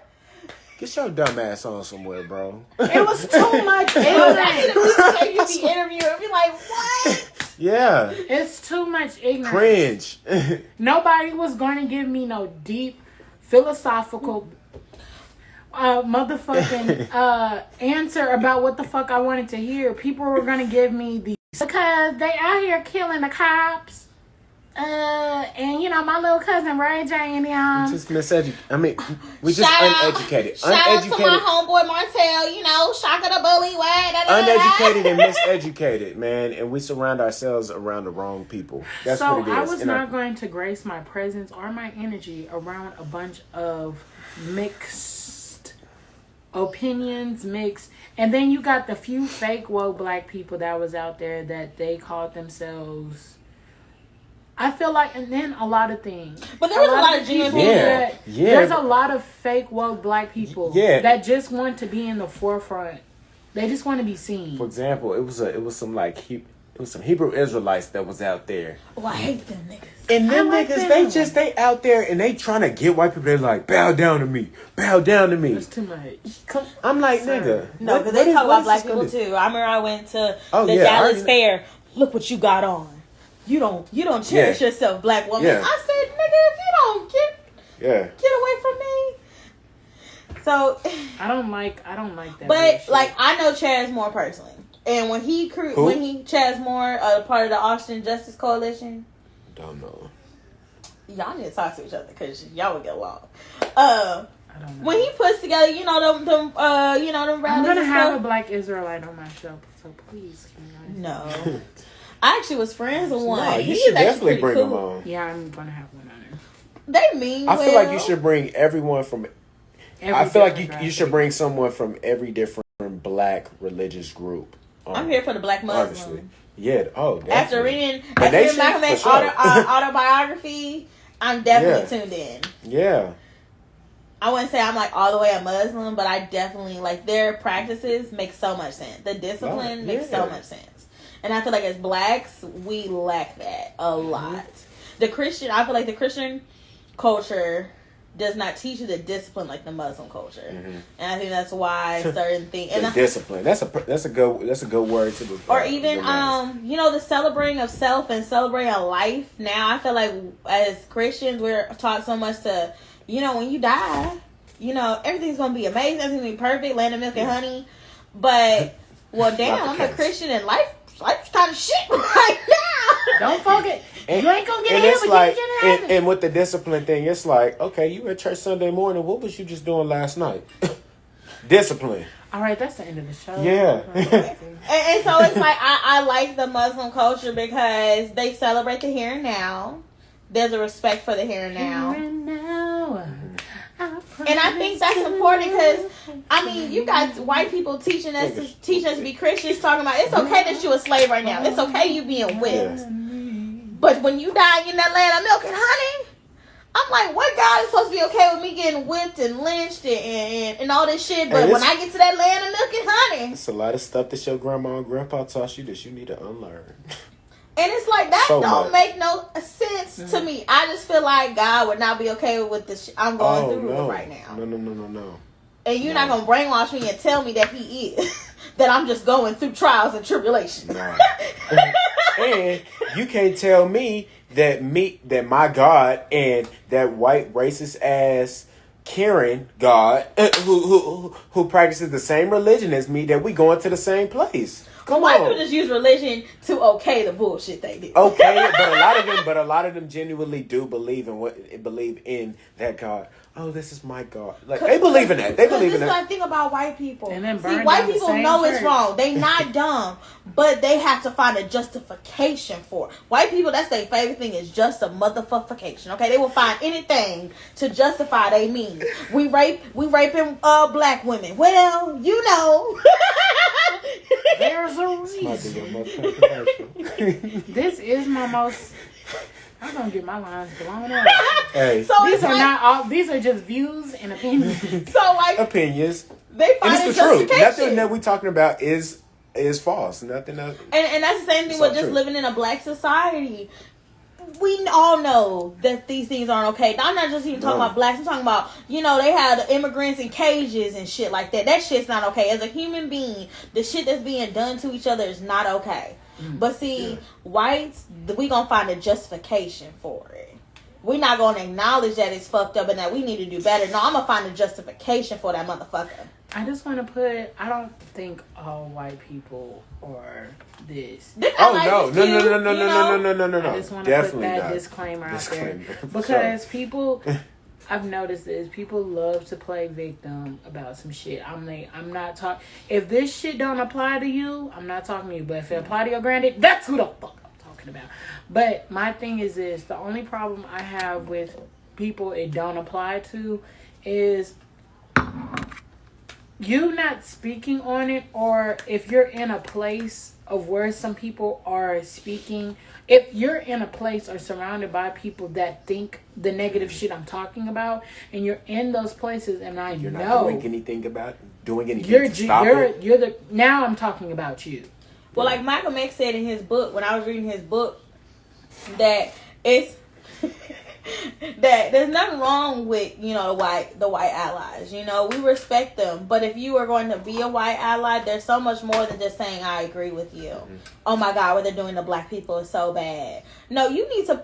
Get your dumb ass on somewhere, bro. It was too much ignorance. You be interviewing and be like, what? Yeah. It's too much ignorance. Cringe. Nobody was going to give me no deep philosophical motherfucking answer about what the fuck I wanted to hear. People were going to give me the because they out here killing the cops. And you know, my little cousin Ray J and Just miseducated. I mean, we just uneducated. Shout out to my homeboy Martell, you know, Shaka the Bully, uneducated and miseducated, man. And we surround ourselves around the wrong people. That's so what it is. I was not going to grace my presence or my energy around a bunch of mixed opinions, and then you got the few fake woke black people that was out there that they called themselves. I feel like, and then a lot of things. But there was a lot of genuine people. Yeah. There's a lot of fake woke black people that just want to be in the forefront. They just want to be seen. For example, it was some Hebrew Israelites that was out there. Oh, I hate them niggas. And them niggas, they out there and they trying to get white people. They're like, bow down to me. Bow down to me. That's too much. I'm like, nigga. No, because they talk about black people too. I remember I went to the Dallas Fair. Look what you got on. You don't cherish yourself, black woman. Yeah. I said, nigga, if you don't get away from me. So I don't like that. But bullshit. like I know Chaz Moore personally, and when Chaz Moore, part of the Austin Justice Coalition. Don't know. Y'all need to talk to each other because y'all would get along. I don't know. When he puts together, them rallies. I'm gonna have a black Israelite on my show, so please. No. I actually was friends with one. No, you should definitely bring them on. Yeah, I'm gonna have one on there. They mean I feel like you should bring everyone from. I feel like you should bring someone from every different black religious group. I'm here for the black Muslim. Obviously. Yeah. Oh, definitely. After reading Malcolm X's autobiography, I'm definitely tuned in. Yeah. I wouldn't say I'm like all the way a Muslim, but I definitely like their practices make so much sense. The discipline makes so much sense. And I feel like as blacks, we lack that a lot. I feel like the Christian culture does not teach you the discipline like the Muslim culture. And I think that's why certain things... discipline. That's a good word to be. Or even, the celebrating of self and celebrating life. Now, I feel like as Christians, we're taught so much to, when you die, everything's going to be amazing. Everything's going to be perfect, land of milk and honey. But, well, damn, I'm a Christian and life's kind of shit right now. Don't forget. You ain't gonna get it, but like, you can get it. And with the discipline thing, it's like, okay, you at church Sunday morning. What was you just doing last night? Discipline. All right, that's the end of the show. Yeah. and so it's like, I like the Muslim culture because they celebrate the here and now. There's a respect for the here and now. Here and now. And I think that's important because, you got white people teaching us to be Christians, talking about it's okay that you're a slave right now. It's okay you being whipped. But when you die in that land of milk and honey, I'm like, what God is supposed to be okay with me getting whipped and lynched and all this shit? But when I get to that land of milk and honey, it's a lot of stuff that your grandma and grandpa taught you that you need to unlearn. And it's like, that don't make no sense to me. I just feel like God would not be okay with this shit I'm going through right now. No. And you're not going to brainwash me and tell me that he is. That I'm just going through trials and tribulations. No. And you can't tell me that my God and that white racist ass Karen God who practices the same religion as me, that we going to the same place. Come White on. people just use religion to okay the bullshit they do. Okay, but a lot of them genuinely do believe in that God. Oh, this is my God. Like, they believe in that. They believe in that. This is the thing about white people. And then see, white people know it's wrong. They not dumb, but they have to find a justification for it. White people, that's their favorite thing, is just a motherfuckification. Okay, they will find anything to justify they mean. We raping black women. Well, There's a reason. This is my most. I'm gonna get my lines blown up. Hey. So these are just views and opinions. So like opinions. They find and it's the truth. Nothing that we talking about is is false. Nothing else. And that's the same thing with just living in a black society. We all know that these things aren't okay. I'm not just even talking about blacks. I'm talking about, they have the immigrants in cages and shit like that. That shit's not okay. As a human being, the shit that's being done to each other is not okay. But see, whites, we gonna find a justification for it. We're not gonna acknowledge that it's fucked up and that we need to do better. No, I'm gonna find a justification for that motherfucker. I just want to put, I don't think all white people are this. No. I just want to put that disclaimer out there. Because people, I've noticed this, people love to play victim about some shit. I'm not talking, if this shit don't apply to you, I'm not talking to you. But if it apply to your granddad, that's who the fuck I'm talking about. But my thing is this, the only problem I have with people it don't apply to is you not speaking on it, or if you're in a place of where some people are speaking, if you're in a place or surrounded by people that think the negative shit I'm talking about, and you're in those places, and you're not doing anything to stop it. Now I'm talking about you. Well, like Michael X said in his book, when I was reading his book, that it's that there's nothing wrong with, the white allies. We respect them. But if you are going to be a white ally, there's so much more than just saying, I agree with you. Mm-hmm. Oh my God, what they're doing to black people is so bad. No, you need to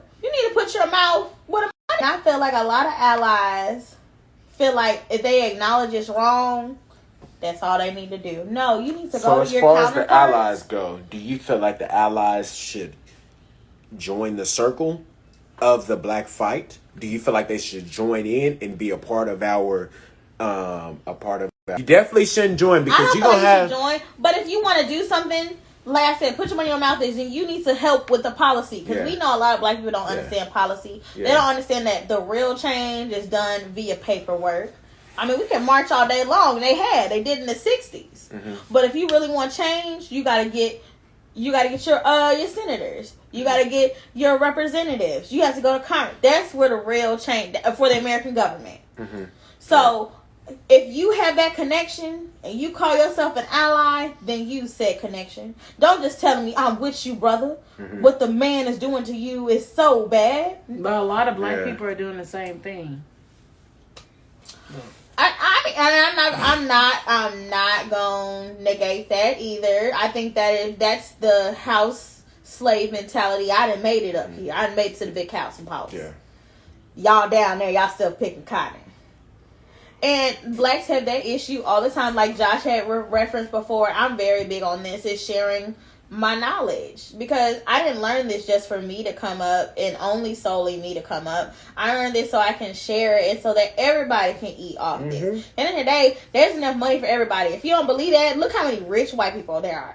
put your mouth where the money. I feel like a lot of allies feel like if they acknowledge it's wrong, that's all they need to do. No, you need to go to your counterparts. So as far as the allies go, do you feel like the allies should join the circle of the black fight? Do you feel like they should join in and be a part of our you definitely shouldn't join, because you're gonna have join. But if you want to do something, like I said, put your money in your mouth, and you need to help with the policy, because we know a lot of black people don't understand policy. They don't understand that the real change is done via paperwork. I mean, we can march all day long. They did in the 60s. Mm-hmm. But if you really want change, you gotta get your senators. You got to get your representatives. You have to go to Congress. That's where the real change for the American government. Mm-hmm. So, if you have that connection and you call yourself an ally, then you said connection. Don't just tell me I'm with you, brother. Mm-hmm. What the man is doing to you is so bad. But a lot of black people are doing the same thing. I'm not gonna negate that either. I think that that's the house slave mentality. I done made it up here. I done made it to the big house in politics. Yeah. Y'all down there, y'all still picking cotton. And blacks have that issue all the time. Like Josh had referenced before, I'm very big on this, is sharing my knowledge. Because I didn't learn this just for me to come up and only solely me to come up. I learned this so I can share it so that everybody can eat off this. At the end of the day, there's enough money for everybody. If you don't believe that, look how many rich white people there are.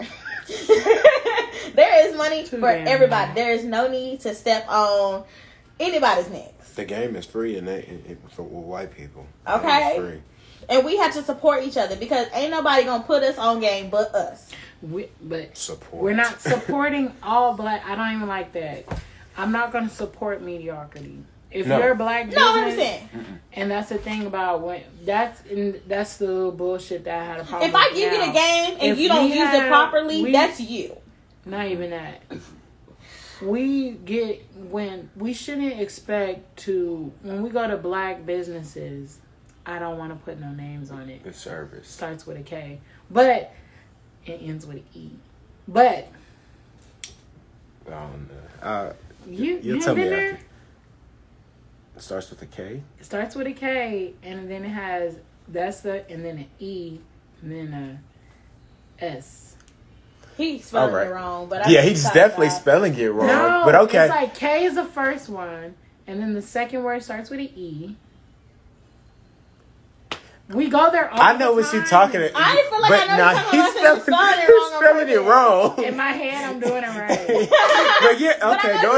There is money for everybody. There is no need to step on anybody's necks. The game is free for white people. Okay. Free. And we have to support each other, because ain't nobody gonna put us on game but us. We're not supporting all black. I don't even like that. I'm not gonna support mediocrity. If you're a black business, and that's the thing about that's the bullshit that I had a problem. If I give you the game and you don't use it properly, that's you. Not even that. We shouldn't expect to, when we go to black businesses, I don't want to put no names on it. The service starts with a K, but it ends with an E. But you tell me after. It starts with a K. It starts with a K, and then it has and then an E, and then a S. He's spelling it wrong, but he's definitely spelling it wrong. No, but okay. It's like K is the first one, and then the second word starts with an E. We go there all I know what you're talking about. I feel like I know he's spelling it wrong. In my head, I'm doing it right. But okay, go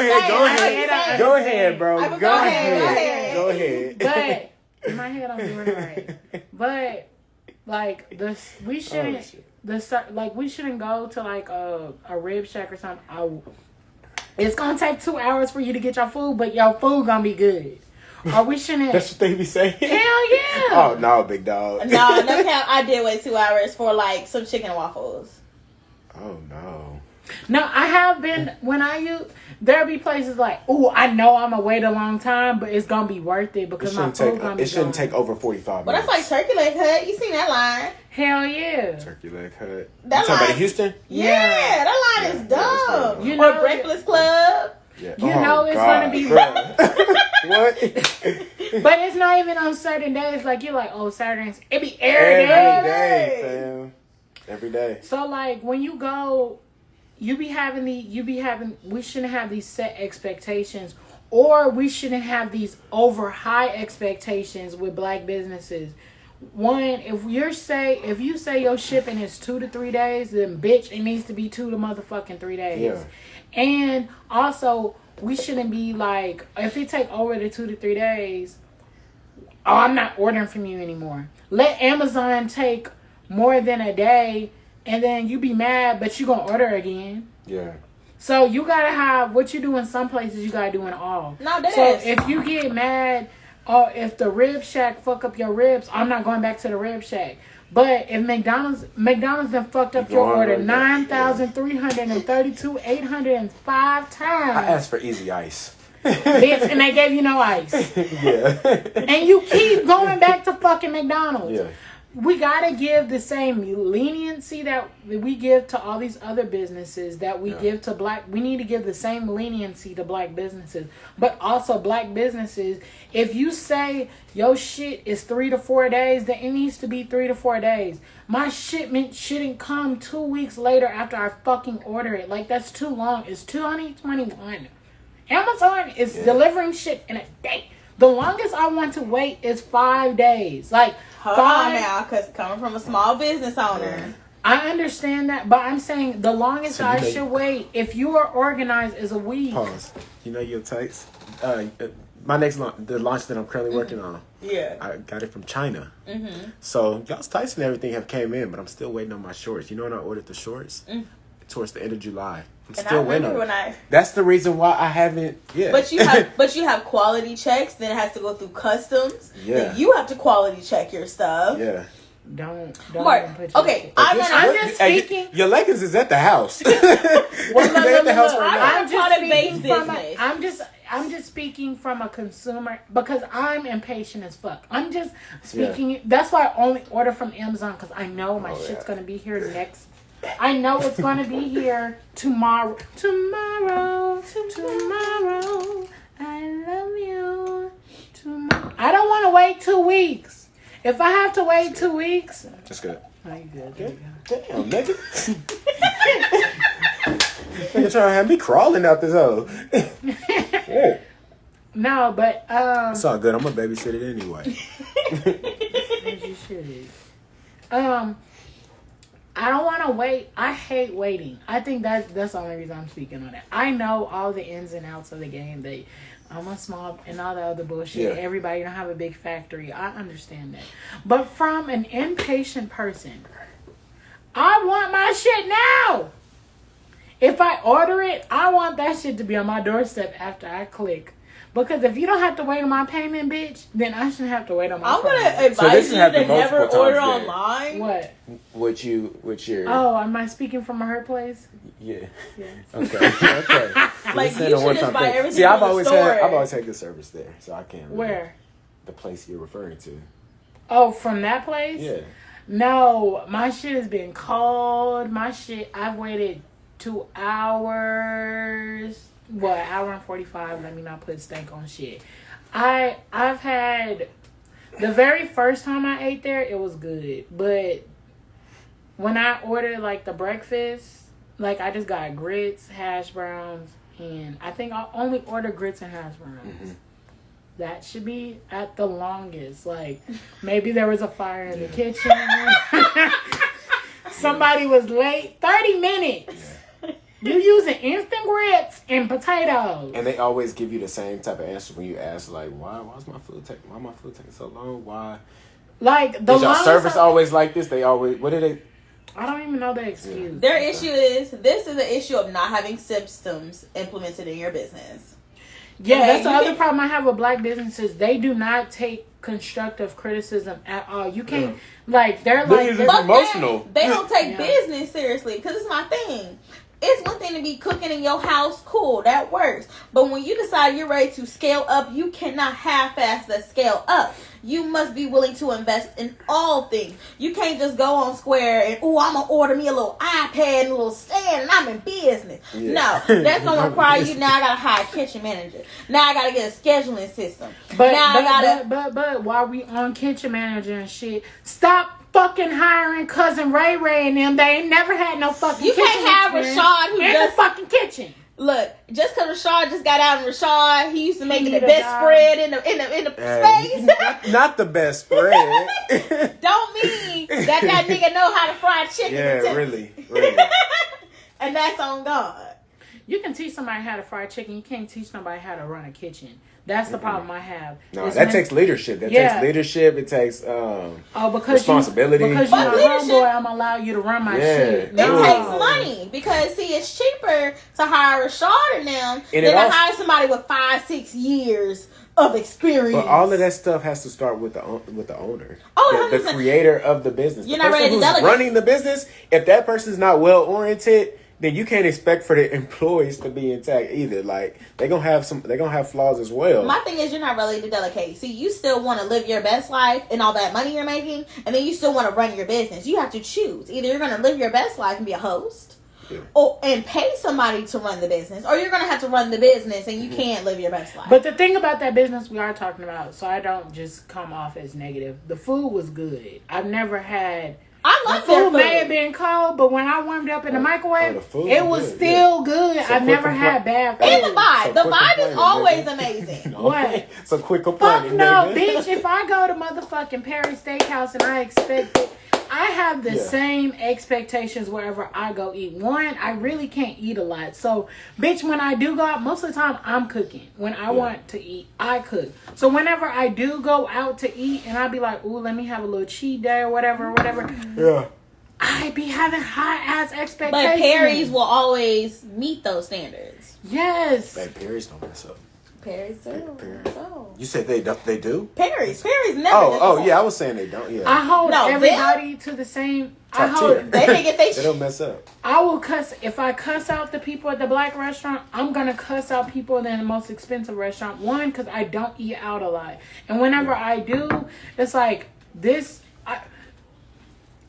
ahead, bro. Go ahead. But in my head, I'm doing it right. But like we shouldn't we shouldn't go to like a rib shack or something. It's gonna take 2 hours for you to get your food, but your food gonna be good. Or we shouldn't. That's what they be saying. Hell yeah. Oh, no, big dog. No cap. I did wait 2 hours for like some chicken and waffles. Oh no. No, I have been when I use. There'll be places like, ooh, I know I'm gonna wait a long time, but it's gonna be worth it because my food's gonna be. It shouldn't take over 45 Well, minutes. that's like Turkey Leg Hut. You seen that line? Hell yeah. Turkey Leg Hut. That You talking line- about Houston? Yeah, that line is Yeah, dumb. You Or know- Breakfast Club. Yeah. You know it's gonna be- What? But it's not even on certain days. Like you're like, oh, Saturdays. It be every day. Every day, fam. Every day. So like when you go, we shouldn't have these set expectations, or we shouldn't have these over high expectations with black businesses. One, if you say your shipping is 2 to 3 days, then bitch, it needs to be 2 to motherfucking 3 days. Yeah. And also, we shouldn't be like, if it take over the 2 to 3 days, oh, I'm not ordering from you anymore. Let Amazon take more than a day, and then you be mad, but you gonna order again. Yeah. So you gotta have what you do in some places, you gotta do in all. No, that so is. if you get mad, or if the rib shack fuck up your ribs, I'm not going back to the rib shack. But if McDonald's done fucked up your order 9,332 805 times. I asked for easy ice. Bitch, and they gave you no ice. Yeah. And you keep going back to fucking McDonald's. Yeah. We gotta give the same leniency that we give to all these other businesses that we give to black. We need to give the same leniency to black businesses, but also black businesses. If you say your shit is 3 to 4 days, then it needs to be 3 to 4 days. My shipment shouldn't come 2 weeks later after I fucking order it. Like that's too long. It's 2021. Amazon is delivering shit in a day. The longest I want to wait is 5 days. Like. Hold on now, because coming from a small business owner. I understand that, but I'm saying the longest So I should wait, if you are organized, is a week. Pause. You know your tights? My next launch, the launch that I'm currently working on. Yeah. I got it from China. So y'all's tights and everything have came in, but I'm still waiting on my shorts. You know when I ordered the shorts? Towards the end of July. I'm And still I waiting remember on when it. That's the reason why I haven't. Yeah. But you have quality checks. Then it has to go through customs. Yeah. Then you have to quality check your stuff. Yeah. Don't Mark, even put your okay, shit. I'm just speaking. Your leggings is at the house. Well, They at the house right now. I'm just speaking speaking from business. I'm just speaking from a consumer because I'm impatient as fuck. I'm just speaking. That's why I only order from Amazon because I know my shit's gonna be here next. I know it's gonna be here tomorrow. Tomorrow. I love you. Tomorrow. I don't want to wait 2 weeks. If I have to wait 2 weeks, That's good. oh, you good? There you Damn, nigga. Nigga trying to have me crawling out this hole. Yeah. No, but It's all good. I'm gonna babysit it anyway. as you should. I don't want to wait. I hate waiting. I think that's the only reason I'm speaking on that. I know all the ins and outs of the game. That I'm a small and all the other bullshit. Yeah. Everybody don't have a big factory. I understand that. But from an impatient person, I want my shit now. If I order it, I want that shit to be on my doorstep after I click. Because if you don't have to wait on my payment, bitch, then I shouldn't have to wait on my I'm payment. gonna So this advise you happened to never multiple order times then. online. What? With your Oh, am I speaking from a hurt place? yeah. Yeah. Okay. Okay. Like, This ain't you a should one-time just buy thing. everything See, from the store. I've always had good service there, so I can't. Really, Where? The place you're referring to. Oh, from that place? Yeah. No, my shit has been cold. My shit, I've waited 2 hours. What, an hour and 45? Let me not put stank on shit. I've had, the very first time I ate there, it was good. But when I ordered, like, the breakfast, like, I just got grits, hash browns, and I think I'll only order grits and hash browns. Mm-hmm. That should be at the longest. Like, maybe there was a fire in the kitchen. Somebody was late. 30 minutes. Yeah. You using instant grits and potatoes. And they always give you the same type of answer when you ask, like, why my food taking so long? Why? Like, the is your service always like this? They always, what did they? I don't even know the excuse. Yeah. Their issue is, this is the issue of not having systems implemented in your business. Yeah, Okay, that's the other problem I have with black businesses. They do not take constructive criticism at all. You can't like they're But like it's they're, just emotional. They don't take Yeah. business seriously because it's my thing. It's one thing to be cooking in your house, cool, that works. But when you decide you're ready to scale up, you cannot half-ass the scale up. You must be willing to invest in all things. You can't just go on Square and, I'm going to order me a little iPad and a little stand and I'm in business. Yeah. No, that's going to require you. Now I got to hire a kitchen manager. Now I got to get a scheduling system. but, now but, I got to... but while we on kitchen manager and shit, stop fucking hiring cousin Ray Ray and them. They ain't never had no fucking You kitchen can't have experience Rashad who in just... the fucking kitchen. Look, just because Rashad just got out of Rashad, he used to make the need a best job. spread in the space. Not the best spread. Don't mean that nigga know how to fry chicken. Yeah, really. And that's on God. You can teach somebody how to fry chicken. You can't teach somebody how to run a kitchen. That's the problem I have. No, It's that takes leadership. That takes leadership. It takes because responsibility. Because But you're my leadership- homeboy, I'm allow you to run my shit. It No. takes money because see, it's cheaper to hire Rashad and them And than to also- hire somebody with 5-6 years of experience. But all of that stuff has to start with the owner, Oh, the 100%. creator of the business. You're the not person ready to who's delegate. running the business. If that person's not well oriented, then you can't expect for the employees to be intact either. Like they're gonna have flaws as well. My thing is, you're not ready to delegate. See, you still want to live your best life and all that money you're making, and then you still want to run your business. You have to choose. Either you're going to live your best life and be a host, and pay somebody to run the business, or you're going to have to run the business and you can't live your best life. But the thing about that business we are talking about, so I don't just come off as negative. The food was good. I've never had. I The love their food food. may have been cold, but when I warmed it up in the microwave, the food it was was good, still good. So I've quit never had bad food. And the vibe. So The quit vibe is complaining, always nigga. amazing. What? So quit Fuck complaining, no, nigga. bitch. If I go to motherfucking Perry Steakhouse and I expect it, I have the same expectations wherever I go eat. One, I really can't eat a lot. So, bitch, when I do go out, most of the time I'm cooking. When I want to eat, I cook. So whenever I do go out to eat and I be like, ooh, let me have a little cheat day or whatever. Yeah. I be having high ass expectations. But Perry's will always meet those standards. Yes. Hey, Perry's don't mess up. Perry's do. Perry. So. You said they don't. They do. Perry's never. Oh yeah. I was saying they don't. Yeah. I hold No, everybody to the same. I Top hold. tier. They think if They they don't mess up. I will cuss if I cuss out the people at the black restaurant. I'm gonna cuss out people in the most expensive restaurant. One, because I don't eat out a lot, and whenever I do, it's like this.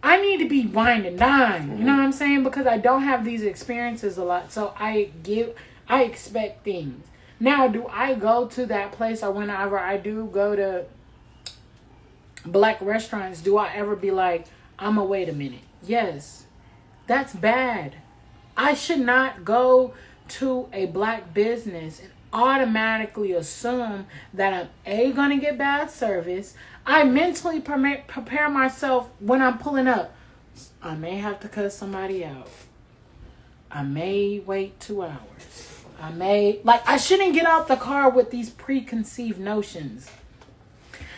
I need to be wine and dine. You know what I'm saying? Because I don't have these experiences a lot, so I expect things. Now, do I go to that place, or whenever I do go to black restaurants, do I ever be like, I'ma wait a minute? Yes. That's bad. I should not go to a black business and automatically assume that I'm gonna get bad service. I mentally prepare myself when I'm pulling up. I may have to cut somebody out. I may wait 2 hours. I shouldn't get out the car with these preconceived notions.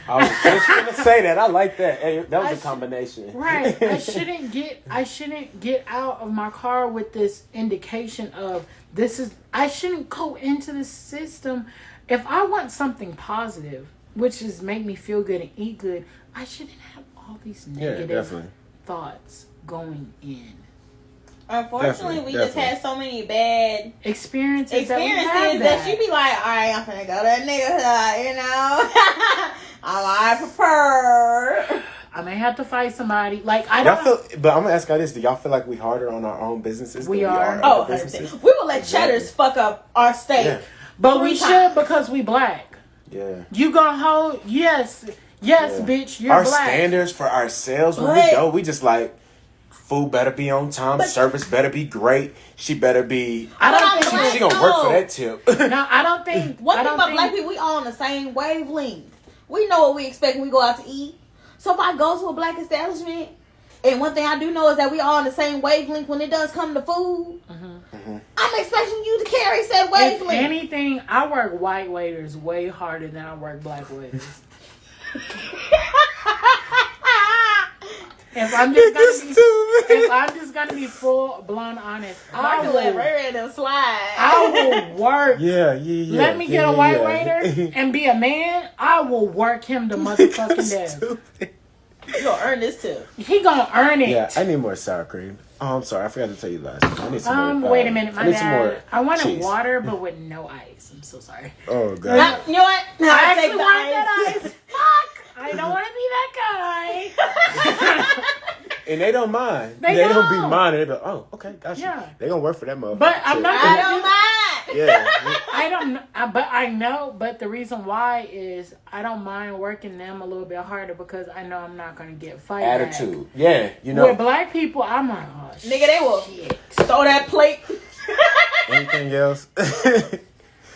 I was just gonna say that. I like that. Hey, that was a combination. Right. I shouldn't get out of my car with this indication of I shouldn't go into the system. If I want something positive, which is make me feel good and eat good, I shouldn't have all these negative thoughts going in. Unfortunately, we just had so many bad experiences that you be like, all right, I'm finna go to a nigga, you know. I'm prepared. I may have to fight somebody. Like But I'm gonna ask y'all this: do y'all feel like we harder on our own businesses? We than are. We Oh, other businesses? we will let cheddars fuck up our steak. Yeah. But we 3 should times. because we black. Yeah. You gonna hold? Yes, bitch. You're our black. standards for ourselves when we go, we just like food better be on time, service better be great. She better be. I don't think She gonna work for that tip. No, I don't think. One thing about black people, we all on the same wavelength. We know what we expect when we go out to eat. So if I go to a black establishment, and one thing I do know is that we all on the same wavelength when it does come to food. I'm expecting you to carry said wavelength. If anything, I work white waiters way harder than I work black waiters. If I'm just gonna be full blown honest, I will work. Yeah. Let me get a white raider and be a man. I will work him to motherfucking death. You gonna earn this too. He gonna earn it. Yeah, I need more sour cream. Oh, I'm sorry, I forgot to tell you last time. I need some more. Wait a minute, my bad. I wanted cheese. water, but with no ice. I'm so sorry. Oh god. You know what? No, I actually want that ice. Fuck! I don't want to be that guy. And they don't mind. They don't be don't. minding. They be like, oh, okay, gotcha. Yeah. They gonna work for that motherfucker. But I'm not I gonna don't do mind. Yeah. I don't know, but I know. But the reason why is I don't mind working them a little bit harder because I know I'm not gonna get fight Attitude. back. Yeah, you know. With black people, I'm like, oh shit. Nigga, they will throw that plate. Anything else?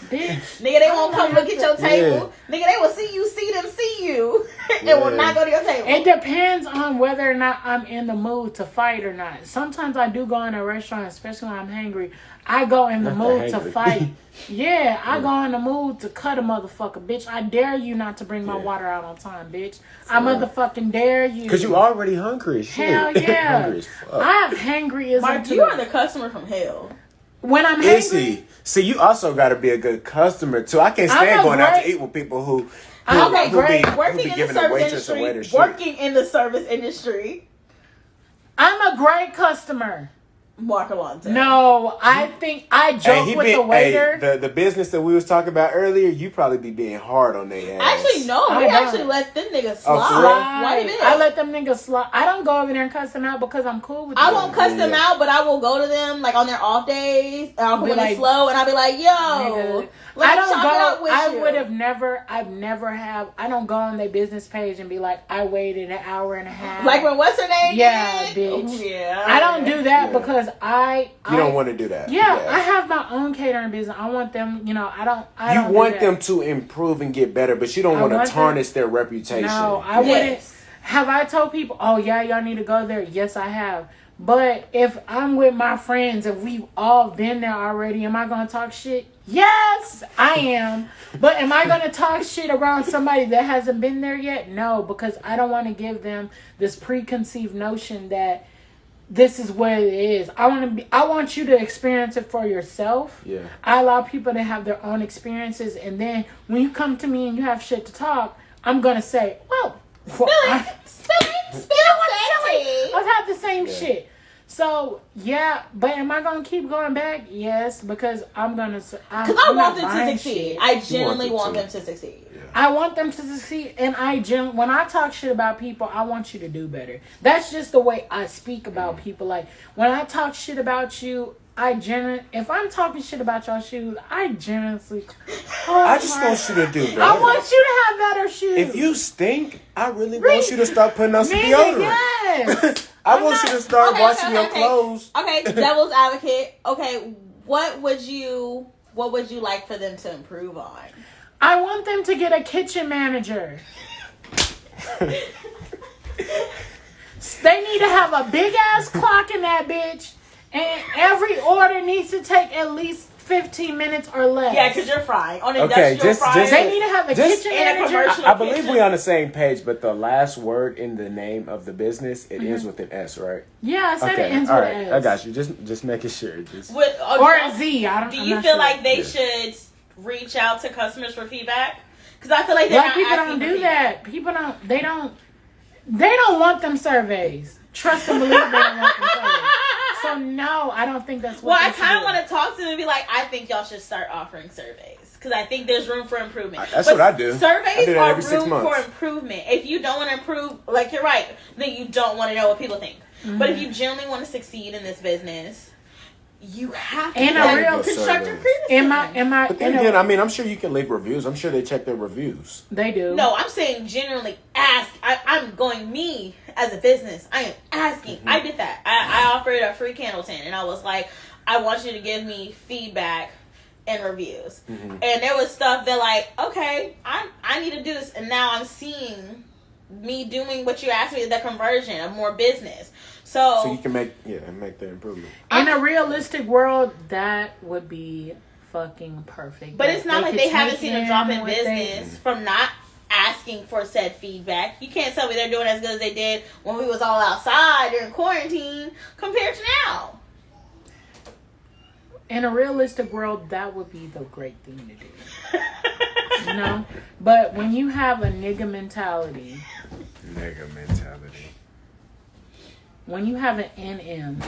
Bitch. Nigga, they won't come look at your table. Nigga, they will see them see you. It will not go to your table. It depends on whether or not I'm in the mood to fight or not. Sometimes I do go in a restaurant, especially when I'm hungry. I go in the mood to fight. Yeah, I go in the mood to cut a motherfucker. Bitch, I dare you not to bring my water out on time, bitch. I motherfucking dare you. Because you already hungry as shit. Hell yeah. Hungry as fuck. I have hangryism Mark, too. you are the customer from hell. When I'm Is hangry, he? See, you also got to be a good customer too. I can't stand going out to eat with people who be giving a waitress a waiter shit. Working in the service industry. I'm a great customer. Mark Alonso. No, I think I joke with the waiter. The business that we was talking about earlier, you probably be being hard on their ass. Actually, no. I We don't. actually let them niggas slide. for real? Right in. I let them niggas slide. I don't go over there and cuss them out because I'm cool with them. I won't cuss them out, but I will go to them like on their off days. And I'll Be when like, it's slow, and I'll be like, "Yo, nigga, let I me don't chop it up with go. I you." would have never. I've never have. I don't go on their business page and be like, I waited an hour and a half. Like when what's her name? Yeah, did? bitch. Oh, yeah. I don't do that because You don't want to do that. Yeah, I have my own catering business. I want them. You know, I don't. You want them to improve and get better, but you don't want to tarnish their reputation. No, I wouldn't. Have I told people, oh yeah, y'all need to go there? Yes, I have. But if I'm with my friends and we've all been there already, am I going to talk shit? Yes, I am. But am I going to talk shit around somebody that hasn't been there yet? No, because I don't want to give them this preconceived notion that this is what it is. I want you to experience it for yourself. Yeah. I allow people to have their own experiences, and then when you come to me and you have shit to talk, I'm going to say, well, I've had the same shit. So, yeah, but am I going to keep going back? Yes, because I'm going to... Because I want them to succeed. Shit. I genuinely want them to succeed. Yeah. I want them to succeed, and when I talk shit about people, I want you to do better. That's just the way I speak about people. Like, when I talk shit about you, if I'm talking shit about your shoes, I generously... I just want you to do better. I want you to have better shoes. If you stink, I really want you to start putting on some deodorant. Yes. I want you to start washing your clothes. Okay, devil's advocate. Okay, what would you like for them to improve on? I want them to get a kitchen manager. They need to have a big ass clock in that bitch, and every order needs to take at least 15 minutes or less. Yeah, because you're frying on industrial frying. They need to have a kitchen manager. I believe we're on the same page, but the last word in the name of the business, it ends with an S, right? Yeah, I said it ends with an S. I got you. Just making sure. Or a Z. Do you feel like they should reach out to customers for feedback? Because I feel like people don't do that. People don't. They don't want them surveys. Trust and believe they don't want them surveys. So no, I don't think that's what. Well, I kind of want to talk to them and be like, I think y'all should start offering surveys because I think there's room for improvement. That's what I do. Surveys are every 6 room months. for improvement. If you don't want to improve, like you're right, then you don't want to know what people think. Mm-hmm. But if you genuinely want to succeed in this business, you have to a real constructive criticism. But then again, I mean, I'm sure you can leave reviews. I'm sure they check their reviews. They do. No, I'm saying generally ask. I'm going me as a business. I am asking. Mm-hmm. I did that. I offered a free candle tin, and I was like, I want you to give me feedback and reviews. Mm-hmm. And there was stuff that like, okay, I need to do this, and now I'm seeing me doing what you asked me, the conversion of more business. So you can make the improvement. In a realistic world, that would be fucking perfect. But it's not like they haven't seen a drop in business from not asking for said feedback. You can't tell me they're doing as good as they did when we was all outside during quarantine compared to now. In a realistic world, that would be the great thing to do. You know? But when you have a nigga mentality. When you have an NM.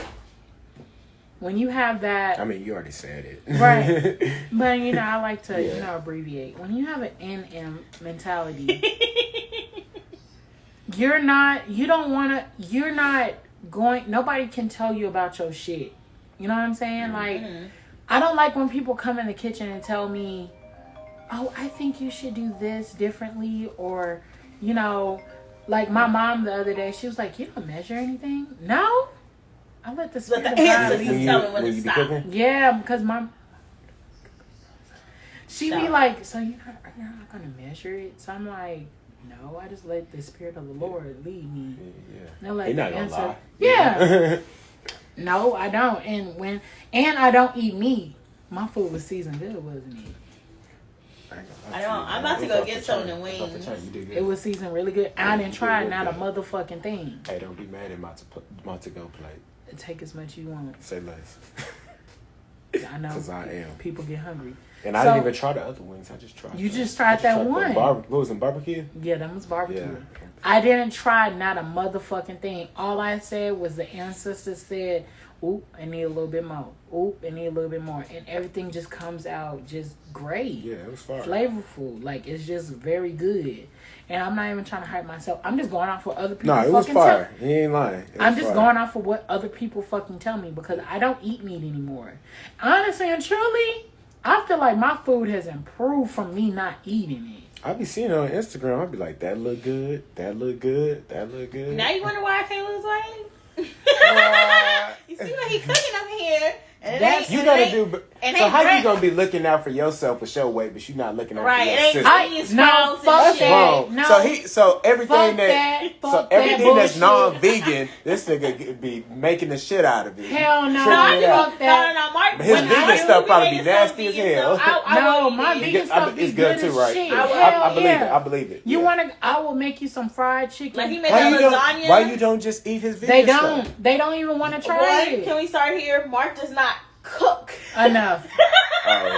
When you have that. I mean, you already said it. Right. But, you know, I like to, you know, abbreviate. When you have an NM mentality. You're not going, nobody can tell you about your shit. You know what I'm saying? Like, I don't like when people come in the kitchen and tell me, oh, I think you should do this differently. Or, you know, like my mom the other day, she was like, you don't measure anything? No. I let the spirit of God lead. Tell me when to stop. Yeah, because she be like, so you're not going to measure it? So I'm like, no, I just let the spirit of the Lord lead me. Yeah. They're like, You're not gonna lie. Yeah. No, I don't. And I don't eat meat. My food was seasoned good, wasn't it? I don't. I'm about to go get some of the wings. It was seasoned really good. I didn't try not a motherfucking thing. Hey, don't be mad at my to-go plate. Take as much as you want. Say less. I know. Because I am. People get hungry. And I didn't even try the other wings. I just tried. You just tried that one. What was it, barbecue? Yeah, that was barbecue. Yeah. I didn't try not a motherfucking thing. All I said was the ancestors said, oop, I need a little bit more. Oop, I need a little bit more. And everything just comes out just great. Yeah, it was fire. Flavorful. Like, it's just very good. And I'm not even trying to hype myself. I'm just going off what other people it was fire. You ain't lying. I'm just going off of what other people fucking tell me because I don't eat meat anymore. Honestly and truly, I feel like my food has improved from me not eating it. I be seeing it on Instagram. I be like, that look good. That look good. That look good. Now you wonder why I can't lose weight? You see what he cooking up here? And That's you gotta do. So how great. you gonna be looking out for yourself for show weight, but you not looking out right? for your It sister? ain't No, fuck That's that. wrong. No. So everything Fuck everything that's bullshit. non-vegan, this nigga be making the shit out of it. Hell no. Tripping it out. Fuck that. No, Mark. But his vegan stuff probably be nasty as hell. No, my vegan stuff It's be good good too, as right? shit. I believe Hell it. yeah. I believe it. You Yeah. wanna? I will make you some fried chicken. Like he made that lasagna. Why you don't just eat his vegan They stuff? don't. They don't even want to try One, it. can we start here? Mark does not cook. Enough.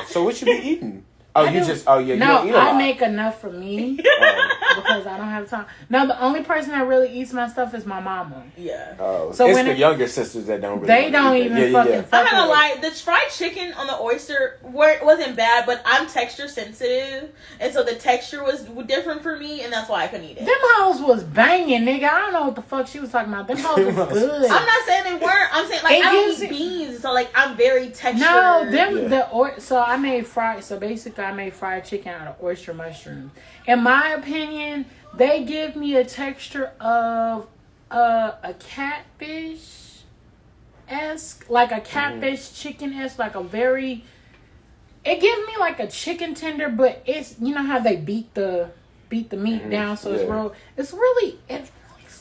So what you be eating? Oh, you do. just you No, don't eat a lot. I make enough for me because I don't have time. No, the only person that really eats my stuff is my mama. Yeah. Oh, So it's when the younger sisters that don't really. They don't eat that. even fucking. I'm fuck not gonna with lie, the fried chicken on the oyster wasn't bad, but I'm texture sensitive, and so the texture was different for me, and that's why I couldn't eat it. Them hoes was banging, nigga. I don't know what the fuck she was talking about. Them hoes was good. I'm not saying they weren't. I'm saying like It I don't gives eat it- beans, so like I'm very textured. No, them Yeah. so I made fried. So basically, I made fried chicken out of oyster mushrooms. In my opinion, they give me a texture of a catfish esque, like a catfish chicken esque, like a very. It gives me like a chicken tender, but it's how they beat the meat down, so it's real. It's really.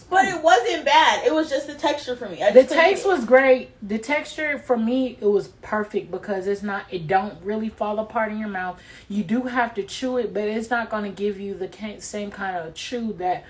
But it wasn't bad. It was just the texture for me. The taste was great. The texture for me, it was perfect because it don't really fall apart in your mouth. You do have to chew it, but it's not going to give you the same kind of chew that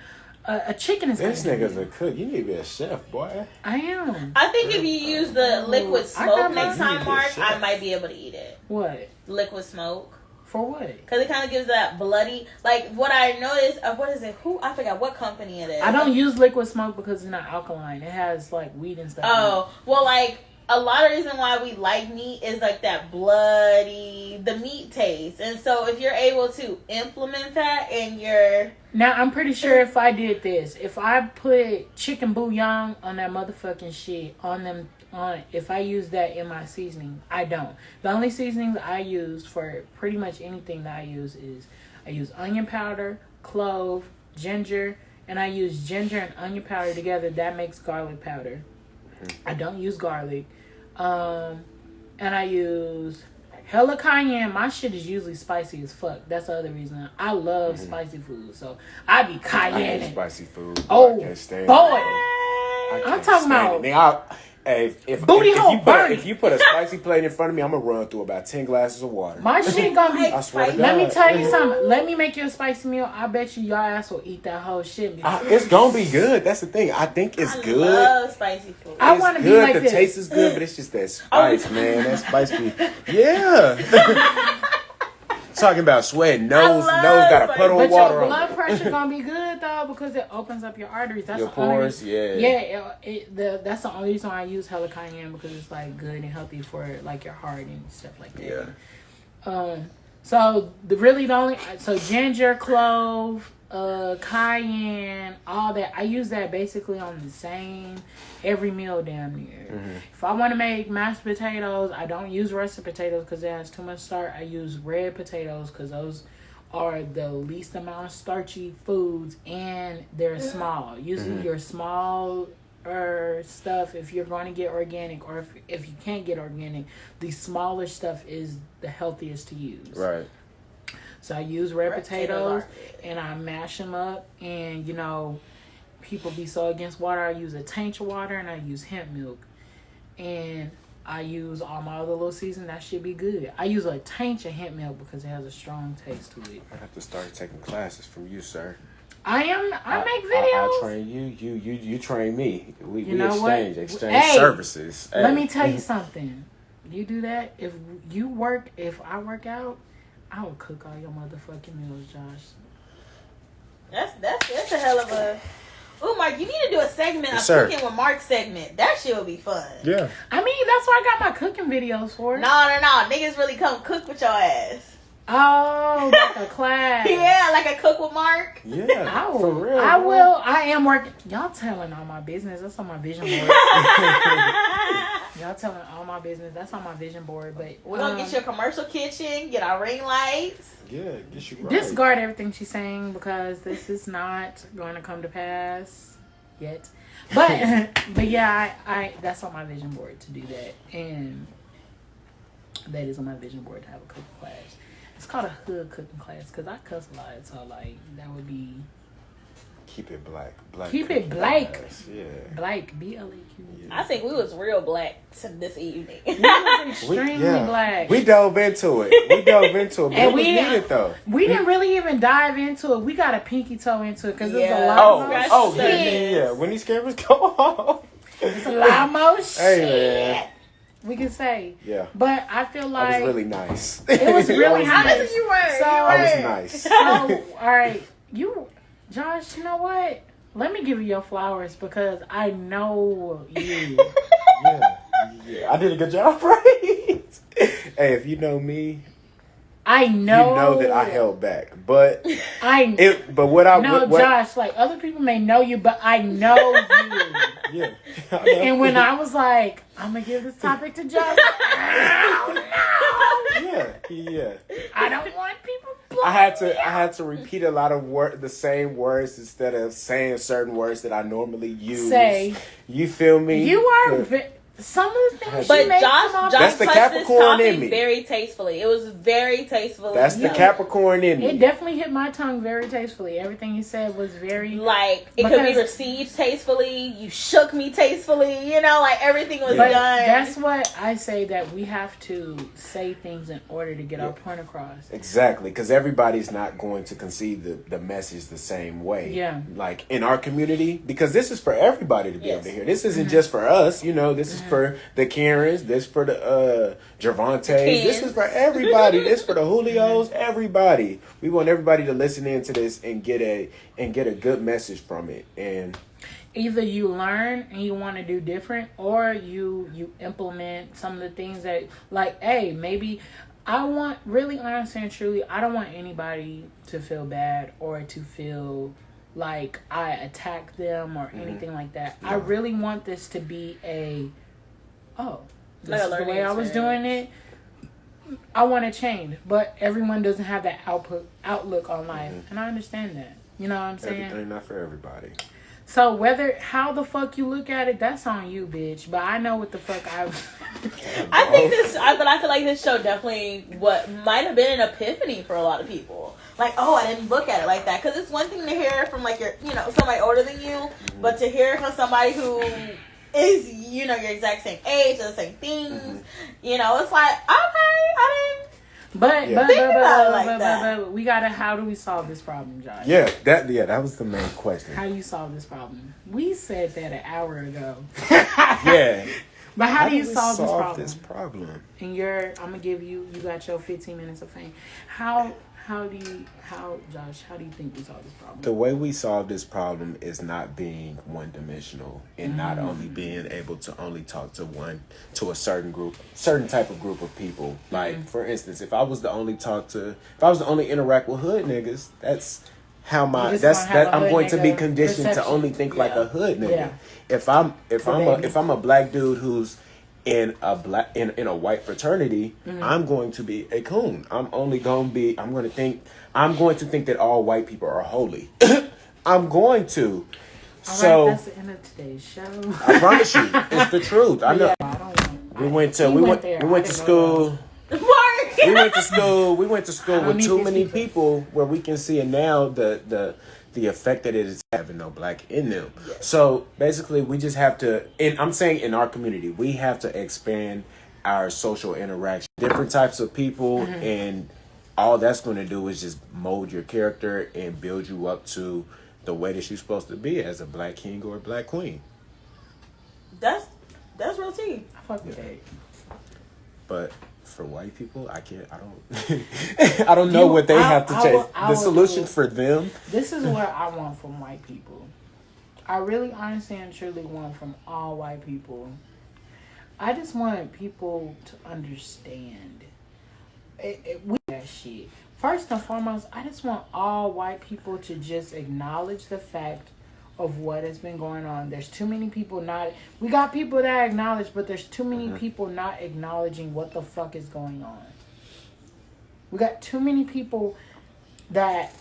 a chicken is going to This give nigga's you. a cook. You need to be a chef, boy. I am. I think if you use the liquid I got smoke next my- time, Mark, Shit. I might be able to eat it. What? Liquid smoke. For what? Because it kind of gives that bloody, like what I noticed, what is it? I forgot what company it is. I don't use liquid smoke because it's not alkaline. It has like weed and stuff. Oh, well, like a lot of reason why we like meat is like that the meat taste. And so if you're able to implement that in your... Now, I'm pretty sure if I did this, if I put chicken bouillon on that motherfucking shit, if I use that in my seasoning, I don't. The only seasonings I use for pretty much anything that I use is I use onion powder, clove, ginger, and I use ginger and onion powder together. That makes garlic powder. I don't use garlic. And I use hella cayenne. My shit is usually spicy as fuck. That's the other reason. I love spicy food. So I be I cayenne. hate spicy food. Oh, I can't stand boy. it. I I'm can't talking stand about- it. Nigga, Hey, Booty hole burn. if you put a spicy plate in front of me, I'm gonna run through about 10 glasses of water. My shit gonna be. I swear to Let me God. tell you something. Let me make you a spicy meal. I bet you your ass will eat that whole shit. It's gonna be good. That's the thing. I think it's I good. love spicy food. I It's want to be good. like The this. taste is good, but it's just that spice, man. That spice be, yeah. Talking about sweating, nose got a spice. puddle But of water your on blood it. pressure gonna be good though because it opens up your arteries. That's Your the only pores, reason- yeah. That's the only reason why I use hella cayenne because it's like good and healthy for like your heart and stuff like that. Yeah. So so ginger, clove, cayenne, all that. I use that basically on the same every meal damn near. Mm-hmm. If I want to make mashed potatoes, I don't use russet potatoes because it has too much starch. I use red potatoes because those are the least amount of starchy foods and they're small. Using your small stuff if you're going to get organic, or if you can't get organic, the smaller stuff is the healthiest to use. Right. So I use red potatoes are good. and I mash them up, and people be so against water. I use a taint of water and I use hemp milk, and I use all my other little seasoning. That should be good. I use a taint of hemp milk because it has a strong taste to it. I have to start taking classes from you, sir. I make videos. I train you train me. We know what? exchange Hey, services. Let Hey. me tell you something. You do that. If I work out, I will cook all your motherfucking meals, Josh. That's a hell of a. Oh, Mark, you need to do a segment, Yes, a sir. cooking with Mark segment. That shit would be fun. Yeah. I mean, that's what I got my cooking videos for. No. Niggas really come cook with your ass. Oh, like a class. Yeah, like a cook with Mark. Yeah. I will. For real. I bro. will. I am working. Y'all telling all my business. That's on my vision board. Y'all telling all my business. That's on my vision board. But We're gonna get you a commercial kitchen, get our ring lights. Yeah, get you right. discard everything she's saying because this is not going to come to pass yet. But yeah, I that's on my vision board to do that, and that is on my vision board to have a cooking class. It's called a hood cooking class because I cuss a lot, so like that would be Keep it black. Keep it black. Class. Yeah. Black, BLAQ. I think we was real black this evening. We was extremely black. We dove into it. But And it was needed though. We didn't really even dive into it. We got a pinky toe into it because there's a Yeah. lot more Oh, shit. yeah. When these cameras go off. It's a lot more shit. Hey, man. We can say. Yeah. But I feel like I was really nice. it was really I was nice. You were. So, I was nice. So, all right, Josh, you know what? Let me give you your flowers because I know you. Yeah, I did a good job, right? Hey, if you know me, I know. you know that I held back. But No, Josh, like other people may know you, but I know you. Yeah. And when I was like, I'm gonna give this topic to Josh, Yeah. I don't want people. I had to repeat a lot of the same words instead of saying certain words that I normally use. Say. You feel me? You are. Some of the things But you make Josh That's the touched Capricorn this in topic me. very tastefully. It was very tastefully. That's the done. Capricorn in It me. definitely hit my tongue very tastefully. Everything you said was very Like, it could be Because- received tastefully. You shook me tastefully. You know, like everything was But done. that's what I say, that we have to say things in order to get our point across. Exactly, because everybody's not going to conceive the message the same way. Yeah. Like in our community, because this is for everybody to be able to Yes. hear. This isn't just for us, this is for the Karens, this for the Gervantes, this is for everybody, this for the Julios, everybody. We want everybody to listen into this and get a good message from it. And Either you learn and you want to do different, or you implement some of the things that, like, hey, maybe I want, really honestly and truly, I don't want anybody to feel bad or to feel like I attack them or anything like that. I really want this to be this Like a is the learning way I was doing it. I want to change, but everyone doesn't have that outlook on life, and I understand that. You know what I'm saying? everything not for everybody. So how the fuck you look at it, that's on you, bitch. But I know what the fuck I feel like this show definitely what might have been an epiphany for a lot of people. Like, oh, I didn't look at it like that. Because it's one thing to hear from like somebody older than you, but to hear from somebody who is your exact same age, the same things. You know, it's like, okay, I didn't. But we gotta. How do we solve this problem, Josh? That was the main question. How do you solve this problem? We said that an hour ago. Yeah. But how do you solve this problem? And I'm gonna give you got your 15 minutes of fame. Josh, how do you think we solve this problem? The way we solve this problem is not being one-dimensional and not only being able to only talk to a certain type of group of people. Like, for instance, if I was to only interact with hood niggas, that's how I'm going to be conditioned to only think like a hood nigga. Yeah. If I'm a black dude who's in a white fraternity, I'm going to be a coon. I'm going to think that all white people are holy. I'm going to. All right, that's the end of today's show. I promise you, it's the truth. I know. We went to school. We went to school with too many people where we can see it now the effect that it is having no black in them. Yes. So basically we just have to, and I'm saying in our community, we have to expand our social interaction, different types of people, and all that's going to do is just mold your character and build you up to the way that you're supposed to be as a black king or a black queen. That's real tea. I fuck with that. But for white people, I don't know what they have to change. The solution for them. This is what I want from white people. I really honestly and truly want from all white people. I just want people to understand that shit. First and foremost, I just want all white people to just acknowledge the fact of what has been going on. There's too many people we got people that acknowledge, but there's too many people not acknowledging what the fuck is going on. We got too many people that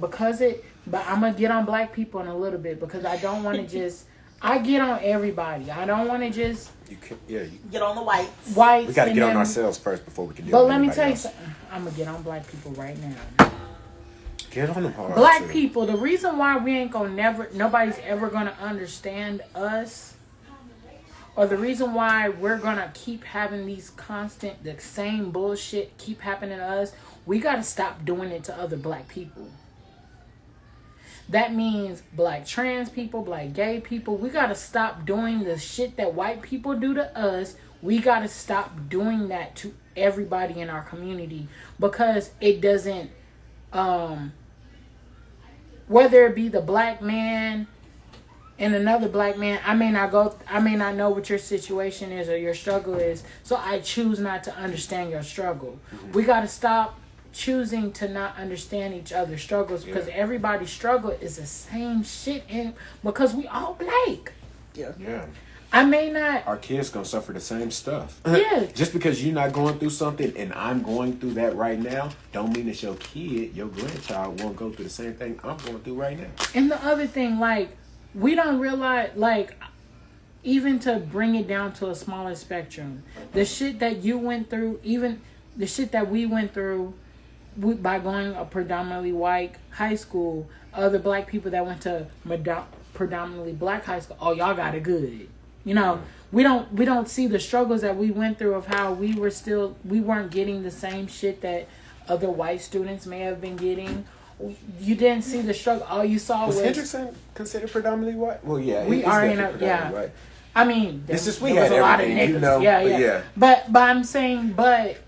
because but I'm gonna get on black people in a little bit because I don't want to just, I get on everybody. I don't want to just, you get on the whites. We got to get on ourselves first before we can do it. But let me tell you something. I'm gonna get on black people right now. Get on them hard. Black people, the reason why we ain't nobody's ever gonna understand us, or the reason why we're gonna keep having the same bullshit keep happening to us, we gotta stop doing it to other black people. That means black trans people, black gay people, we gotta stop doing the shit that white people do to us. We gotta stop doing that to everybody in our community because it doesn't, whether it be the black man and another black man, I may not know what your situation is or your struggle is, so I choose not to understand your struggle. We got to stop choosing to not understand each other's struggles because everybody's struggle is the same shit, and because we all black. Yeah. I may not. Our kids gonna suffer the same stuff. Yeah. Just because you're not going through something and I'm going through that right now, don't mean that your grandchild won't go through the same thing I'm going through right now. And the other thing, we don't realize, even to bring it down to a smaller spectrum, the shit that you went through, even the shit that we went through by going a predominantly white high school, other black people that went to predominantly black high school, y'all got it good. You know, we don't see the struggles that we went through of how we weren't getting the same shit that other white students may have been getting. You didn't see the struggle. All you saw was Henderson considered predominantly white? Well, yeah, we are in white. I mean, we had a lot of niggas. But I'm saying,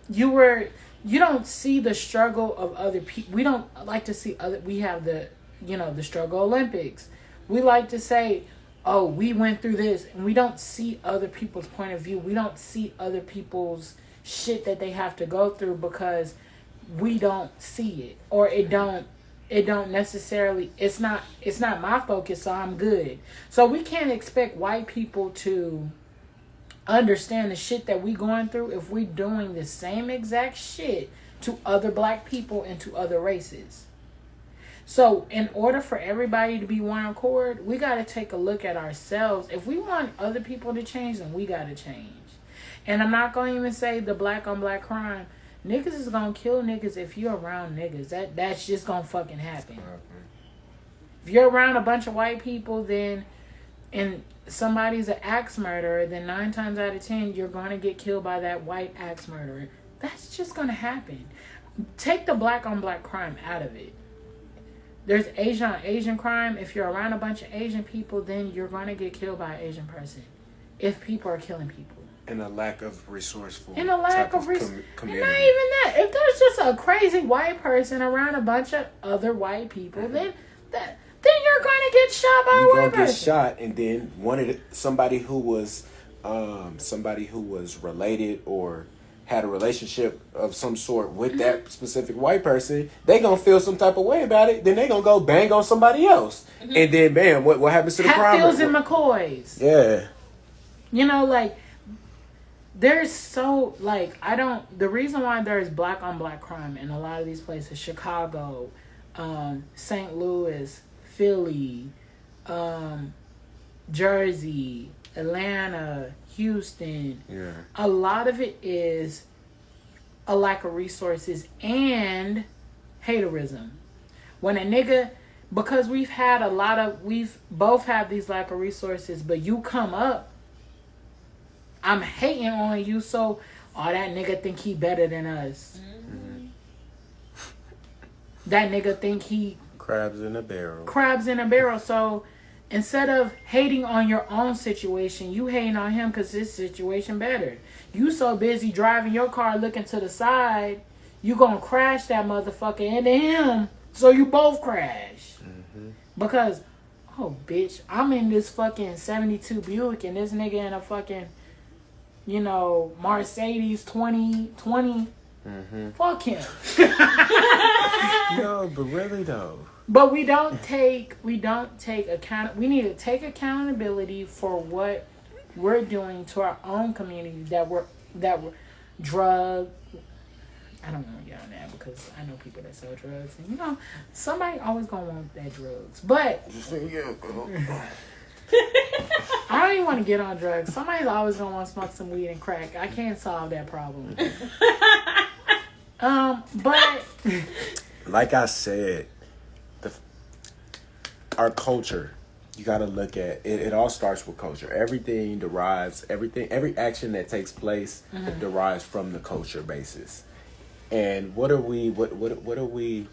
you don't see the struggle of other people. We don't like to see we have the struggle Olympics. We like to say, we went through this, and we don't see other people's point of view. We don't see other people's shit that they have to go through because we don't see it, or it don't necessarily, it's not my focus, so I'm good. So we can't expect white people to understand the shit that we going through if we doing the same exact shit to other black people and to other races. So in order for everybody to be one accord, we got to take a look at ourselves. If we want other people to change, then we got to change. And I'm not going to even say the black on black crime. Niggas is going to kill niggas if you're around niggas. That's just going to fucking happen. If you're around a bunch of white people, then and somebody's an axe murderer, then 9 times out of 10 you're going to get killed by that white axe murderer. That's just going to happen. Take the black on black crime out of it. There's Asian on Asian crime. If you're around a bunch of Asian people, then you're going to get killed by an Asian person. If people are killing people. And a lack of resourceful. And a lack of community. And not even that. If there's just a crazy white person around a bunch of other white people, then you're going to get shot by a white person. Get shot, and then somebody who was related or had a relationship of some sort with that specific white person, they gonna feel some type of way about it. Then they gonna go bang on somebody else, and then bam, what happens to the crime? Hatfields and McCoys. Yeah, you know, like there's the reason why there's black on black crime in a lot of these places, Chicago, St. Louis, Philly, Jersey, Atlanta, Houston. Yeah. A lot of it is a lack of resources and haterism. When a nigga, because we've both had these lack of resources, but you come up, I'm hating on you, so that nigga think he better than us. Mm-hmm. That nigga think he crabs in a barrel. So instead of hating on your own situation, you hating on him because his situation better. You so busy driving your car looking to the side, you gonna crash that motherfucker into him, so you both crash. Mm-hmm. Because, bitch, I'm in this fucking 72 Buick and this nigga in a fucking, Mercedes 2020. Mm-hmm. Fuck him. No, but really though. But we don't take account. We need to take accountability for what we're doing to our own community that we're drug. I don't want to get on that because I know people that sell drugs, and somebody always gonna want that drugs. But I don't even want to get on drugs. Somebody's always gonna want to smoke some weed and crack. I can't solve that problem. But like I said, our culture, you got to look at it. It all starts with culture. Every action that takes place derives from the culture basis. And what are we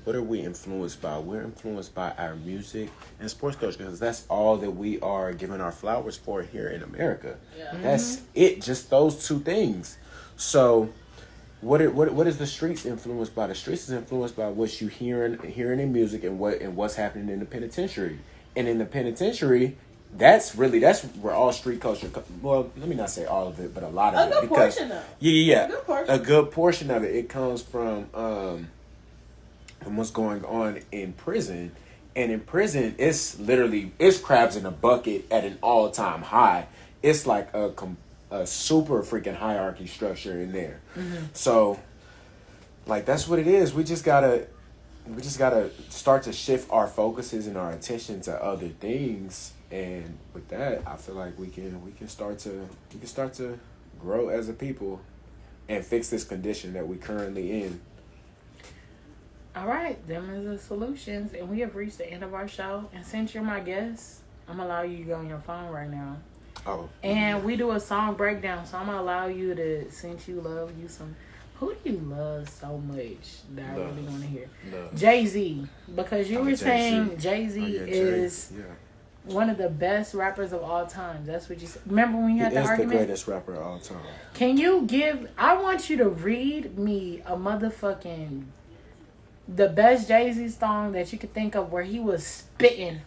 influenced by? We're influenced by our music and sports culture, because that's all that we are giving our flowers for here in America. Yeah. That's it. Just those two things. So what is the streets influenced by? The streets is influenced by what you hearing in music and what's happening in the penitentiary. And in the penitentiary, that's where all street culture. Well, let me not say all of it, but a lot of it. A good portion of it. A good portion of it. It comes from what's going on in prison. And in prison, it's crabs in a bucket at an all-time high. It's like a super freaking hierarchy structure in there. Mm-hmm. So, that's what it is. We just gotta start to shift our focuses and our attention to other things. And with that, I feel like we can start to grow as a people and fix this condition that we currently in. All right, them are the solutions, and we have reached the end of our show. And since you're my guest, I'm gonna allow you to go on your phone right now. Oh. And we do a song breakdown, so I'm gonna allow you to, since you love you some. Who do you love so much that I really want to hear? Jay-Z, because you were saying Jay-Z is one of the best rappers of all time. That's what you said. Remember when you had the argument? He is the greatest rapper of all time. Can you I want you to read me a motherfucking, the best Jay-Z song that you could think of where he was spitting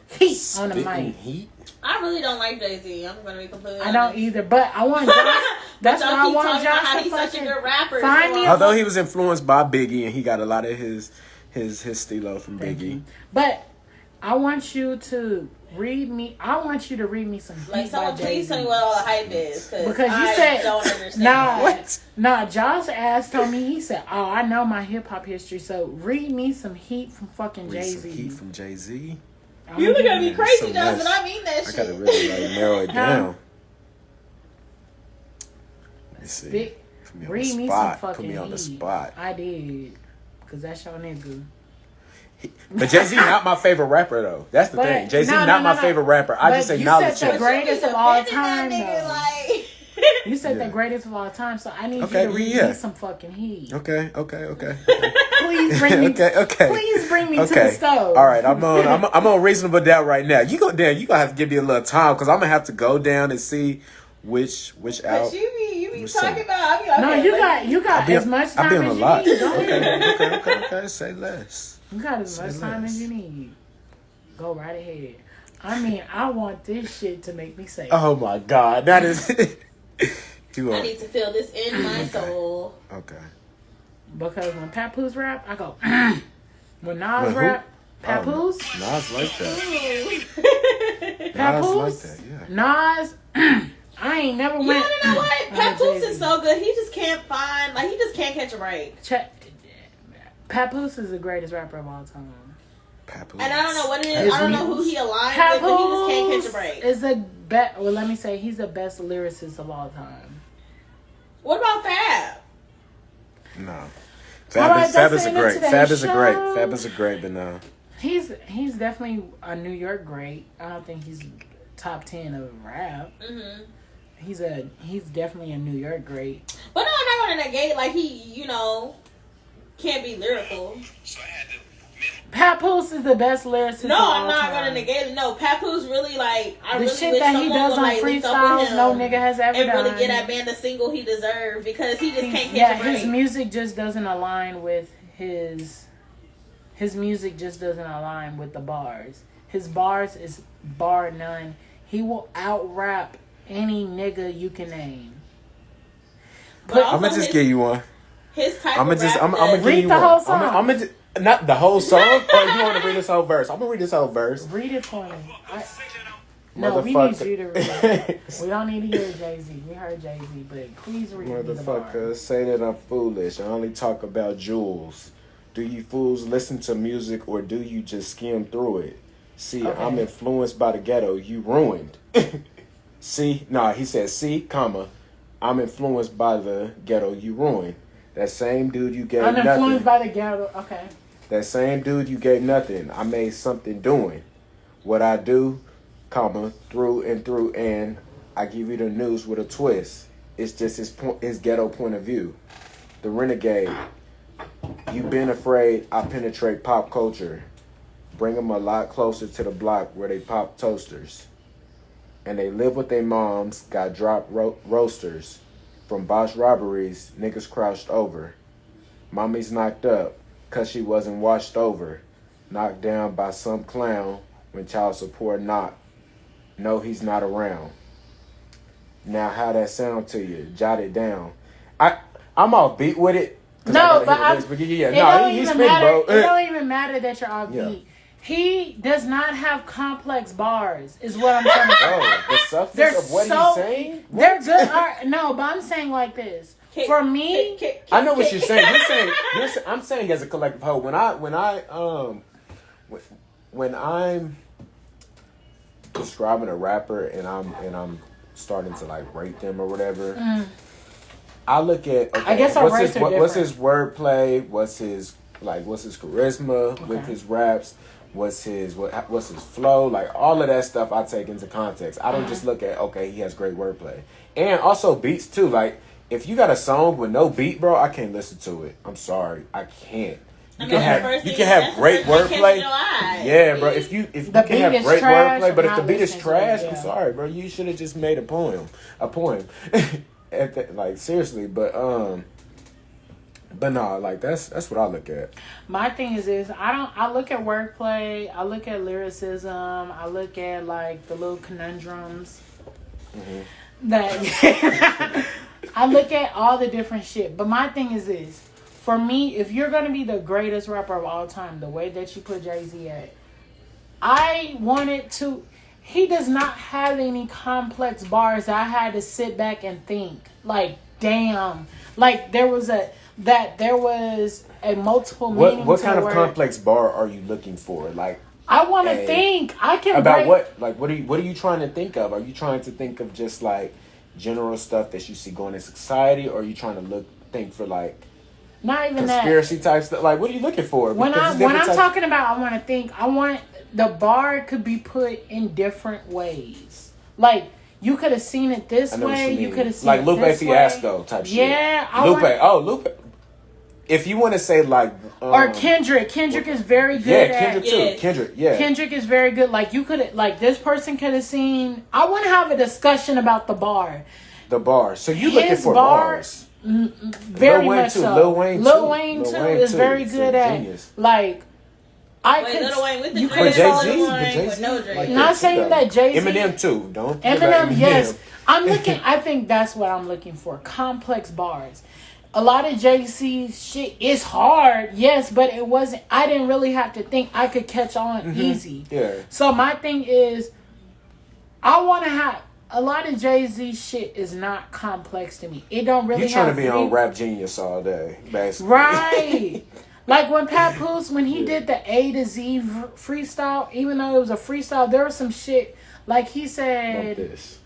heat on the mic. Heat? I really don't like Jay-Z. I'm going to be completely honest. I don't either, but I want Josh. That's why I want Josh to he's such a good rapper. Although he was influenced by Biggie and he got a lot of his stilo from Biggie. But I want you to read me. I want you to read me some heat someone please tell me what all the hype is, because you I don't understand. Nah, Josh told me, he said, "Oh, I know my hip hop history, so read me some heat from fucking Jay-Z." Some heat from Jay-Z. You look at me crazy, Josh, but I mean that shit. I gotta really narrow it down. Let's see. Read me some fucking Put me on the heat. spot. I did, because that's your nigga. But Jay-Z not my favorite rapper though. That's the thing. Jay-Z not my favorite rapper. I just acknowledge him. You said the greatest of all time nigga, like... You said the greatest of all time, so I need you to read me some fucking heat. Okay. Please bring me. Please bring me to the stove. All right, I'm on reasonable doubt right now. You gonna have to give me a little time because I'm gonna have to go down and see which album. But you be talking about. I mean, no, you got as much time as you need. Okay. Say less. You got as much time as you need. Go right ahead. I mean, I want this shit to make me say. Oh my God, that is. I need to feel this in my soul. Okay. Because when Papoose rap, I go. When Nas rap, Papoose. Nas like that. Papoose. Nas like that. Yeah. Nas. I ain't never went. You know what? Papoose is so good. He just can't find. Like he just can't catch a break. Papoose is the greatest rapper of all time. Papoose. And I don't know what it is. I don't know who he aligned with, but he just can't catch a break. Is the well, let me say he's the best lyricist of all time. What about Fab? No. Fab is a great, but no. He's definitely a New York great. I don't think he's top 10 of rap. Mm-hmm. He's definitely a New York great. But no, I'm not gonna negate like he, can't be lyrical. So I had to. Papoose is the best lyricist. No, I'm not gonna negate it. No, Papoose really the really shit that he does on freestyles. No nigga has ever done. And really get that band the single he deserved because he just can't catch a break. His music just doesn't align with his music just doesn't align with the bars. His bars is bar none. He will out rap any nigga you can name. I'm gonna just give you one. His type I'm of rap. I'm gonna read the whole song. I'm gonna not the whole song, or you want to read this whole verse? I'm gonna read this whole verse. Read it for me. No, we need you to read it. We don't need to hear Jay-Z. We heard Jay-Z, but please read the bar. Motherfucker, say that I'm foolish. I only talk about jewels. Do you fools listen to music or do you just skim through it? See, I'm influenced by the ghetto. You ruined. See, he said, I'm influenced by the ghetto. You ruined. That same dude you gave nothing. I'm influenced by the ghetto. Okay. That same dude you gave nothing. I made something doing what I do, through and through, and I give you the news with a twist. It's just his ghetto point of view. The renegade. You've been afraid I penetrate pop culture. Bring them a lot closer to the block where they pop toasters. And they live with their moms, got dropped roasters. From botched robberies, niggas crouched over. Mommy's knocked up, cause she wasn't washed over. Knocked down by some clown when child support knocked. No, he's not around. Now, how that sound to you? Jot it down. I'm off beat with it. No, but it don't even matter that you're off beat. He does not have complex bars, is what I'm trying to say. The substance of what he's saying? They're good. No, but I'm saying like this. For me, I know what you're saying. I'm saying as a collective whole. When I'm describing a rapper and I'm starting to like rate them or whatever, I look at I guess what's his wordplay, what's his charisma with his raps. What's his flow? Like all of that stuff I take into context. I don't just look at he has great wordplay. And also beats too. Like if you got a song with no beat, bro, I can't listen to it. I'm sorry. I can't. You can have great wordplay. Yeah, bro. If you can have great wordplay, but if the beat is trash, I'm sorry, bro. You should have just made a poem. Like seriously, but no, like that's what I look at. My thing is this: I look at wordplay, I look at lyricism, I look at like the little conundrums. That I look at all the different shit. But my thing is this: for me, if you're gonna be the greatest rapper of all time, the way that you put Jay-Z at, I wanted to. He does not have any complex bars. I had to sit back and think. Like, damn, like there was a multiple meaning. What kind of complex bar are you looking for? Like, I want to think. I can about what? Like, what are you trying to think of? Are you trying to think of just like general stuff that you see going in society, or are you trying to think for like Not even conspiracy type stuff. Like, what are you looking for? When Because I'm talking about, I want the bar could be put in different ways. Like, you could have seen it this way. You could have seen it Lupe this Fiasco way. type shit. Yeah, Lupe. If you want to say like, or Kendrick is very good. Yeah, Kendrick too. Kendrick, yeah. Kendrick is very good. Like you could, like this person could have seen. I want to have a discussion about the bar. The bar. So you looking for bars? Very much so. Lil Wayne too is very good at genius. like. Lil Wayne with the Jay-Z? No Jay. Like not saying that Jay-Z. Eminem too. Don't. Eminem, yes. I'm looking. I think that's what I'm looking for. Complex bars. A lot of JC's shit is hard, yes, but it wasn't. I didn't really have to think. I could catch on easy. Yeah. So my thing is, I want to have a lot of Jay-Z shit is not complex to me. It don't really. You trying to be on Rap Genius all day, basically. Right. Like when Papoose, when he did the A to Z freestyle, even though it was a freestyle, there was some shit like he said. Like this.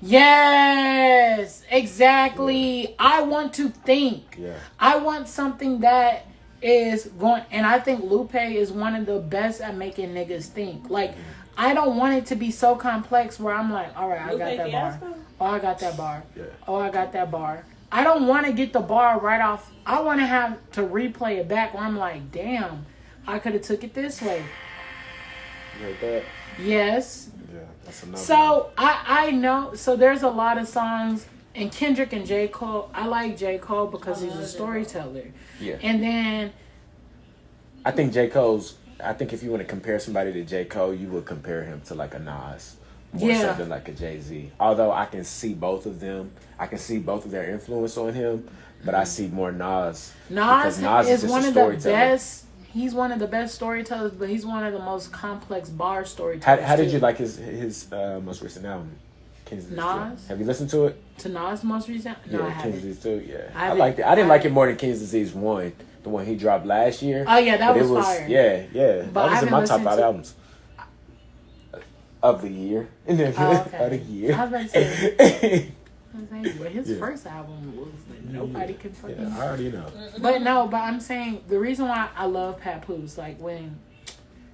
Yes, exactly. Yeah. I want to think. Yeah. I want something that is going, and I think Lupe is one of the best at making niggas think. Like, I don't want it to be so complex where I'm like, all right, I got that bar. Oh, I got that bar. Yeah. Oh, I got that bar. I don't want to get the bar right off. I want to have to replay it back where I'm like, damn, I could have took it this way. You heard that? Yes. Yeah, that's another so I know. So there's a lot of songs, and Kendrick and J. Cole. I like J. Cole because he's a storyteller. Yeah. And then I think J. Cole's. I think if you want to compare somebody to J. Cole, you would compare him to like a Nas. More so than like a Jay-Z. Although I can see both of them. I can see both of their influence on him. But I see more Nas. Nas is one of the best. He's one of the best storytellers, but he's one of the most complex bar storytellers. How did you like his most recent album? Nas? Have you listened to it? To Nas' most recent? No, I haven't. King's Disease 2, yeah. I liked it. I didn't like it more than King's Disease 1, the one he dropped last year. Oh, yeah, that was fire. Yeah. But that was in my top 5 albums. Of the year. Of the year. I was about to say, his first album was nobody could fucking. Yeah, I already know. But I'm saying the reason why I love Papoose, like when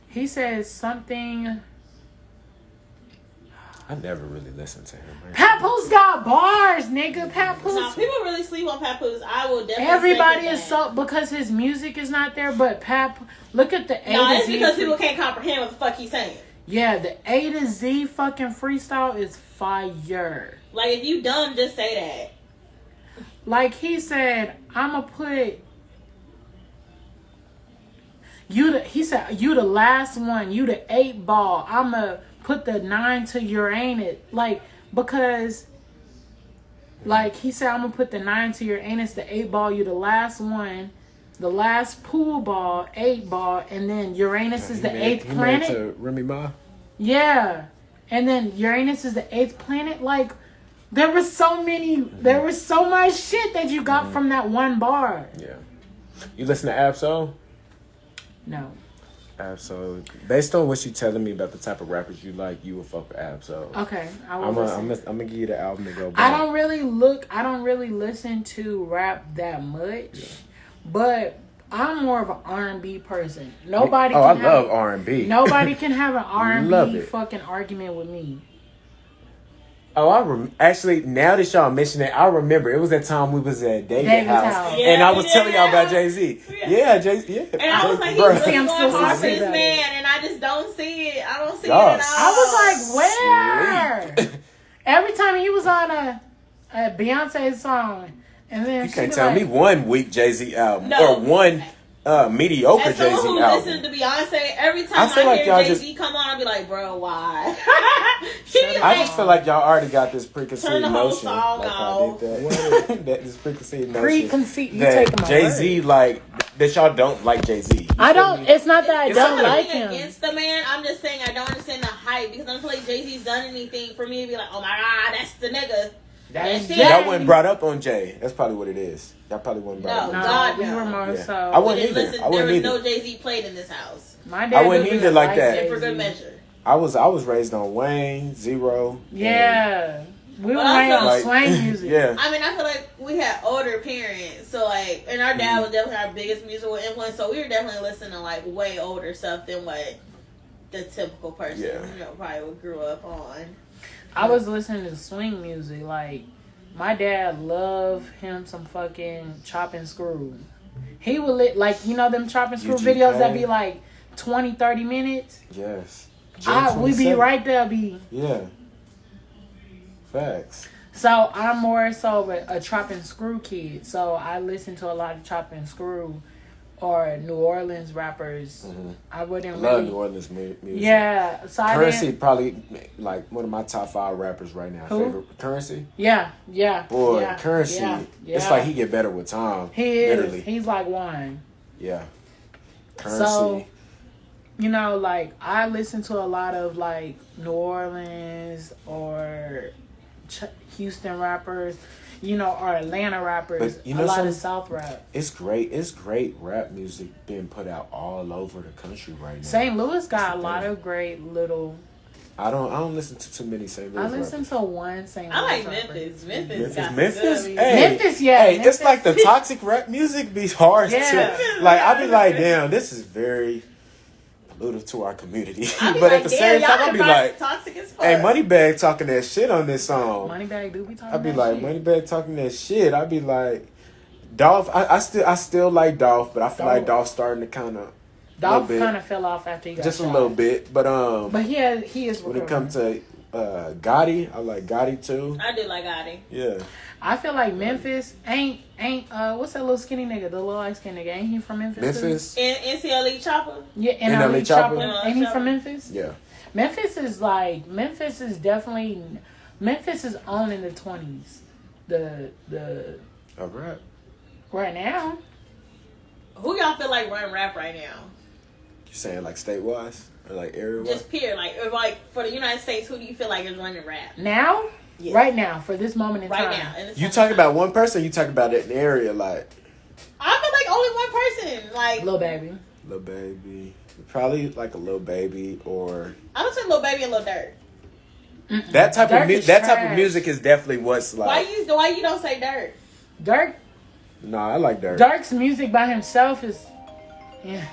he says something. I never really listened to him. Papoose got bars, nigga. Papoose. No, people really sleep on Papoose. I will definitely. Everybody is so because his music is not there, but look at the A to Z. It's because people can't comprehend what the fuck he's saying. Yeah, the A to Z fucking freestyle is fire. Like, if you dumb, just say that. Like he said, I'ma put you he said, you the last one, you the 8 ball. I'ma put the 9 to Uranus. Like, because like he said, I'm gonna put the 9 to Uranus, the 8 ball, you the last one. The last pool ball, 8 ball, and then Uranus is the 8th planet. To Remy Ma? Yeah. And then Uranus is the 8th planet. Like, there was so much shit that you got from that one bar. Yeah. You listen to Absol? No. Absol. Based on what you telling me about the type of rappers you like, you will fuck with Absol. Okay. I'm gonna give you the album to go back. I don't really listen to rap that much. Yeah. But I'm more of an R&B person. Nobody. I love R&B. Nobody can have an R&B fucking argument with me. Oh, actually, now that y'all mention it, I remember it was that time we was at David's house, and I was telling y'all about Jay-Z. Yeah, Jay-Z. Yeah, and I was like, he's really going hard for this man, and I just don't see it. I don't see it at all. I was like, where? Every time he was on a Beyonce song. And then you can't tell me one weak Jay-Z album or one mediocre Jay-Z album. As someone who listens to Beyonce, every time I hear Jay-Z come on, I'll be like, bro, why? I just feel like y'all already got this preconceived notion. Song like off. I did that. This preconceived notion. That Jay-Z, like, that y'all don't like Jay-Z. I don't. It's not that I don't like him. Against the man, I'm just saying I don't understand the hype because until Jay-Z's done anything for me to be like, oh my god, that's the nigga. That wasn't brought up on Jay. That's probably what it is. That probably wasn't brought up. No, God, we were more so. I wouldn't either. There was no Jay-Z played in this house. My dad I wouldn't either like that. Jay-Z. For good measure. I was raised on Wayne, Zero. Yeah. We were raised on swing music. Yeah. I mean, I feel like we we had older parents, so like, and our dad was definitely our biggest musical influence. So we were definitely listening to like way older stuff than what the typical person, probably would grew up on. I was listening to swing music. Like, my dad loved him some fucking Chop and Screw. He would them Chop and Screw UGK. videos that be like 20, 30 minutes. Yes. We be right there, Yeah. Facts. So I'm more so a Chop and Screw kid. So I listen to a lot of Chop and Screw or New Orleans rappers. Mm-hmm. I wouldn't love really... New Orleans music. Yeah. So Currency probably like one of my top 5 rappers right now. Who? Favorite Currency. Yeah. Boy, yeah, Currency. Yeah. It's like he get better with time. He is. Literally. He's like wine. Yeah. Currency. So, like, I listen to a lot of, like, New Orleans or Houston rappers, or Atlanta rappers. But a lot of South rap. It's great rap music being put out all over the country right now. St. Louis got a lot of great little... I don't listen to too many St. Louis I listen rappers. to one St. Louis I like rapper. Memphis. Memphis. Hey. Memphis, yeah. Hey, Memphis. it's like the toxic rap music be hard Yeah. to... Like, I be like, damn, this is very... pollutive to our community. But at the same time, I be like, toxic as fuck. hey, Moneybagg talking that shit on this song. Moneybagg do be talking I be that like, shit. Moneybagg talking that shit. I be like, Dolph, I still like Dolph, but I feel like Dolph's starting to kind of... Dolph kind of fell off after he got just shot. a little bit, but he is when it comes to Gotti, I like Gotti too. I do like Gotti. Yeah. I feel like Memphis ain't what's that little skinny nigga, the little light skinned nigga? Ain't he from Memphis? Memphis? Too? NCLE Chopper? Yeah, NLE NLE Chopper. Chopper. Ain't he from Memphis? Yeah. Memphis is owning the 20s. The All right. right now. Who y'all feel like run rap right now? You saying like state-wise? Or like area-wise? Just period. Like for the United States, who do you feel like is running rap? Now? Yes. Right now, for this moment in time. Right now. You talking about one person, you talking about an area like... I feel like only one person. Like Lil Baby. Lil Baby. Probably like a Lil Baby or... I would say Lil Baby and Lil Durk. That type Durk of is that type of trash. music is definitely what's like... Why you don't say Durk? Durk. Nah, I like Durk. Durk's music by himself is... Yeah.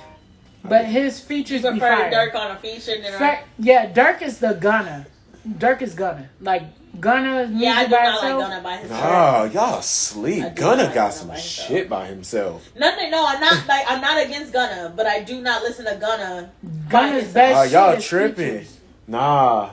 But his features be Prefer fire. Durk on a feature than Yeah, Durk is the Gunna. Durk is Gunna. Like, Gunna's music I do by not himself. like Gunna by himself. Nah, y'all sleep. I do Gunna like got Gunna some by himself. shit by himself. No, I'm not against Gunna, but I do not listen to Gunna. Gunna's by best Oh, shit y'all is tripping. features. Nah.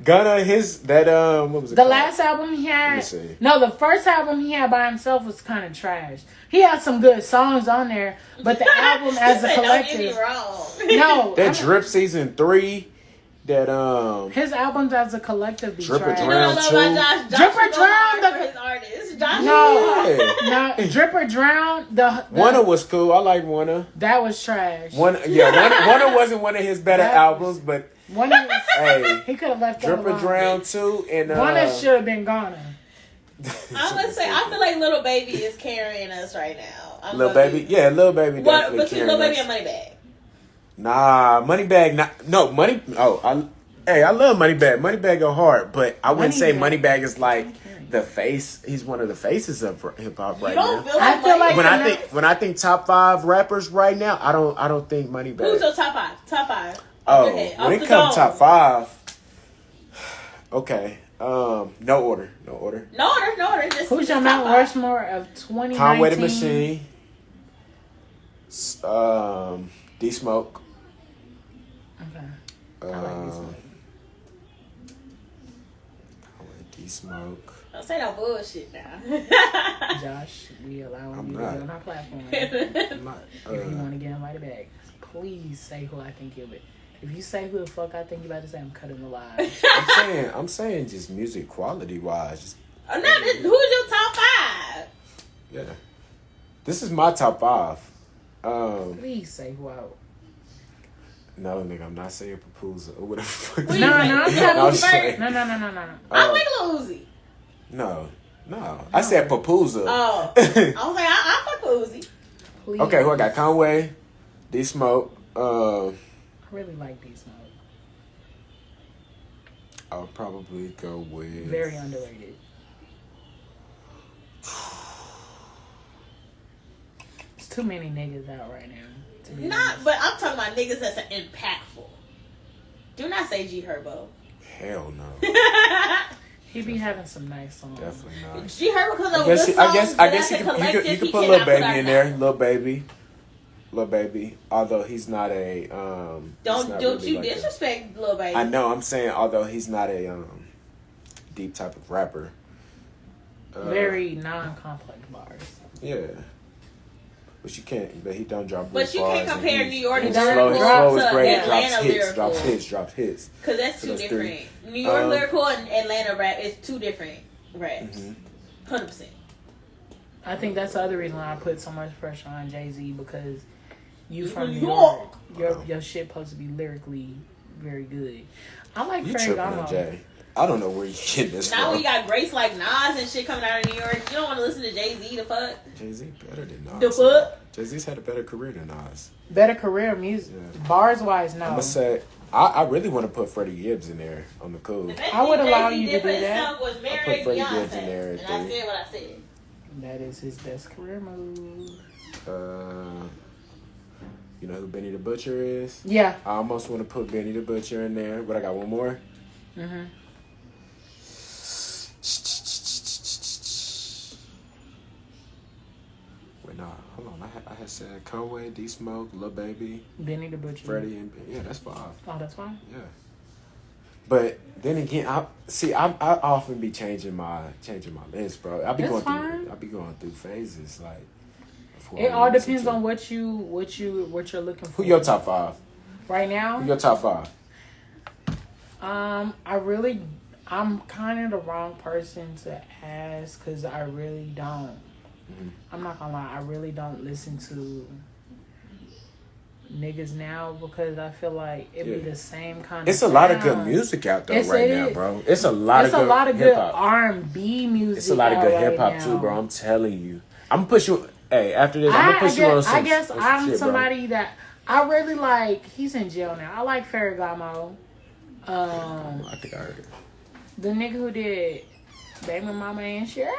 Gunna, what was it The called? last album he Let had... me see. No, the first album he had by himself was kind of trash. He had some good songs on there, but the album as a Don't get me collective... wrong. No. That Drip Season 3, that His albums as a collective be Drip or trash. You know what I love about Josh? Drip or is Drown, hard for his artists. Josh No, Drip or Drown. The Wanna was cool. I like Wanna. that was trash. Wanna wasn't one of his better That albums, but Wanna was, hey, he could have left that Drip or alone. Drown too, and Wanna should have been gone. I'm gonna say I feel like Little Baby is carrying us right now. Lil Baby, yeah, Lil Baby What definitely between Lil carrying Baby us. and Moneybagg? Nah, Moneybagg, Money. Oh, I love Moneybagg. Moneybagg go hard, but I wouldn't say Moneybagg is like the face. He's one of the faces of hip hop right You don't now. feel I like feel like When I think top 5 rappers right now, I don't think Moneybagg. Who's your top 5? Top 5. Oh, Okay, when off it the comes dome. top 5, okay. No order. No order. Just Who's your top Mount 5. Rushmore of 2019? Conway the Machine. D Smoke. Okay. like D Smoke. D Smoke. Don't say no bullshit now. Josh, we allow I'm you to not. be on our platform. I'm not, If you want to get invited back, please say who I think you'll be. If you say who the fuck I think you about to say, I'm cutting the live. I'm saying just music quality wise. Just, Who's your top 5? yeah. This is my top 5. Please say who I. No, nigga, I'm not saying Papoose or whatever. the fuck. Who you No, think? no, You no, have no, Uzi first? no. I like Lil Uzi. No. I said Papoose. Oh. I was like, I fuck with Uzi. Please. Okay, who I got? Conway, D Smoke. I really like D Smoke. I'll probably go with Very underrated. too many niggas out right now. To be Not, honest. but I'm talking about niggas that's impactful. Do not say G Herbo. Hell no. He be having some nice songs. Definitely not. G Herbo comes I up with guess, good I songs, guess, but I guess as you a collective, could he put Lil cannot put Baby out in there. nothing. Lil Baby. Although he's not a Don't really you like disrespect Lil Baby. I know. I'm saying although he's not a deep type of rapper. Very non-complex bars. Yeah. But you can't. But he don't drop. But good you bars, can't and compare he's- New York his lyrical flow is to great. Atlanta Drops hits. Because that's So two that's different. three. New York lyrical and Atlanta rap is two different raps. 100%. I think that's the other reason why I put so much pressure on Jay-Z, because you from New New York. Your shit supposed to be lyrically very good. I like You tripping on Ferragamo. Jay? I don't know where you getting this Now from. we got Grace like Nas and shit coming out of New York. You don't want to listen to Jay-Z, the fuck? Jay-Z better than Nas. The fuck? Jay-Z's had a better career than Nas. Better career music. Yeah. Bars wise, no. I'm gonna say I really want to put Freddie Gibbs in there on the cool. I would allow Jay-Z you to did do for his that. song was I Marry put Freddie Beyonce. Gibbs in there, And I too. said what I said. That is his best career move. You know who Benny the Butcher is? Yeah. I almost want to put Benny the Butcher in there, but I got one more. Mm-hmm. Wait, nah, hold on. I had said Conway, D Smoke, Lil Baby, Benny the Butcher. Freddie, and yeah, that's 5. Oh, that's fine. Yeah. But then again, I often be changing my list, bro. I be That's going fine. through phases like. before It I all listen depends to on it. what you're looking for. Who your top 5? right now? Who your top 5? I'm kind of the wrong person to ask, because I really don't. Mm-hmm. I'm not gonna lie, I really don't listen to niggas now, because I feel like it be the same kind of It's a lot of good sound. music out there Yes, right it now, is. bro. It's a lot It's of a good lot of good hip-hop. R&B music. It's a lot of good out hip hop right too, now. bro. I'm telling you. I'm gonna push you. Hey, after this, I'm gonna push you on some. I guess on some I'm shit, bro. somebody that I really like. He's in jail now. I like Ferragamo. I think I heard it. The nigga who did Baby Mama and shit.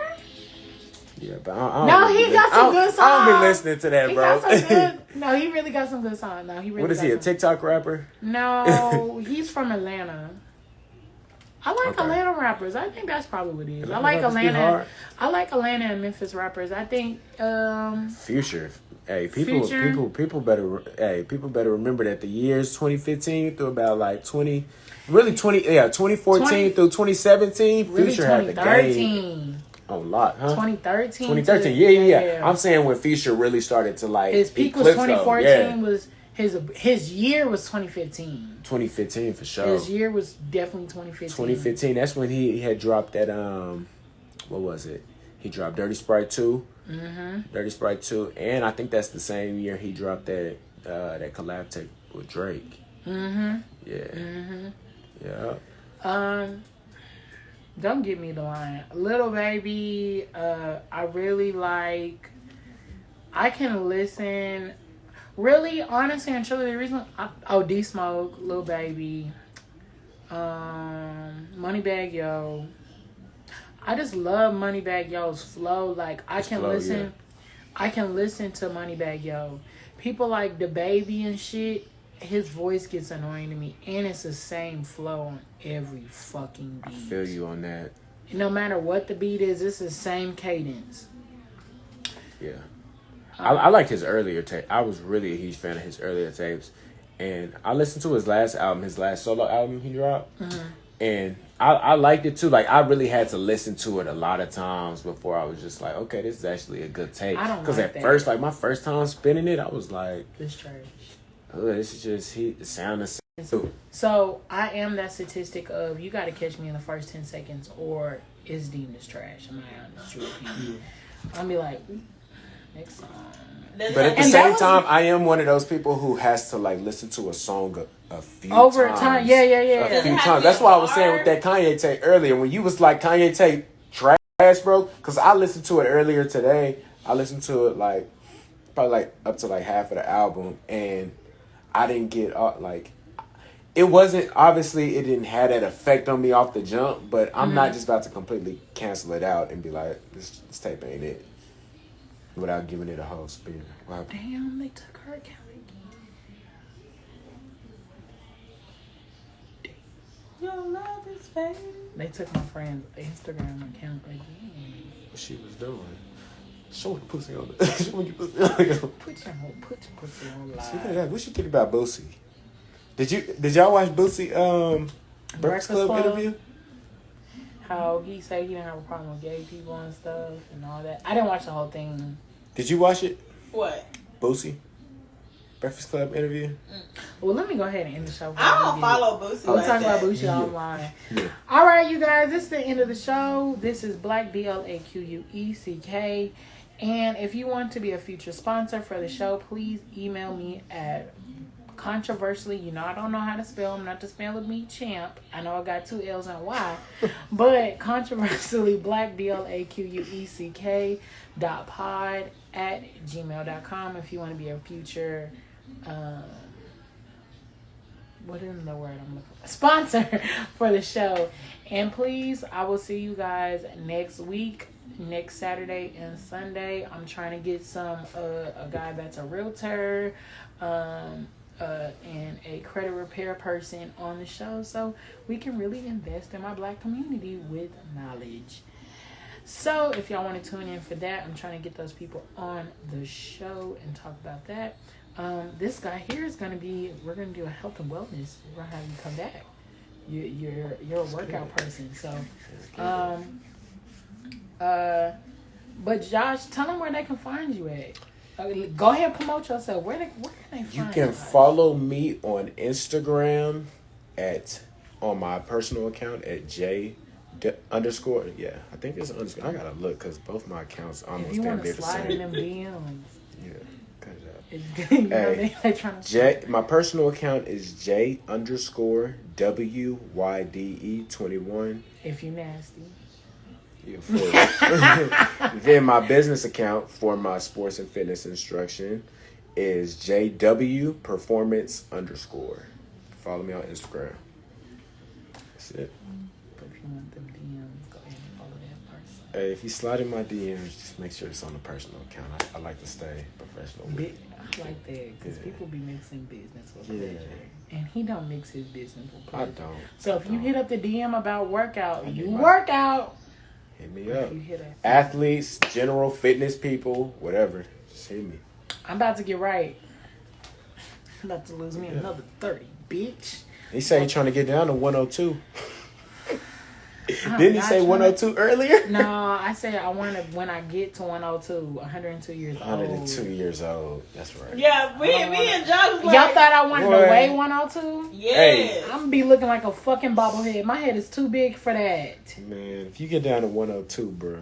Yeah, but I don't No, really he got some good I don't songs. be listening to that, He bro. got some good. No, he really got some good songs. No, he really. What is got he? A some- TikTok rapper? No, he's from Atlanta. I like Okay. Atlanta rappers. I think that's probably what it is. I Atlanta like rappers be Atlanta. hard. I like Atlanta and Memphis rappers. I think Future. Hey, Future. people better. Hey, people better remember that the years 2015 through about like 2014 20 through 2017. really Future had the game 2013. on lock, huh? 2013. 2013. Yeah. I'm saying when Future really started to like His peak was eclipse them. 2014. Yeah. Was his year was 2015. 2015 for sure. His year was definitely 2015. 2015. That's when he had dropped that. What was it? He dropped Dirty Sprite 2. Mm-hmm. Dirty Sprite 2, and I think that's the same year he dropped that collab tape with Drake. Mm-hmm. Yeah. Mm-hmm. Yeah. Don't give me the line. Little Baby, I really like. I can listen. Really, honestly, and truly, the reason. D Smoke, Lil Baby, Moneybag Yo. I just love Moneybag Yo's flow. Like I can listen. I can listen to Moneybag Yo. People like the Baby and shit. His voice gets annoying to me, and it's the same flow on every fucking beat. I feel you on that. No matter what the beat is, it's the same cadence. Yeah. I liked his earlier tape. I was really a huge fan of his earlier tapes. And I listened to his last album, his last solo album he dropped. Mm-hmm. And I liked it too. Like, I really had to listen to it a lot of times before I was just like, okay, this is actually a good tape. I don't Because like at that. first, like, my first time spinning it, I was like, This trash. oh, this is just, it sound the same. So, I am that statistic of you got to catch me in the first 10 seconds or it's deemed as trash. I'm not honest with you. I'll be like, next song. But at the And that same was- time, I am one of those people who has to like listen to a song a few Over times. time. Yeah. A few times. That's why I was saying with that Kanye tape earlier. When you was like Kanye tape trash, bro. Because I listened to it earlier today. I listened to it like probably like up to like half of the album, and I didn't get like. It wasn't obviously it didn't have that effect on me off the jump, but I'm not just about to completely cancel it out and be like this tape ain't it. without giving it a whole spin. Wow. Damn, they took her account again. Your love is fading. They took my friend's Instagram account again. What she was doing? Show me pussy on the. Show me pussy on the. Put your pussy on Speaking of live. that, what you think about Boosie? Did y'all watch Boosie Breakfast Club interview? How he said he didn't have a problem with gay people and stuff and all that. I didn't watch the whole thing. Did you watch it? What? Boosie Breakfast Club interview? Well, let me go ahead and end the show. I don't follow Boosie. We'll like talk about that. Boosie online. Yeah. All right, you guys, this is the end of the show. This is Black BlaQueck. And if you want to be a future sponsor for the show, please email me at controversially. You know I don't know how to spell. I'm not the spell of me champ. I know I got 2 L's and a Y. But controversially Black BlaQuecK.pod@gmail.com if you want to be a future what is the word I'm looking for? Sponsor for the show. And please, I will see you guys next week, next Saturday and Sunday. I'm trying to get some a guy that's a realtor and a credit repair person on the show so we can really invest in my Black community with knowledge. So if y'all want to tune in for that, I'm trying to get those people on the show and talk about that. This guy here is going to be, we're going to do a health and wellness. We're going to have you come back. You're a workout person. So, but Josh, tell them where they can find you at. Go ahead and promote yourself. Where can they find you? You can follow me on Instagram on my personal account at _. Yeah, I think it's underscore. I gotta look because both my accounts almost if you damn want near to the slide in same. them DMs. Yeah, cut it out. You know, Hey, they trying to my personal account is J_WYDE21. if you nasty. Yeah, then my business account for my sports and fitness instruction is JW Performance_. Follow me on Instagram. That's it. But if you want them DMs, go ahead and follow that person. Hey, if you slide in my DMs, just make sure it's on the personal account. I like to stay professional with it. I like that because Yeah. people be mixing business with Yeah. pleasure, and he don't mix his business with pleasure. I don't. So if you hit up the DM about workout, you right. work out. Hit me up. If you hit up, Athletes, general fitness people, whatever. Just hit me. I'm about to get right. I'm about to lose me another 30, bitch. He said he trying to get down to 102. I'm Didn't he not say trying- 102 earlier? No, I said I want to when I get to 102, 102 years old. 102 years old. That's right. Yeah, me and Josh was like, Y'all thought I wanted Boy. to weigh 102? yeah. Hey. I'm gonna be looking like a fucking bobblehead. My head is too big for that. Man, if you get down to 102, bro,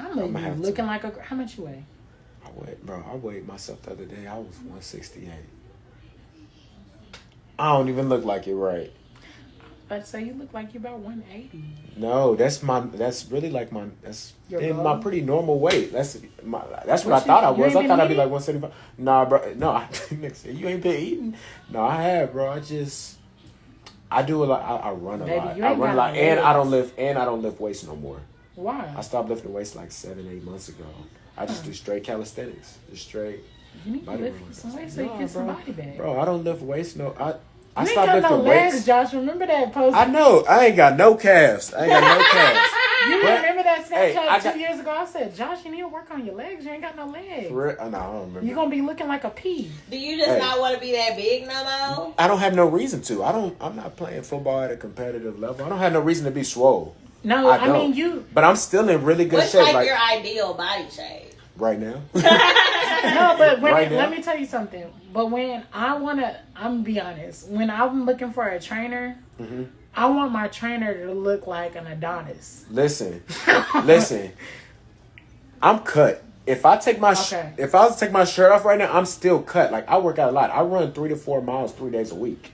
I'm gonna I'ma be have to. looking like a. How much you weigh? I weighed myself the other day. I was 168. I don't even look like it right. But say you look like you about 180. No, that's really like that's Your in goal? my pretty normal weight. That's what I What thought I you was. ain't I thought been I'd be eating? like 175. Nah, bro. No, nigga said, you ain't been eating. No, I have, bro. I do a lot. I run a Baby, lot. you I ain't run a got lot, no and I don't legs. lift weights no more. Why? I stopped lifting weights like 7-8 months ago. I just do straight calisthenics, just straight. You need to body lift weight. some weight so you Nah, get some bro. body back. Bro, I don't lift weights. No, I you ain't stopped got lifting no legs, weights. Josh. Remember that post? I know. I ain't got no calves. I ain't got no calves. You But- remember that Hey, Snapchat I got- 2 years ago? I said, Josh, you need to work on your legs. You ain't got no legs. For real? No, I don't remember. You're gonna be looking like a pea. Do you just Hey. not want to be that big no more? I don't have no reason to. I'm not playing football at a competitive level. I don't have no reason to be swole. No, I don't. mean you. But I'm still in really good What's shape. like Like your ideal body shape? right now. No, but Right now? let me tell you something. But when I'm gonna be honest. When I'm looking for a trainer, Mm-hmm. I want my trainer to look like an Adonis. Listen. I'm cut. If I take my Okay. if I was to take my shirt off right now, I'm still cut. Like I work out a lot. I run 3 to 4 miles 3 days a week.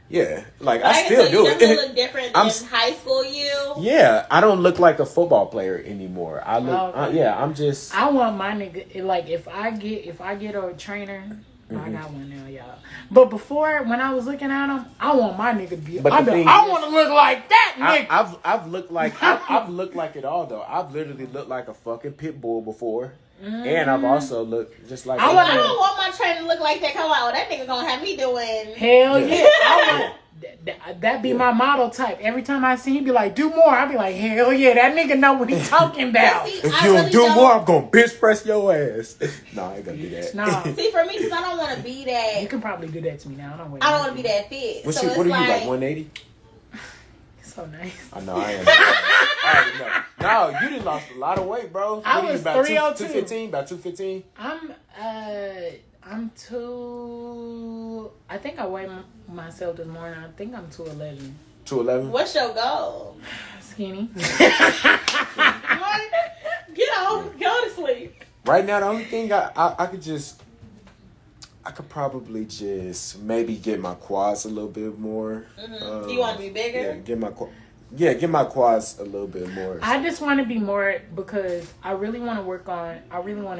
Yeah, like I still do You it. don't look different than I'm high school you. Yeah, I don't look like a football player anymore. I look, Okay. I'm just. I want my nigga like if I get a trainer. I Mm-hmm. got one now, y'all. But before, when I was looking at him, I want my nigga to be. But the thing I is- want to look like that nigga. I've looked like I've looked like it all though. I've literally looked like a fucking pit bull before. And I've also looked just like I don't want my trainer to look like that. Come on, that nigga gonna have me doing. Hell yeah. I want that be my model type. Every time I see him, be like, do more. I be like, hell yeah, that nigga know what he's talking about. See, if you don't do more, I'm gonna bitch press your ass. No, I ain't gonna do that. No. See, for me, because I don't want to be that. You can probably do that to me now. I don't want to be that fit. What so are you, like 180? So nice. I know, I am. I already know. No, you done lost a lot of weight, bro. I was 302. 215, about 215. I'm I think I weighed myself this morning. I think I'm 211. 211. What's your goal? Skinny. Get on, go to sleep. Right now, the only thing I could probably just maybe get my quads a little bit more. Mm-hmm. You want to be bigger? Yeah, get my quads a little bit more. I just want to be more because I really want to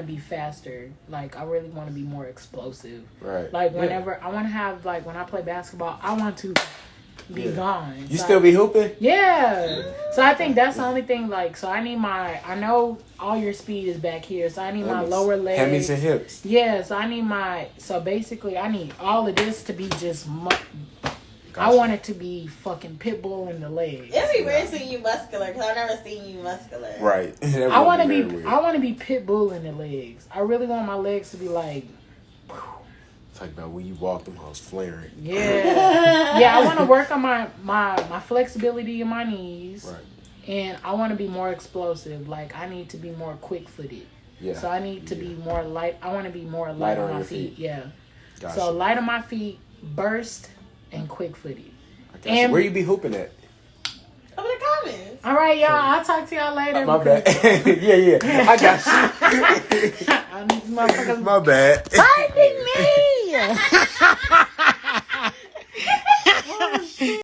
be faster. Like, I really want to be more explosive. Right. Like, whenever I want to have, like, when I play basketball, I want to be gone. You still be hooping? Yeah. So I think that's the only thing, like, so I know all your speed is back here, so I need my lower legs. Hammies and hips. Yeah, so basically I need all of this to be just, I want it to be fucking pit bull in the legs. It'd be weird seeing you muscular, because I've never seen you muscular. Right. I want to be pit bull in the legs. I really want my legs to be like, talk about when you walk them hoes flaring. Yeah. Yeah, I want to work on my flexibility in my knees. Right. And I want to be more explosive. Like, I need to be more quick-footed. Yeah. So I need to be more light. I want to be more light on my feet. Yeah. Gotcha. So light on my feet, burst, and quick-footed. And where you be hooping at? Over the comments. All right, y'all. I'll talk to y'all later. My bad. yeah. I got you. I need motherfuckers. My bad. Finding me.